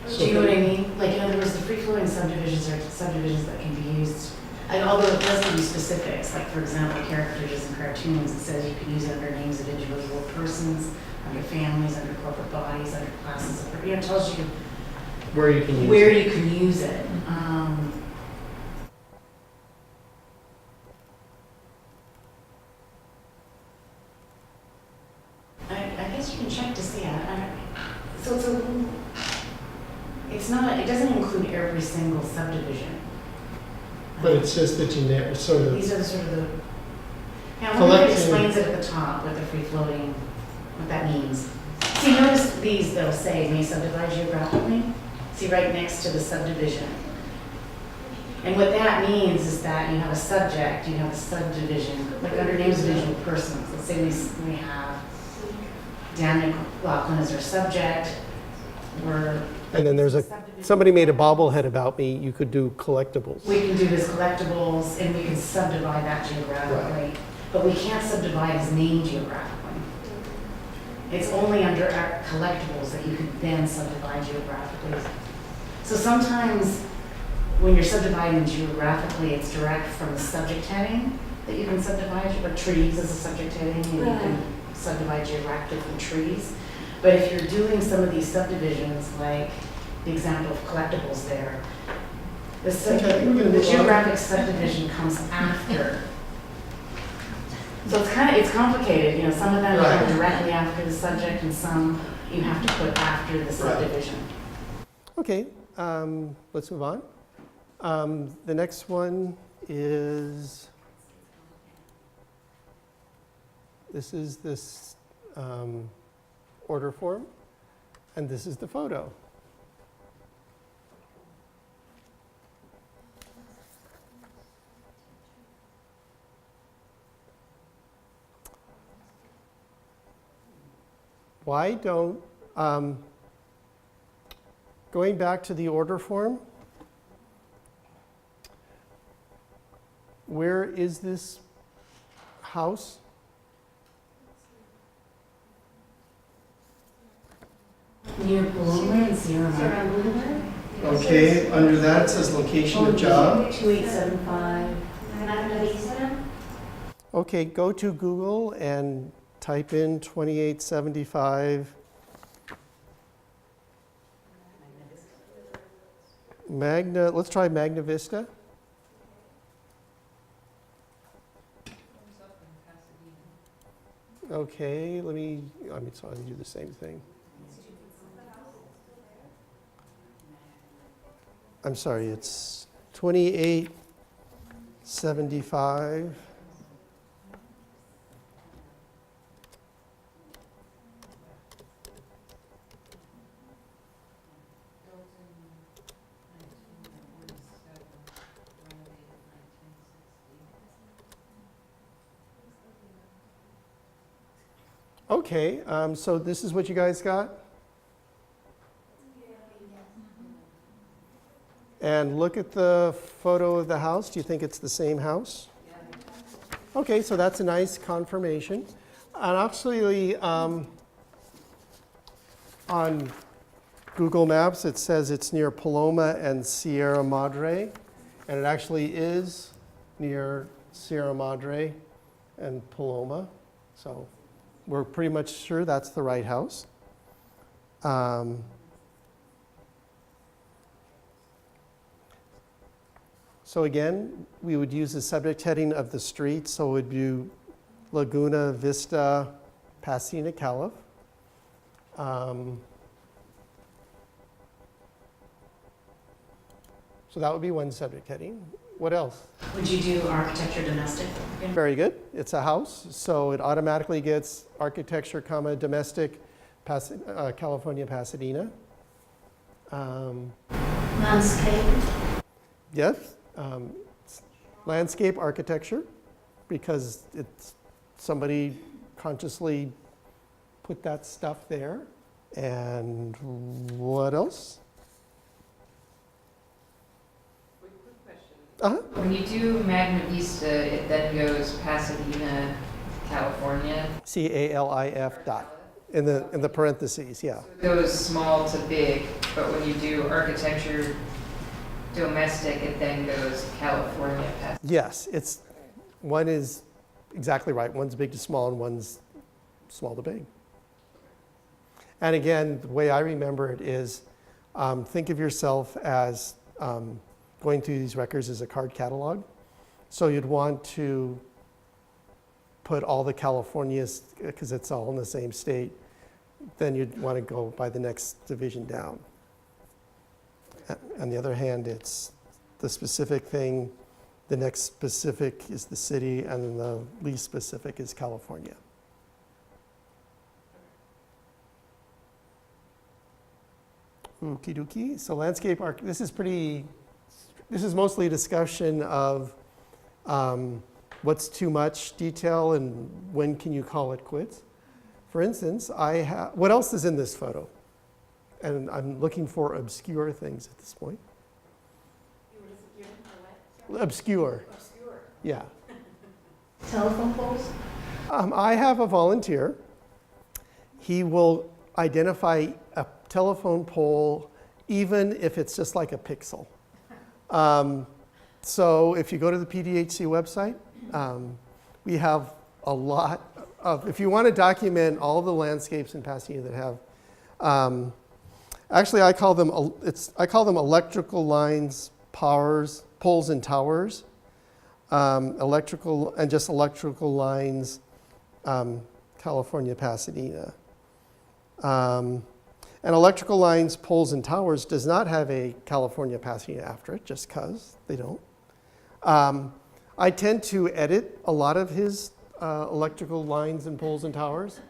Do you know what I mean? Like, in other words, the free-flowing subdivisions are subdivisions that can be used, although it does give you specifics, like, for example, characters and cartoons, it says you can use it under names of individual persons, under families, under corporate bodies, under classes of, it tells you Where you can use where it. you can use it. I guess you can check to see. It's not, it doesn't include every single subdivision. But it's just the generic, sort of. These are the sort of the, yeah, one Collection. explains it at the top with the free floating, what that means. See, notice these, they'll say, may subdivide geographically. See, right next to the subdivision. And what that means is that you have a subject, you have a subdivision, like under names of individual persons. Let's say we have Dan McLaughlin as our subject, we're. And then there's somebody made a bobblehead about me, you could do collectibles. We can do this collectibles and we can subdivide that geographically, but we can't subdivide his name geographically. It's only under our collectibles that you can then subdivide geographically. So sometimes when you're subdividing geographically, it's direct from the subject heading that you can subdivide, or trees as a subject heading, and you can subdivide geographically from trees. But if you're doing some of these subdivisions, like the example of collectibles there, the geographic subdivision comes after. So it's complicated, you know, some of them Right. are directly after the subject and some you have to put after the subdivision. Okay, let's move on. The next one is, this is this order form, and this is the photo. Why don't, going back to the order form, where is this house? Near Paloma and Sierra Madre. Okay, under that it says location of job. 2875. Okay, go to Google and type in 2875 Magna, let's try Magna Vista. Okay, let me do the same thing. I'm sorry, it's 2875. Okay, so this is what you guys got? and look at the photo of the house. Do you think it's the same house? Okay, so that's a nice confirmation. And actually, on Google Maps, it says it's near Paloma and Sierra Madre, and it actually is near Sierra Madre and Paloma. So we're pretty much sure that's the right house. So again, we would use the subject heading of the street, so it would be Laguna Vista, Pasadena, Calif. So that would be one subject heading. What else? Would you do architecture domestic? Very good. It's a house, so it automatically gets architecture, comma, domestic, California, Pasadena. Landscape. Yes, it's landscape architecture, because it's somebody consciously put that stuff there. And what else? When you do Magna Vista, it then goes Pasadena, California. CALIF dot in the parentheses, yeah. So it goes small to big, but when you do architecture domestic, it then goes California, Pasadena. Yes, one is exactly right. One's big to small and one's small to big. And again, the way I remember it is, think of yourself as going through these records as a card catalog. So you'd want to put all the Californias, because it's all in the same state, then you'd want to go by the next division down. On the other hand, it's the specific thing, the next specific is the city, and then the least specific is California. Okie dokie. So landscape this is mostly a discussion of what's too much detail and when can you call it quits. For instance, what else is in this photo? And I'm looking for obscure things at this point. Obscure. Yeah. Telephone poles? I have a volunteer. He will identify a telephone pole even if it's just like a pixel. So if you go to the PDHC website, we have a lot of, if you want to document all the landscapes in Pasadena that have, actually I call them electrical lines, poles and towers, electrical lines, California, Pasadena. And electrical lines, poles, and towers does not have a California, Pasadena after it, just because they don't. I tend to edit a lot of his electrical lines and poles and towers.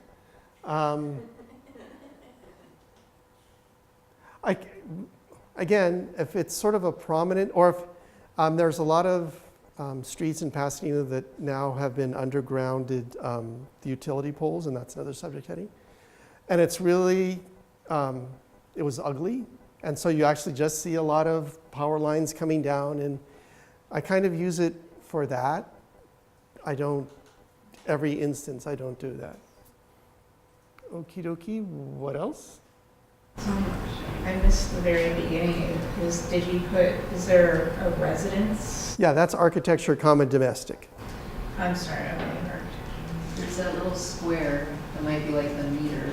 Again, if it's sort of a prominent, or if there's a lot of streets in Pasadena that now have been undergrounded, the utility poles, and that's another subject heading. And it's really, it was ugly. And so you actually just see a lot of power lines coming down, and I kind of use it for that. Every instance, I don't do that. Okie dokie, what else? I missed the very beginning. Is there a residence? Yeah, that's architecture, comma, domestic. I'm sorry, I haven't heard. It's that little square that might be like the meter.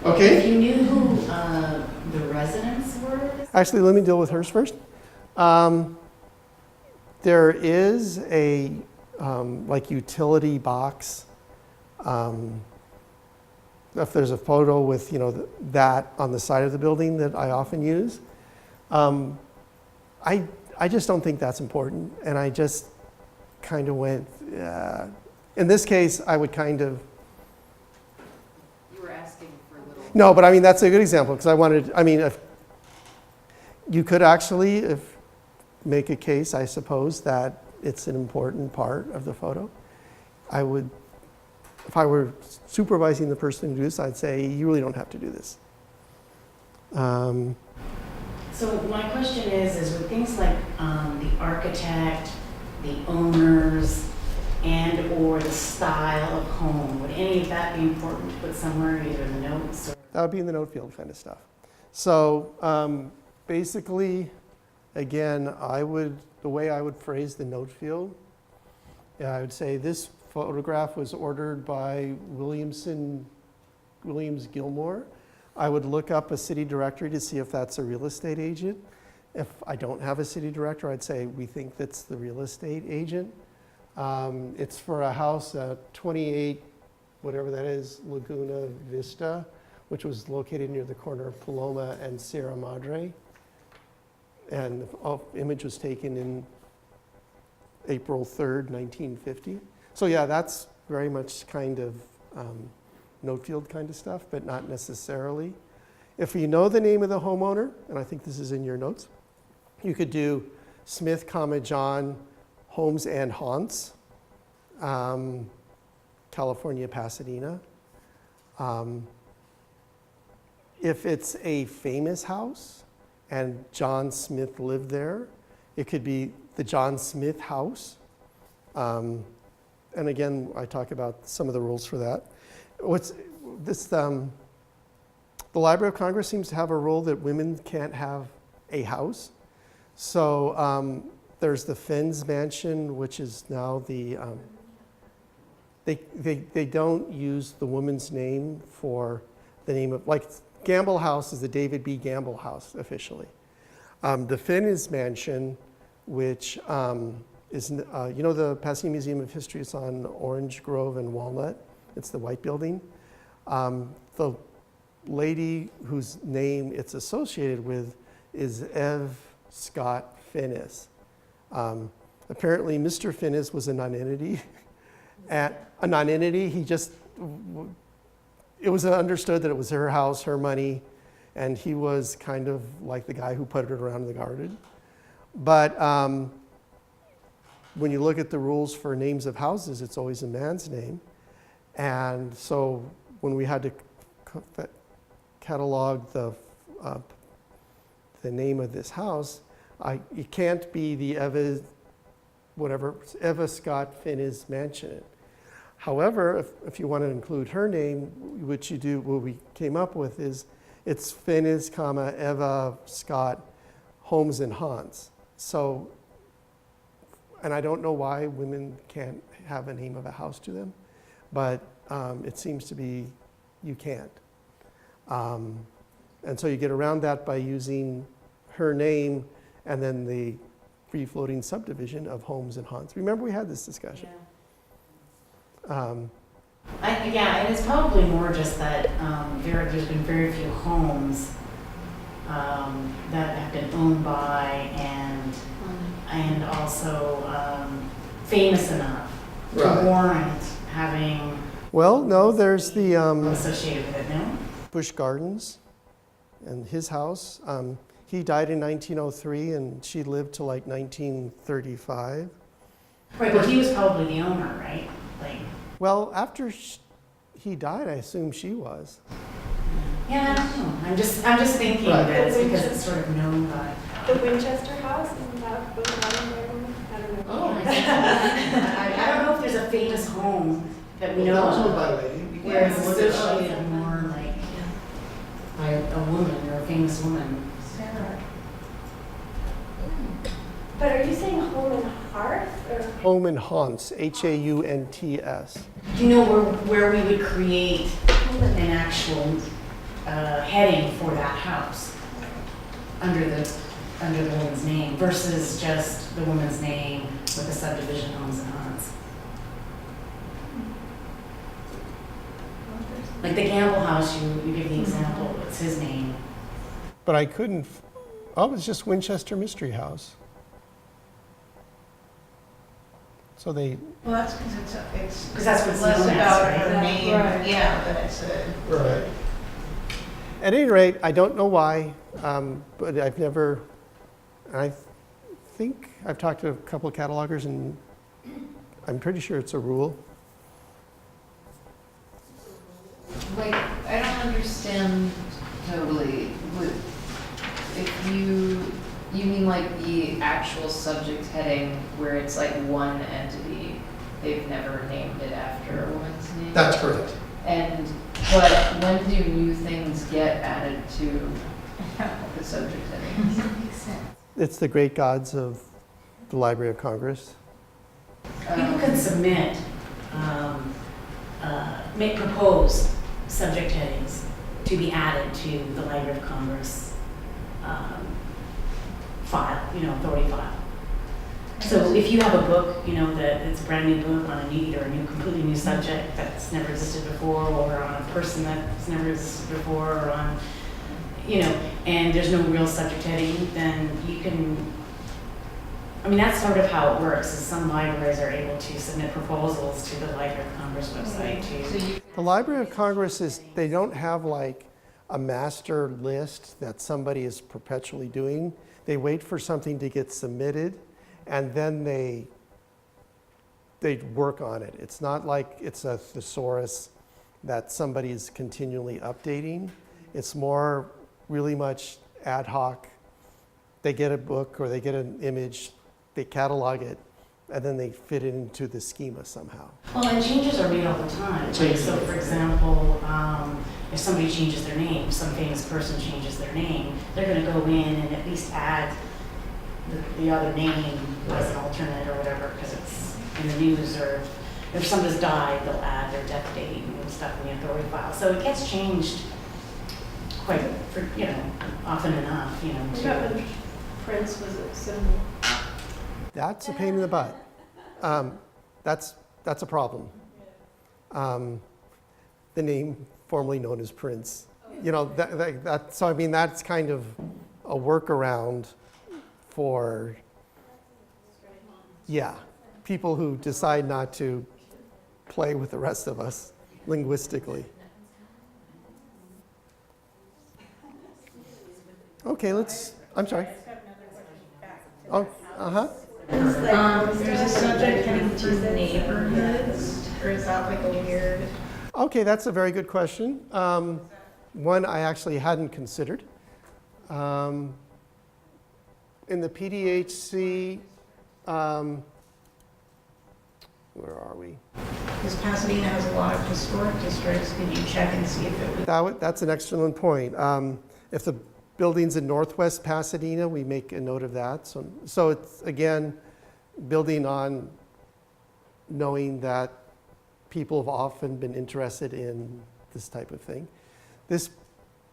Okay. If you knew who the residents were? Actually, let me deal with hers first. There is a like utility box. If there's a photo with that on the side of the building that I often use, I just don't think that's important, and I just kind of went. In this case, I would kind of. You were asking for a little. No, but I mean that's a good example because if you could actually make a case, I suppose, that it's an important part of the photo. I would, if I were supervising the person to do this, I'd say you really don't have to do this. So my question is with things like the architect, the owners, and/or the style of home, would any of that be important to put somewhere, either in the notes or? That would be in the note field kind of stuff. So basically, again, the way I would phrase the note field, I would say this photograph was ordered by Williams Gilmore. I would look up a city directory to see if that's a real estate agent. If I don't have a city director, I'd say we think that's the real estate agent. It's for a house at 28, whatever that is, Laguna Vista, which was located near the corner of Paloma and Sierra Madre. And the image was taken in April 3rd, 1950. So yeah, that's very much kind of note field kind of stuff, but not necessarily. If you know the name of the homeowner, and I think this is in your notes, you could do Smith, John, Homes and Haunts, California, Pasadena. If it's a famous house and John Smith lived there, it could be the John Smith house. And again, I talk about some of the rules for that. The Library of Congress seems to have a rule that women can't have a house. So there's the Finn's Mansion, which is now the, they don't use the woman's name for the name of, like Gamble House is the David B. Gamble House officially. The Finn's Mansion, which is, you know the Pasadena Museum of History is on Orange Grove and Walnut. It's the white building. The lady whose name it's associated with is Ev Scott Finnis. Apparently, Mr. Finnis was a nonentity. He just, it was understood that it was her house, her money, and he was kind of like the guy who put it around in the garden. But when you look at the rules for names of houses, it's always a man's name. And so when we had to catalog the name of this house, it can't be the Eva Scott Finnis Mansion. However, if you want to include her name, what we came up with is it's Finnis, Eva Scott Homes and Haunts. So, and I don't know why women can't have a name of a house to them, but it seems to be you can't. And so you get around that by using her name and then the free-floating subdivision of Homes and Haunts. Remember we had this discussion. Yeah, and it's probably more just that there's been very few homes that have been owned by and also famous enough to warrant having. Well, no, there's the associated with it, no? Busch Gardens and his house. He died in 1903 and she lived till like 1935. Right, but he was probably the owner, right? Well, after he died, I assume she was. Yeah, I don't know. I'm just thinking that it's because it's sort of known by. The Winchester House, isn't that built out in there? I don't know. Oh, I don't know if there's a famous home that we know of. Where it's associated more like by a woman or a famous woman. But are you saying home and hearth or? Home and Haunts, Haunts. Do you know where we would create an actual heading for that house under the woman's name versus just the woman's name with the subdivision Homes and Haunts? Like the Gamble House, you give the example, it's his name. But I couldn't, it's just Winchester Mystery House. So they. Well, that's because it's that's what's less known as, about right? her name, Right. yeah, but it's a. Right. At any rate, I don't know why, but I've never, I think I've talked to a couple of catalogers and I'm pretty sure it's a rule. Like, I don't understand totally. if you mean like the actual subject heading where it's like one entity, they've never named it after a woman's name? That's correct. But when do new things get added to the subject headings? It's the great gods of the Library of Congress. People can submit, propose subject headings to be added to the Library of Congress file, authority file. So if you have a book, that it's a brand new book on a need or a new, completely new subject that's never existed before, or on a person that's never existed before, or on, and there's no real subject heading, then you can, that's sort of how it works, is some libraries are able to submit proposals to the Library of Congress website to. The Library of Congress they don't have like a master list that somebody is perpetually doing. They wait for something to get submitted, and then they work on it. It's not like it's a thesaurus that somebody is continually updating. It's more really much ad hoc. They get a book or they get an image, they catalog it, and then they fit it into the schema somehow. Well, and changes are made all the time. So, for example, if somebody changes their name, some famous person changes their name, they're going to go in and at least add the other name as an alternate or whatever, because it's in the news, or if somebody's died, they'll add their death date and stuff in the authority file. So it gets changed quite, often enough, What about when Prince was a symbol? That's a pain in the butt. That's a problem. The name formerly known as Prince. So that's kind of a workaround for, people who decide not to play with the rest of us linguistically. Okay, I'm sorry. Oh, There's a subject heading to neighborhoods, or is that like a weird? Okay, that's a very good question. One I actually hadn't considered. In the PDHC, where are we? Because Pasadena has a lot of historic districts, could you check and see if it would? That's an excellent point. If the building's in Northwest Pasadena, we make a note of that. So it's, again, building on knowing that people have often been interested in this type of thing. This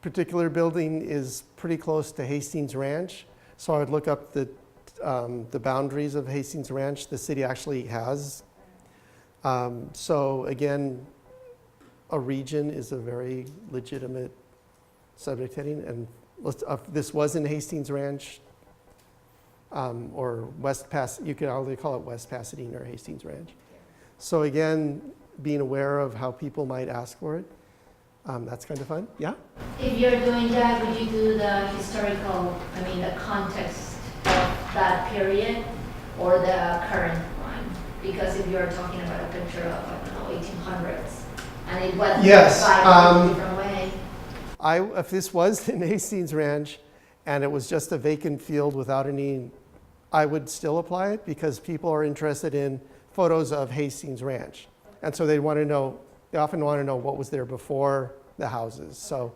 particular building is pretty close to Hastings Ranch, so I would look up the boundaries of Hastings Ranch. The city actually has. So again, a region is a very legitimate subject heading, and this was in Hastings Ranch, or you could either call it West Pasadena or Hastings Ranch. So again, being aware of how people might ask for it, that's kind of fun. Yeah? If you're doing that, would you do the the context of that period or the current one? Because if you're talking about a picture of, 1800s, and it was in a different way. If this was in Hastings Ranch and it was just a vacant field without any, I would still apply it because people are interested in photos of Hastings Ranch. And so they often want to know what was there before the houses. So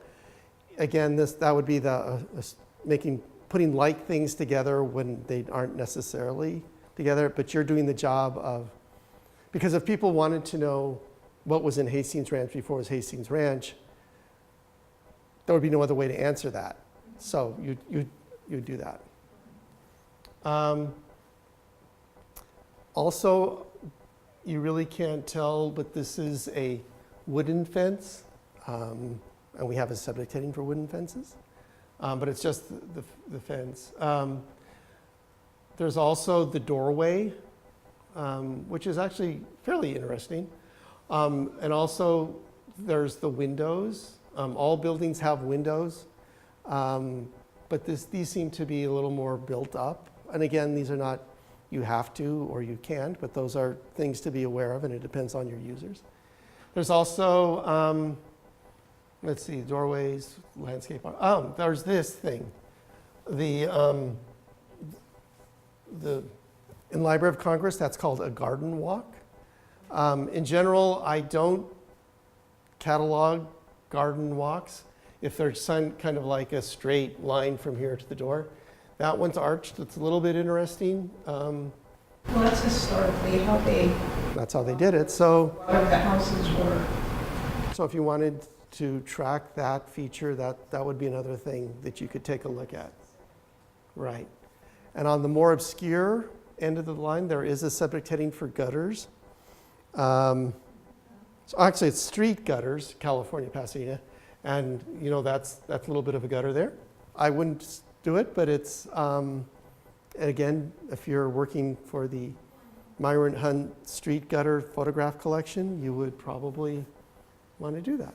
again, that would be putting like things together when they aren't necessarily together, but you're doing the job of, because if people wanted to know what was in Hastings Ranch before it was Hastings Ranch, there would be no other way to answer that. So you do that. Also, you really can't tell, but this is a wooden fence, and we have a subject heading for wooden fences, but it's just the fence. There's also the doorway, which is actually fairly interesting, and also there's the windows. All buildings have windows, but these seem to be a little more built up. And again, these are not you have to or you can't, but those are things to be aware of, and it depends on your users. There's also, let's see, doorways, landscape. There's this thing. The in Library of Congress, that's called a garden walk. In general, I don't catalog garden walks if they're kind of like a straight line from here to the door. That one's arched. It's a little bit interesting. Well, that's historically how That's how they did it. So, a lot of the houses were. so if you wanted to track that feature, that would be another thing that you could take a look at. Right. And on the more obscure end of the line, there is a subject heading for gutters. So actually, it's street gutters, California, Pasadena, and you know that's a little bit of a gutter there. I wouldn't do it, but it's again, if you're working for the Myron Hunt Street Gutter Photograph Collection, you would probably want to do that.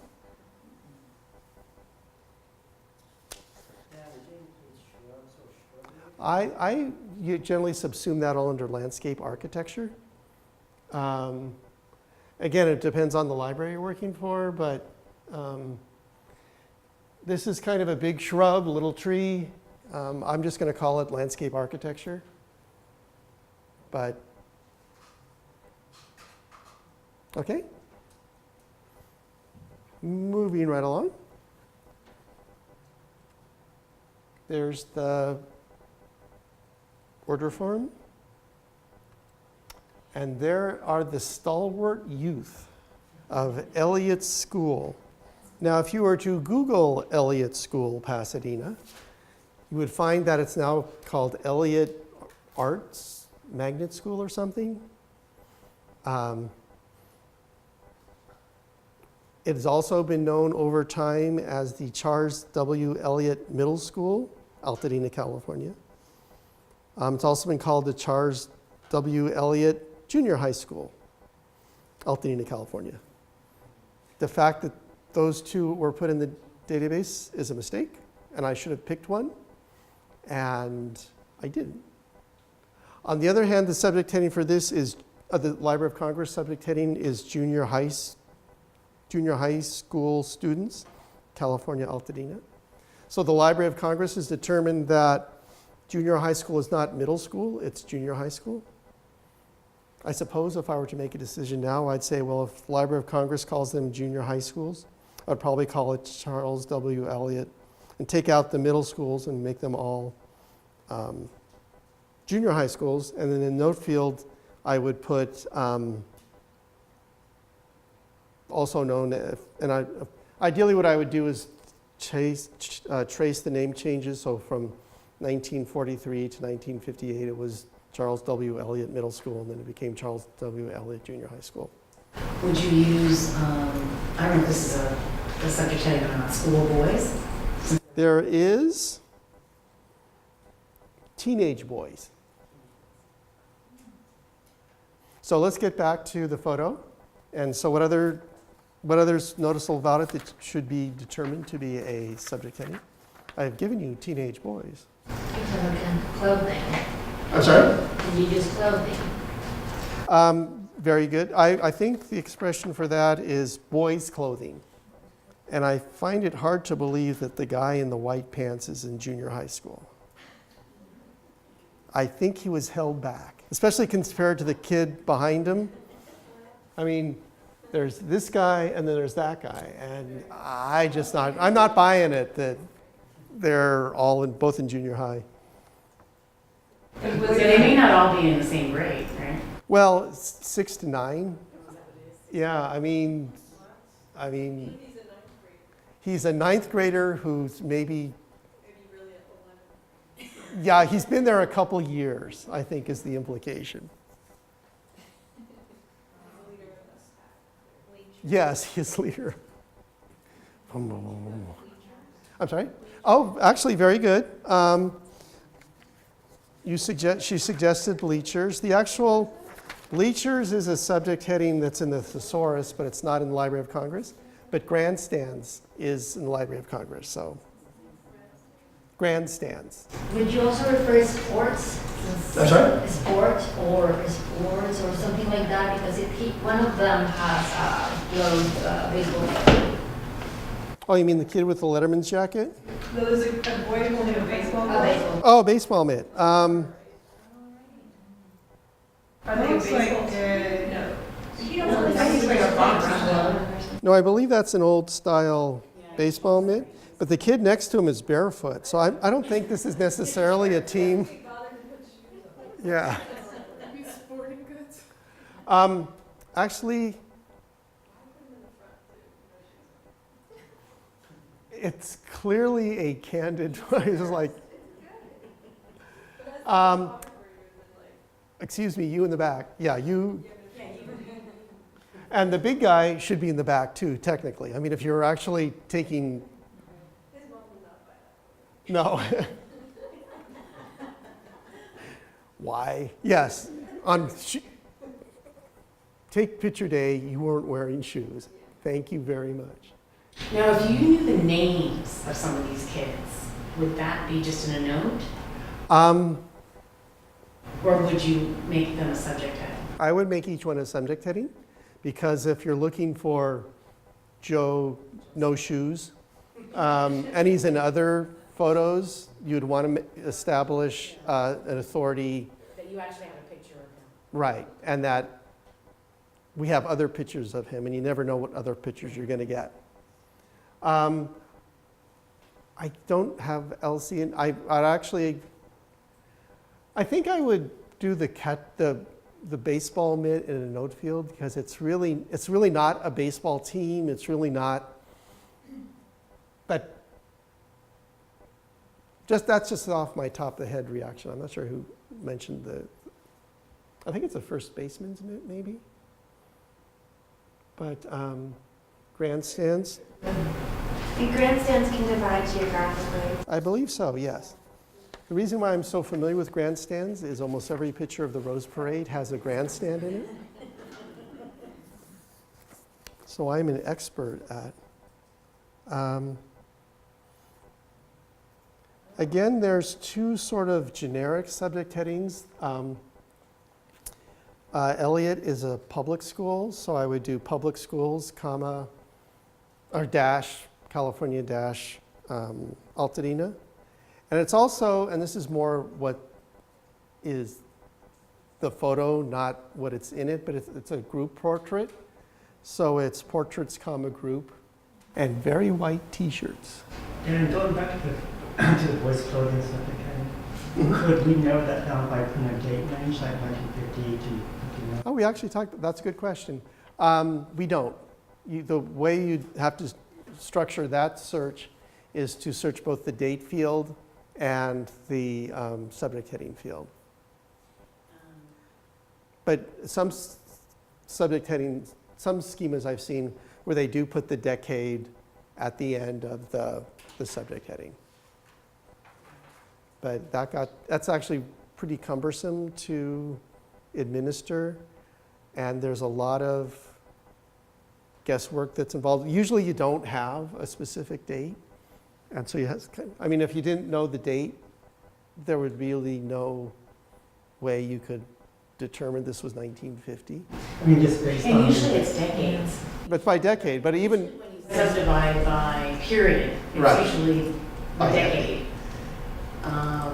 I generally subsume that all under landscape architecture. Again, it depends on the library you're working for, but this is kind of a big shrub, little tree. I'm just going to call it landscape architecture. But, okay. Moving right along. There's the order form. And there are the stalwart youth of Elliott School. Now, if you were to Google Elliott School, Pasadena, you would find that it's now called Elliott Arts Magnet School or something. It has also been known over time as the Charles W. Elliott Middle School, Altadena, California. It's also been called the Charles W. Elliott Junior High School, Altadena, California. The fact that those two were put in the database is a mistake, and I should have picked one, and I didn't. On the other hand, the subject heading for this is, the Library of Congress subject heading is junior high school students, California, Altadena. So the Library of Congress has determined that junior high school is not middle school, it's junior high school. I suppose if I were to make a decision now, I'd say, well, if the Library of Congress calls them junior high schools, I'd probably call it Charles W. Elliott and take out the middle schools and make them all junior high schools. And then in note field, I would put also known as, and ideally what I would do is trace the name changes. So from 1943 to 1958, it was Charles W. Elliott Middle School, and then it became Charles W. Elliott Junior High School. Would you use, I don't know if this is a subject heading on schoolboys? There is teenage boys. So let's get back to the photo. And so what other's noticeable about it that should be determined to be a subject heading? I've given you teenage boys. You can look at clothing. I'm sorry? Can you use clothing? Very good. I think the expression for that is boys' clothing. And I find it hard to believe that the guy in the white pants is in junior high school. I think he was held back, especially compared to the kid behind him. I mean, there's this guy and then there's that guy. And I'm not buying it that they're all both in junior high. They may not all be in the same grade, right? Well, 6 to 9. Yeah, I mean, he's a ninth grader who's maybe really at 11. Yeah, he's been there a couple years, I think is the implication. Yes, he's leader. I'm sorry? Oh, actually, very good. She suggested bleachers. The actual bleachers is a subject heading that's in the thesaurus, but it's not in the Library of Congress. But grandstands is in the Library of Congress, so grandstands. Would you also refer to sports? I'm sorry? Sports or something like that, because one of them has closed baseball. Oh, you mean the kid with the Letterman's jacket? No, there's a boy holding a baseball bat. Oh, baseball mitt. Are they a Looks like, baseball team? No. He doesn't I think it's like a boxing glove. No, I believe that's an old style baseball mitt. But the kid next to him is barefoot, so I don't think this is necessarily a team. Yeah. Sporting goods. Actually, it's clearly a candid. It's just like, excuse me, you in the back. Yeah, you. And the big guy should be in the back too, technically. I mean, if you're actually taking. No. Why? Yes. Take picture day, you weren't wearing shoes. Thank you very much. Now, if you knew the names of some of these kids, would that be just in a note? Or would you make them a subject heading? I would make each one a subject heading, because if you're looking for Joe No Shoes, and he's in other photos, you'd want to establish an authority. That you actually have a picture of them. Right, and that we have other pictures of him, and you never know what other pictures you're going to get. I don't have Elsie, and I think I would do the baseball mitt in a note field, because it's really not a baseball team. It's really not. But that's just off my top of the head reaction. I'm not sure who mentioned I think it's a first baseman's mitt, maybe. But grandstands. And grandstands can divide geographically. I believe so, yes. The reason why I'm so familiar with grandstands is almost every picture of the Rose Parade has a grandstand in it. So I'm an expert at. Again, there's two sort of generic subject headings. Elliott is a public school, so I would do public schools, comma, or dash, California dash, Altadena. And it's also, and this is more what is the photo, not what it's in it, but it's a group portrait. So it's portraits, comma, group, and very white t-shirts. And going back to the boys' clothing subject heading, could we narrow that down by putting a date range, like 1950 to 59? Oh, we actually talked, that's a good question. We don't. The way you have to structure that search is to search both the date field and the subject heading field. But some subject headings, some schemas I've seen where they do put the decade at the end of the subject heading. But that's actually pretty cumbersome to administer, and there's a lot of guesswork that's involved. Usually you don't have a specific date, and so I mean, if you didn't know the date, there would really no way you could determine this was 1950. I mean, just based on. And usually it's decades. But by decade, but even. When you subdivide by period, it's Right. usually a By decade.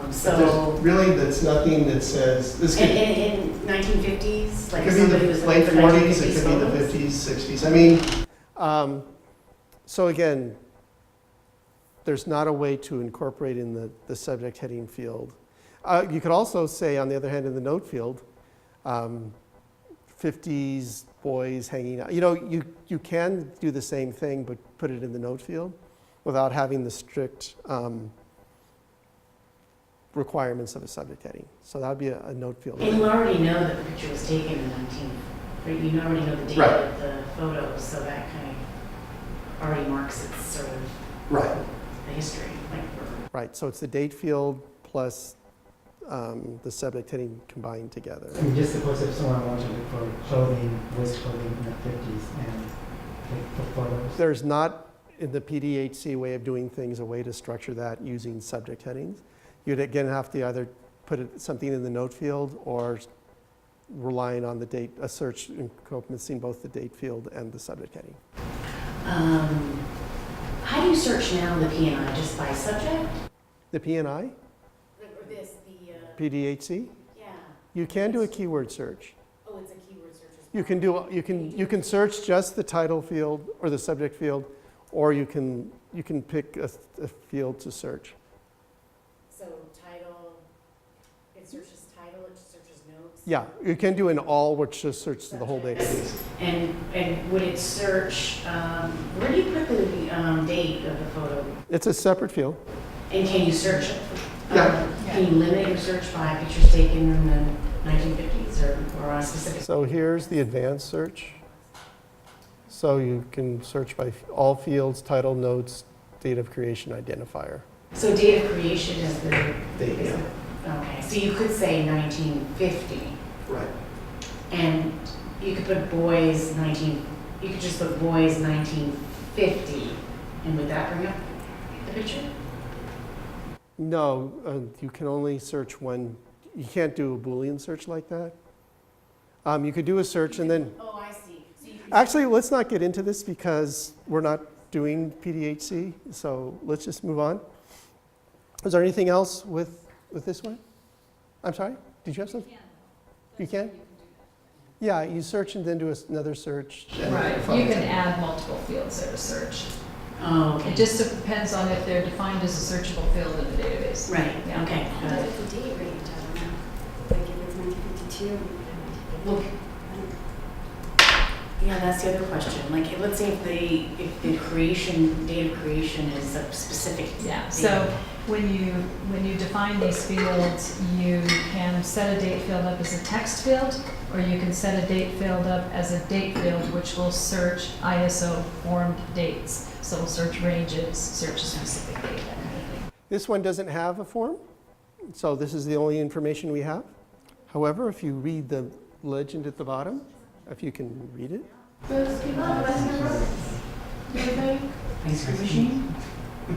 So, Really, that's nothing that says, this in 1950s, like It could be somebody the was late looking for 40s, it 1950s could be the photos. 50s, 60s. I mean, so again, there's not a way to incorporate in the subject heading field. You could also say, on the other hand, in the note field, 50s boys hanging out. You know, you can do the same thing, but put it in the note field without having the strict requirements of a subject heading. So that would be a note field. And you already know that the picture was taken in 19, you already know the date Right. of the photos, so that kind of already marks its sort of Right. the history. Like we're- Right, so it's the date field plus the subject heading combined together. I mean, just suppose if someone wanted to look for clothing, boys' clothing in the 50s and take the photos. There's not, in the PDHC way of doing things, a way to structure that using subject headings. You'd again have to either put something in the note field or relying on the date, a search encompassing both the date field and the subject heading. How do you search now in the P&I, just by subject? The PNI, Or this, PDHC, yeah. you can do a keyword search. Oh, it's a keyword search as well. You can search just the title field or the subject field, or you can pick a field to search. So title, it searches title, it searches notes? Yeah, you can do an all, which just searches the whole database. And would it search, where do you put the date of the photo? It's a separate field. And can you search, Yeah. can you limit your search by pictures taken in the 1950s or on a specific? So here's the advanced search. So you can search by all fields, title, notes, date of creation, identifier. So date of creation is the, Date, is yeah. okay, so you could say 1950, Right. and you could put you could just put boys 1950, and would that bring up the picture? No, you can only search one. You can't do a Boolean search like that. You could do a search and then, Oh, I see. So you could actually, let's not get into this because we're not doing PDHC, so let's just move on. Is there anything else with this one? I'm sorry, did you have something? You can? Yeah, you search and then do another search. and Right, follow you can it. add multiple fields there to search. Oh, okay. It just depends on if they're defined as a searchable field in the database. Right, Yeah. okay. What got it. if the date range, I don't know, like if it's 1952, Look, yeah, that's the other question. Like, let's say if the date of creation is a specific. Yeah, date. so when you define these fields, you can set a date field up as a text field, or you can set a date field up as a date field, which will search ISO formed dates. So we'll search ranges, search a specific date, that kind of thing. This one doesn't have a form, so this is the only information we have. However, if you read the legend at the bottom, if you can read it. Baskin Robbins. Burbank. Ice cream machine? Oh,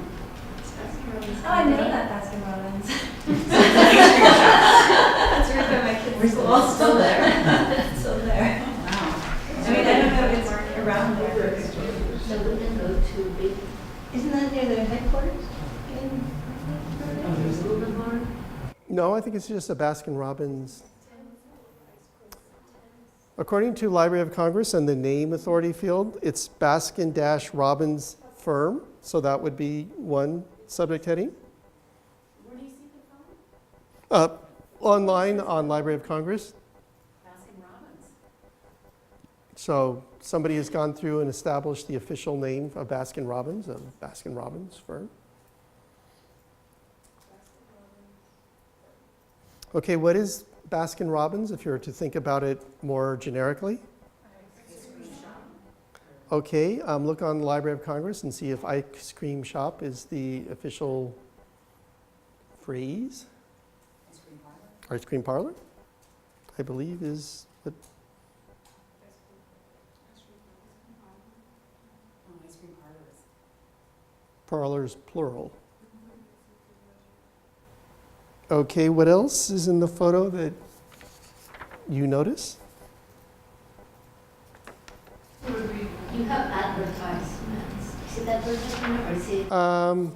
I know that Baskin Robbins. That's right by my kids' school. Well, still there. Still there. Wow. I mean, I don't know if it's around there. So we can go to big, Isn't that near their headquarters? Oh, there's a little bit more? No, I think it's just a Baskin Robbins. According to Library of Congress and the name authority field, it's Baskin-Robbins firm, so that would be one subject heading. Where do you see the phone? Online on Library of Congress. Baskin Robbins. So somebody has gone through and established the official name of Baskin Robbins, a Baskin Robbins firm. Okay, what is Baskin Robbins if you were to think about it more generically? Okay, look on the Library of Congress and see if ice cream shop is the official phrase. Ice cream parlor, I believe is what. Oh, ice cream parlors. Parlors plural. Okay, what else is in the photo that you notice? you have advertisements. Is it advertisement or is it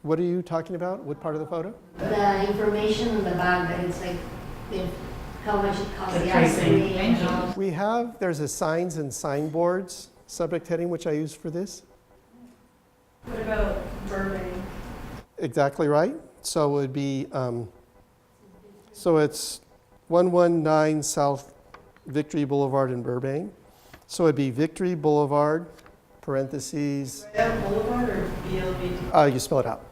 What are you talking about? What part of the photo? the information on the back that it's like how much it costs, The the ice pricing. cream, Thank you. We have, there's a signs and signboards subject heading, which I use for this. What about Burbank? Exactly right. So it would be, so it's 119 South Victory Boulevard in Burbank. So it'd be Victory Boulevard, parentheses, Boulevard or BLVD? you spell it out.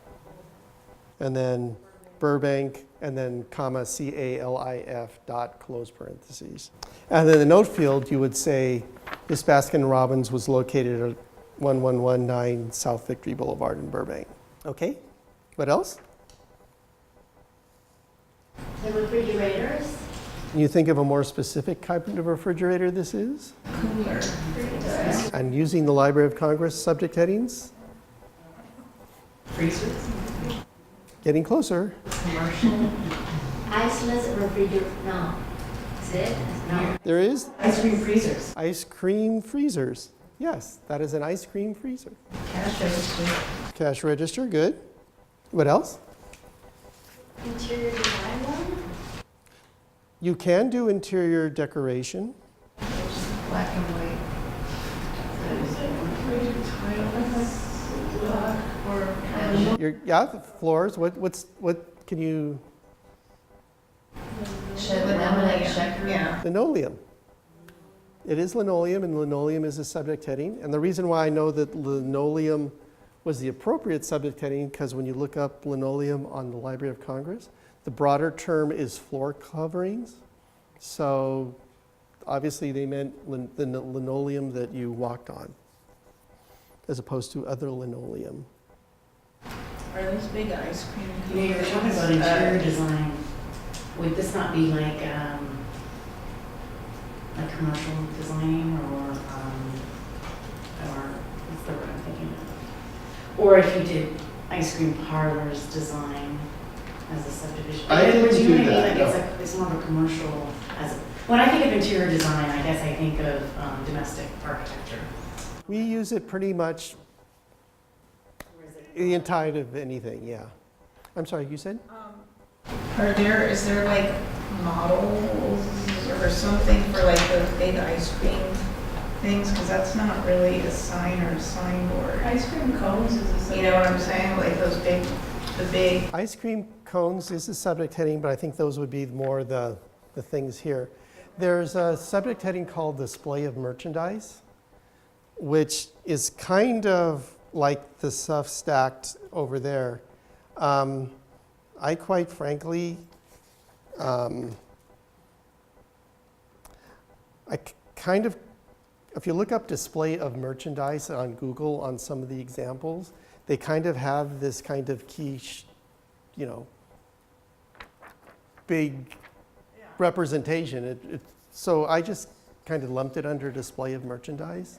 And then Burbank, and then comma, CALIF dot, close parentheses. And then the note field, you would say, this Baskin Robbins was located at 1119 South Victory Boulevard in Burbank. Okay, what else? the refrigerators. Can you think of a more specific type of refrigerator this is? Cooler. And using the Library of Congress subject headings? Freezers? Getting closer. Commercial. Iceless refrigerator, no. Is it? No. There is Ice cream freezers. ice cream freezers. Yes, that is an ice cream freezer. Carry cash register. Cash register, good. What else? Interior design one? You can do interior decoration. Black and white. Yeah, the floors. What can you? Yeah. Linoleum. It is linoleum, and linoleum is a subject heading. And the reason why I know that linoleum was the appropriate subject heading, because when you look up linoleum on the Library of Congress, the broader term is floor coverings. So obviously they meant the linoleum that you walked on, as opposed to other linoleum. Are those big ice cream You know, you were talking about cones? interior design. Would this not be like commercial designing or what's the word I'm thinking of? Or if you did ice cream parlors design as a subdivision. I didn't Do you know do what I that, mean? Like no. it's more of a commercial, when I think of interior design, I guess I think of domestic architecture. We use it pretty much Or is it- the entirety of anything, yeah. I'm sorry, you said? Is there like models or something for like those big ice cream things? Because that's not really a sign or a signboard. Ice cream cones is a. You know what I'm saying? Like those the big. Ice cream cones is the subject heading, but I think those would be more the things here. There's a subject heading called display of merchandise, which is kind of like the stuff stacked over there. I quite frankly, if you look up display of merchandise on Google on some of the examples, they kind of have this kind of quiche, big representation. So I just kind of lumped it under display of merchandise.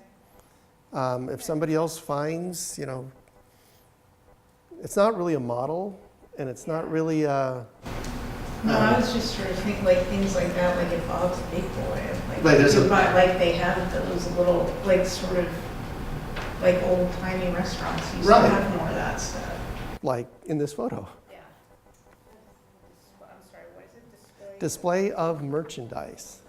If somebody else finds, it's not really a model, and it's not really a. No, I was just sort of thinking like things like that, like at Bob's Big Boy, Like there's like they have those little like sort of like old timey restaurants used Right. to have more of that stuff. Like in this photo. Yeah. I'm sorry, what is it? Display of merchandise.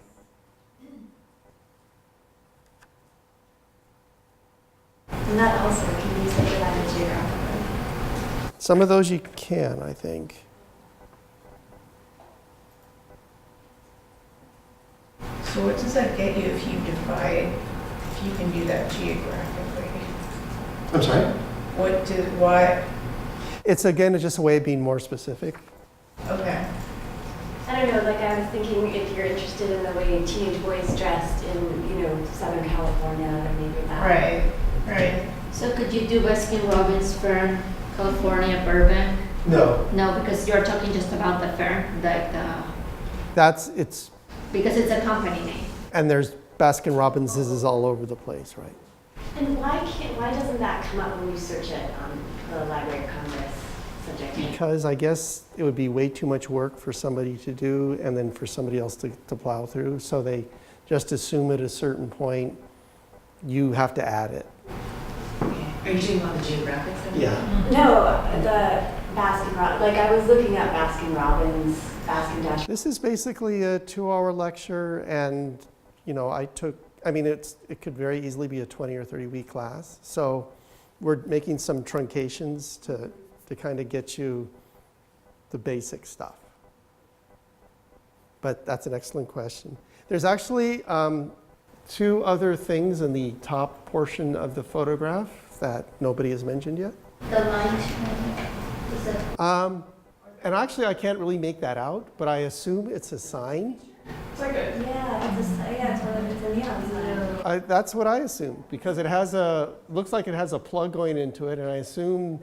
And that also, can you say that geographically? Some of those you can, I think. So what does that get you if you divide, if you can do that geographically? I'm sorry? Why, It's just a way of being more specific. okay. I don't know, like I was thinking if you're interested in the way teenage boys dressed in, Southern California, then maybe that. Right. So could you do Baskin Robbins Fern, California, Burbank? No. No, because you're talking just about the firm, like It's, because it's a company name. and there's Baskin Robbins is all over the place, right? And why doesn't that come up when you search it on the Library of Congress subject heading? Because I guess it would be way too much work for somebody to do and then for somebody else to plow through. So they just assume at a certain point, you have to add it. Are you talking about the geographic stuff? Yeah. No, the Baskin Robbins, like I was looking at Baskin Robbins, Baskin Dash. This is basically a 2-hour lecture, and it could very easily be a 20 or 30 week class. So we're making some truncations to kind of get you the basic stuff. But that's an excellent question. There's actually 2 other things in the top portion of the photograph that nobody has mentioned yet. The light, is it? And actually, I can't really make that out, but I assume it's a sign. It's like a, Yeah, it's a neon sign. That's what I assume, because it looks like it has a plug going into it, and I assume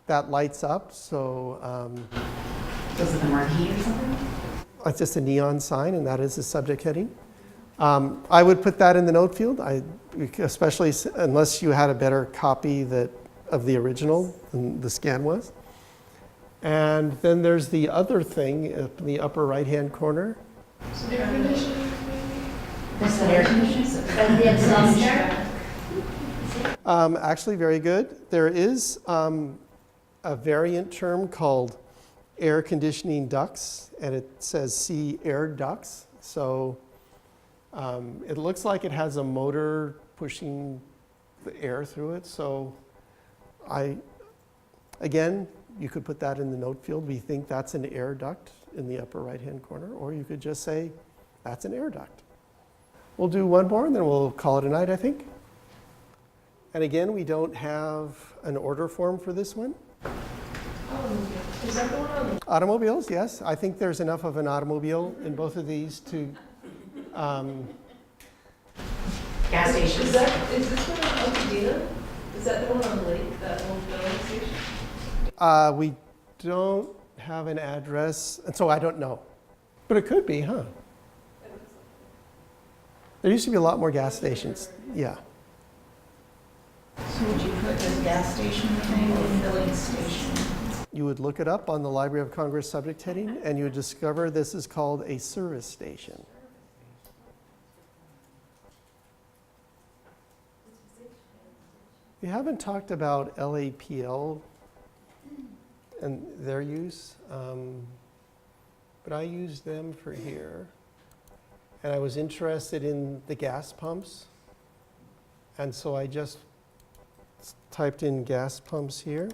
that lights up, so Was it the marquee or something? it's just a neon sign, and that is the subject heading. I would put that in the note field, especially unless you had a better copy of the original than the scan was. And then there's the other thing in the upper right-hand corner. Air conditioning, maybe? What's the air conditioning? The exhauster? Actually, very good. There is a variant term called air conditioning ducts, and it says see air ducts. So it looks like it has a motor pushing the air through it. So again, you could put that in the note field. We think that's an air duct in the upper right-hand corner, or you could just say that's an air duct. We'll do one more, and then we'll call it a night, I think. And again, we don't have an order form for this one. Is that the one on? Automobiles, yes. I think there's enough of an automobile in both of these to, Gas stations. Is this one on Pasadena? Is that the one on the lake, that old filling station? we don't have an address, and so I don't know. But it could be, huh? There used to be a lot more gas stations, yeah. So would you put the gas station thing or filling station? You would look it up on the Library of Congress subject heading, and you would discover this is called a service station. We haven't talked about LAPL and their use, but I used them for here. And I was interested in the gas pumps, and so I just typed in gas pumps here.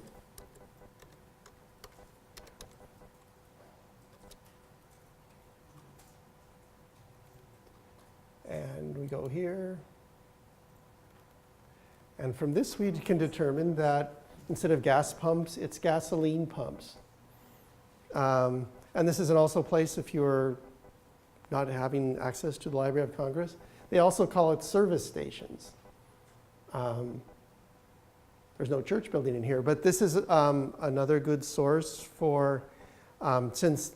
And we go here. And from this, we can determine that instead of gas pumps, it's gasoline pumps. And this is also a place if you're not having access to the Library of Congress. They also call it service stations. There's no church building in here, but this is another good source for, since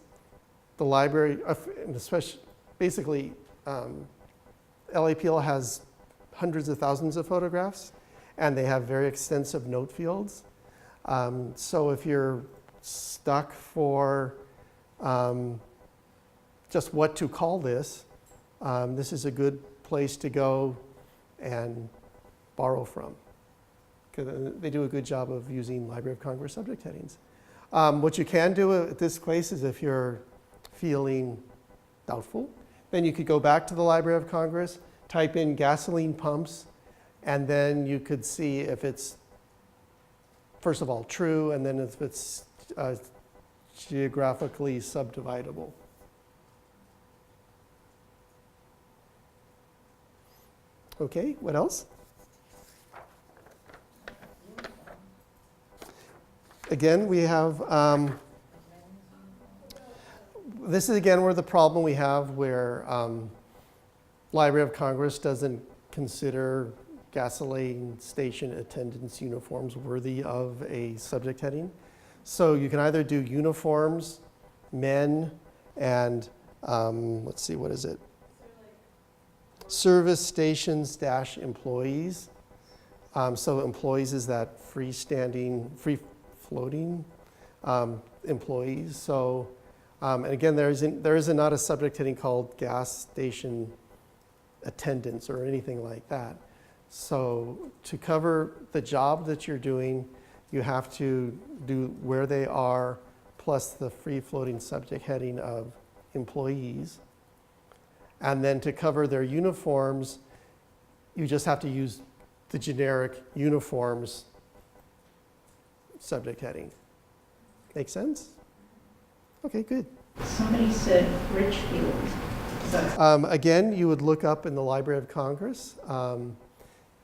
the library, especially, basically, LAPL has hundreds of thousands of photographs, and they have very extensive note fields. So if you're stuck for just what to call this, this is a good place to go and borrow from. Because they do a good job of using Library of Congress subject headings. What you can do at this place is if you're feeling doubtful, then you could go back to the Library of Congress, type in gasoline pumps, and then you could see if it's, first of all, true, and then if it's geographically subdividable. Okay, what else? Again, we have, this is again where the problem we have where Library of Congress doesn't consider gasoline station attendants uniforms worthy of a subject heading. So you can either do uniforms, men, and let's see, what is it? Service stations dash employees. So employees is that freestanding, free-floating employees. So, and again, there is not a subject heading called gas station attendants or anything like that. So to cover the job that you're doing, you have to do where they are plus the free-floating subject heading of employees. And then to cover their uniforms, you just have to use the generic uniforms subject heading. Make sense? Okay, good. Somebody said Richfield. Again, you would look up in the Library of Congress.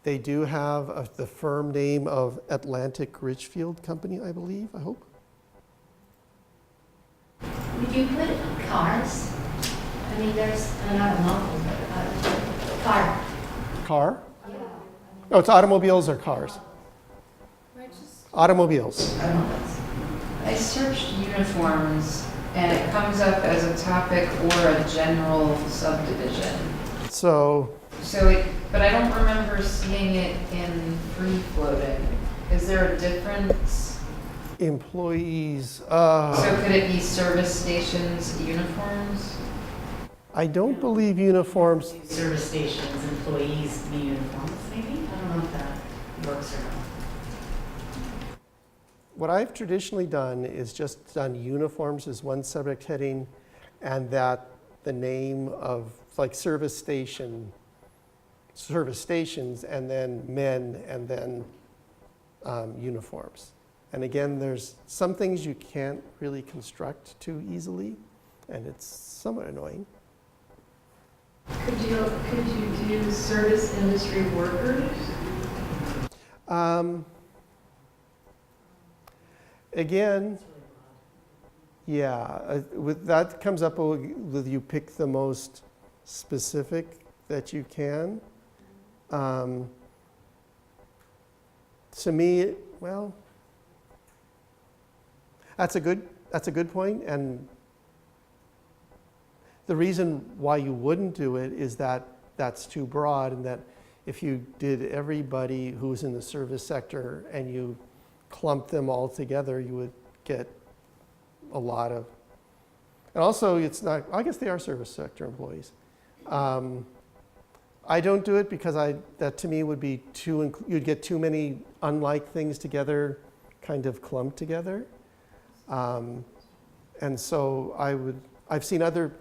They do have the firm name of Atlantic Richfield Company, I believe, I hope. Would you put cars? I mean, there's another model, but car. Car? No, it's automobiles or cars. Automobiles. I searched uniforms and it comes up as a topic or a general subdivision. But I don't remember seeing it in free floating. Is there a difference? Employees. So could it be service stations uniforms? I don't believe uniforms. Service stations, employees, uniforms, maybe? I don't know if that. works or not? What I've traditionally done is just done uniforms as one subject heading, and that the name of, like, service stations, and then men, and then uniforms. And again, there's some things you can't really construct too easily, and it's somewhat annoying. Could you do service industry workers? Again, yeah, with that comes up with you pick the most specific that you can. To me, well, that's a good point, and the reason why you wouldn't do it is that that's too broad, and that if you did everybody who's in the service sector and you clump them all together, you would get a lot of, and also it's not, I guess they are service sector employees. I don't do it because that to me would be you'd get too many unlike things together, kind of clumped together. And so I've seen other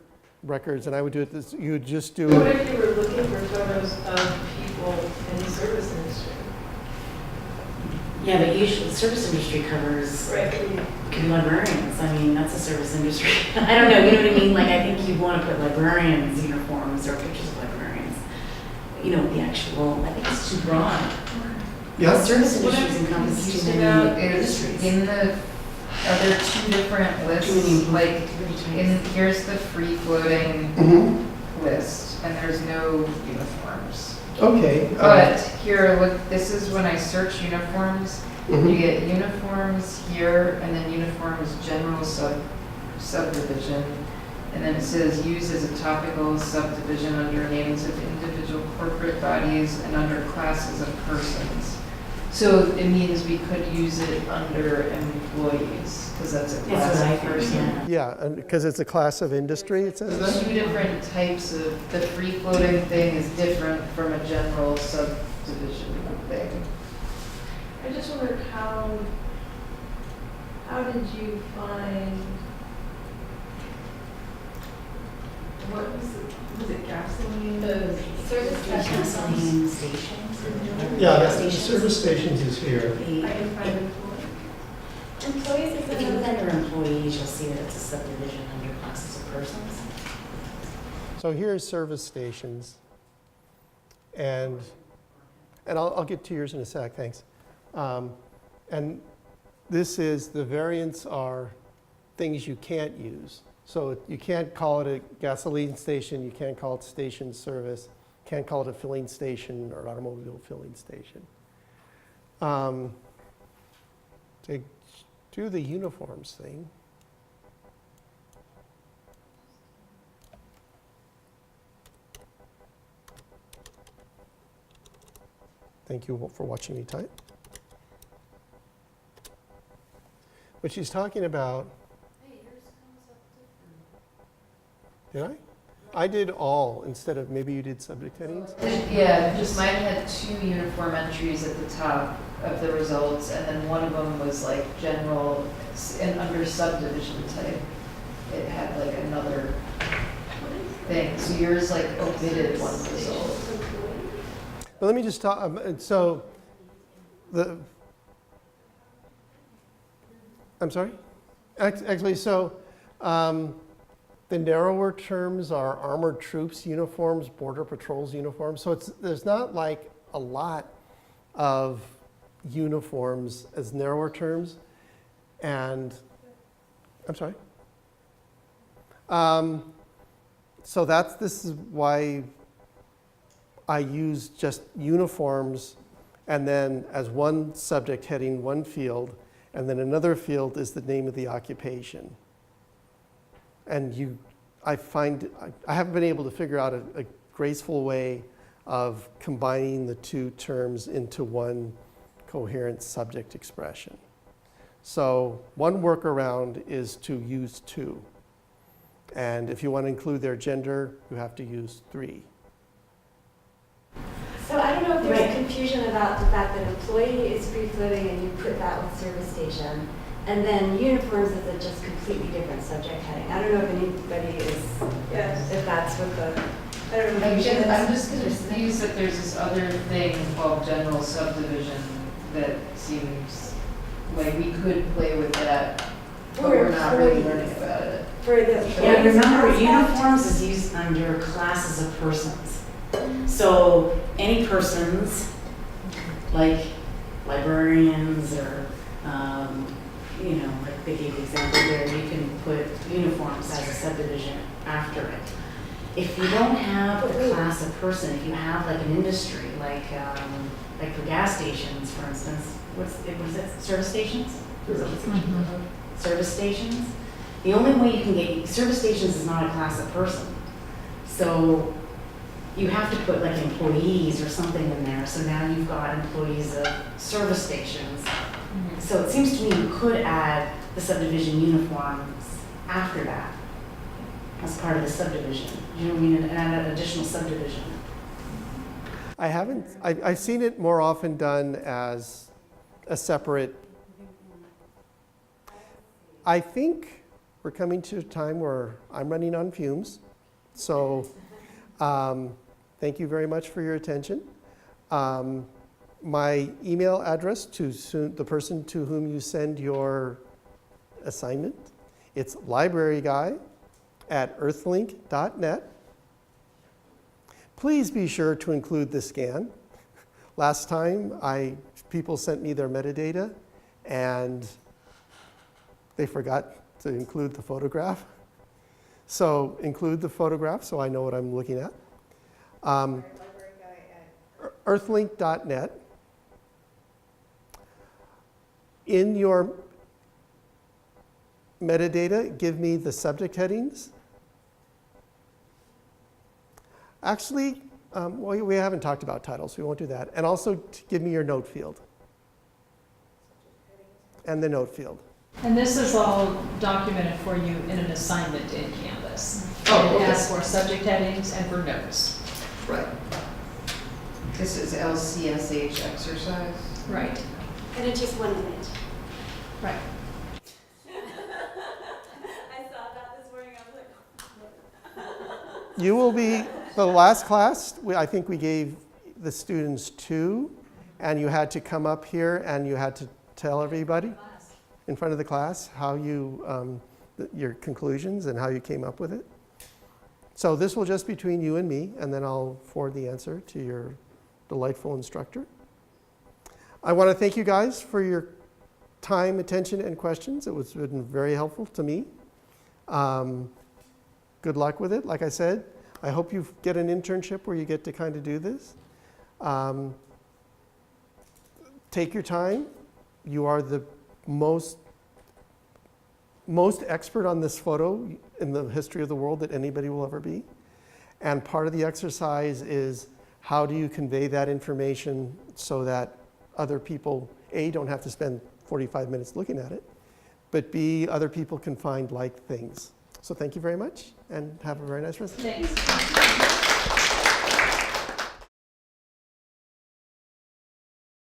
records, and I would do it this, you would just do. What if you were looking for photos of people in the service industry? Yeah, but usually the service industry covers, Right. could be librarians. I mean, that's a service industry. I don't know, you know what I mean? Like, I think you'd want to put librarians' uniforms or pictures of librarians. You know, the actual, I think it's too broad. Yeah. Service What industries I'm encompass confused too about many Is industries. in the, are there two different lists? Like, here's the free floating list, and there's no uniforms. Okay. But here, look, this is when I search uniforms, you get uniforms here, and then uniforms general subdivision. And then it says use as a topical subdivision under names of individual corporate bodies and under classes of persons. So it means we could use it under employees, because that's a That's class what I of think, person. yeah. Yeah, because it's a class of industry, it says that? Two different types of, the free floating thing is different from a general subdivision thing. I just wondered how did you find, what was it gasoline? Service stations. Gasoline stations. service stations is here. I can find employee. Employees is If you look another. under employees, you'll see that it's a subdivision under classes of persons. So here's service stations, and I'll get to yours in a sec, thanks. And this is, the variants are things you can't use. So you can't call it a gasoline station, you can't call it station service, can't call it a filling station or automobile filling station. To do the uniforms thing, thank you for watching me type. What she's talking about. Did I? I did all instead of, maybe you did subject headings? Yeah, just mine had two uniform entries at the top of the results, and then one of them was like general, and under subdivision type, it had like another thing. So yours like omitted one result. But let me just talk, so I'm sorry? Actually, so the narrower terms are armored troops uniforms, border patrols uniforms. So there's not like a lot of uniforms as narrower terms. And, I'm sorry? So this is why I use just uniforms, and then as one subject heading, one field, and then another field is the name of the occupation. And I haven't been able to figure out a graceful way of combining the two terms into one coherent subject expression. So one workaround is to use two. And if you want to include their gender, you have to use three. So I don't know if there's Right. confusion about the fact that employee is free floating and you put that with service station. And then uniforms is a just completely different subject heading. I don't know if anybody is, Yes. if that's what the, I don't know. I'm if you guys- just confused that there's this other thing called general subdivision that seems like we could play with that, but For we're not really employees. learning about it. For the. Yeah, remember, employees uniforms is used under classes of persons. So any persons, like librarians or, you know, like they gave the example there, you can put uniforms as a subdivision after it. If you don't have a class of person, if you have like an industry, like for gas stations, for instance, what is it, service stations? Service stations. The only way you can get, service stations is not a class of person. So you have to put like employees or something in there. So now you've got employees of service stations. So it seems to me you could add the subdivision uniforms after that as part of the subdivision. You know what I mean? And add an additional subdivision. I've seen it more often done as a separate. I think we're coming to a time where I'm running on fumes. So thank you very much for your attention. My email address to the person to whom you send your assignment, it's libraryguy@earthlink.net. Please be sure to include the scan. Last time, people sent me their metadata, and they forgot to include the photograph. So include the photograph so I know what I'm looking at. Earthlink.net. In your metadata, give me the subject headings. Actually, we haven't talked about titles, so we won't do that. And also give me your note field. And the note field. And this is all documented for you in an assignment in Canvas. Oh, It okay. asks for subject headings and for notes. Right. This is LCSH exercise. Right. And it's just 1 minute. Right. I saw that this morning, I was like. You will be, the last class, I think we gave the students 2, and you had to come up here and you had to tell everybody in front of the class how you, your conclusions and how you came up with it. So this will just be between you and me, and then I'll forward the answer to your delightful instructor. I want to thank you guys for your time, attention, and questions. It was been very helpful to me. Good luck with it. Like I said, I hope you get an internship where you get to kind of do this. Take your time. You are the most expert on this photo in the history of the world that anybody will ever be. And part of the exercise is how do you convey that information so that other people, A, don't have to spend 45 minutes looking at it, but B, other people can find like things. So thank you very much and have a very nice rest of the day. Thanks.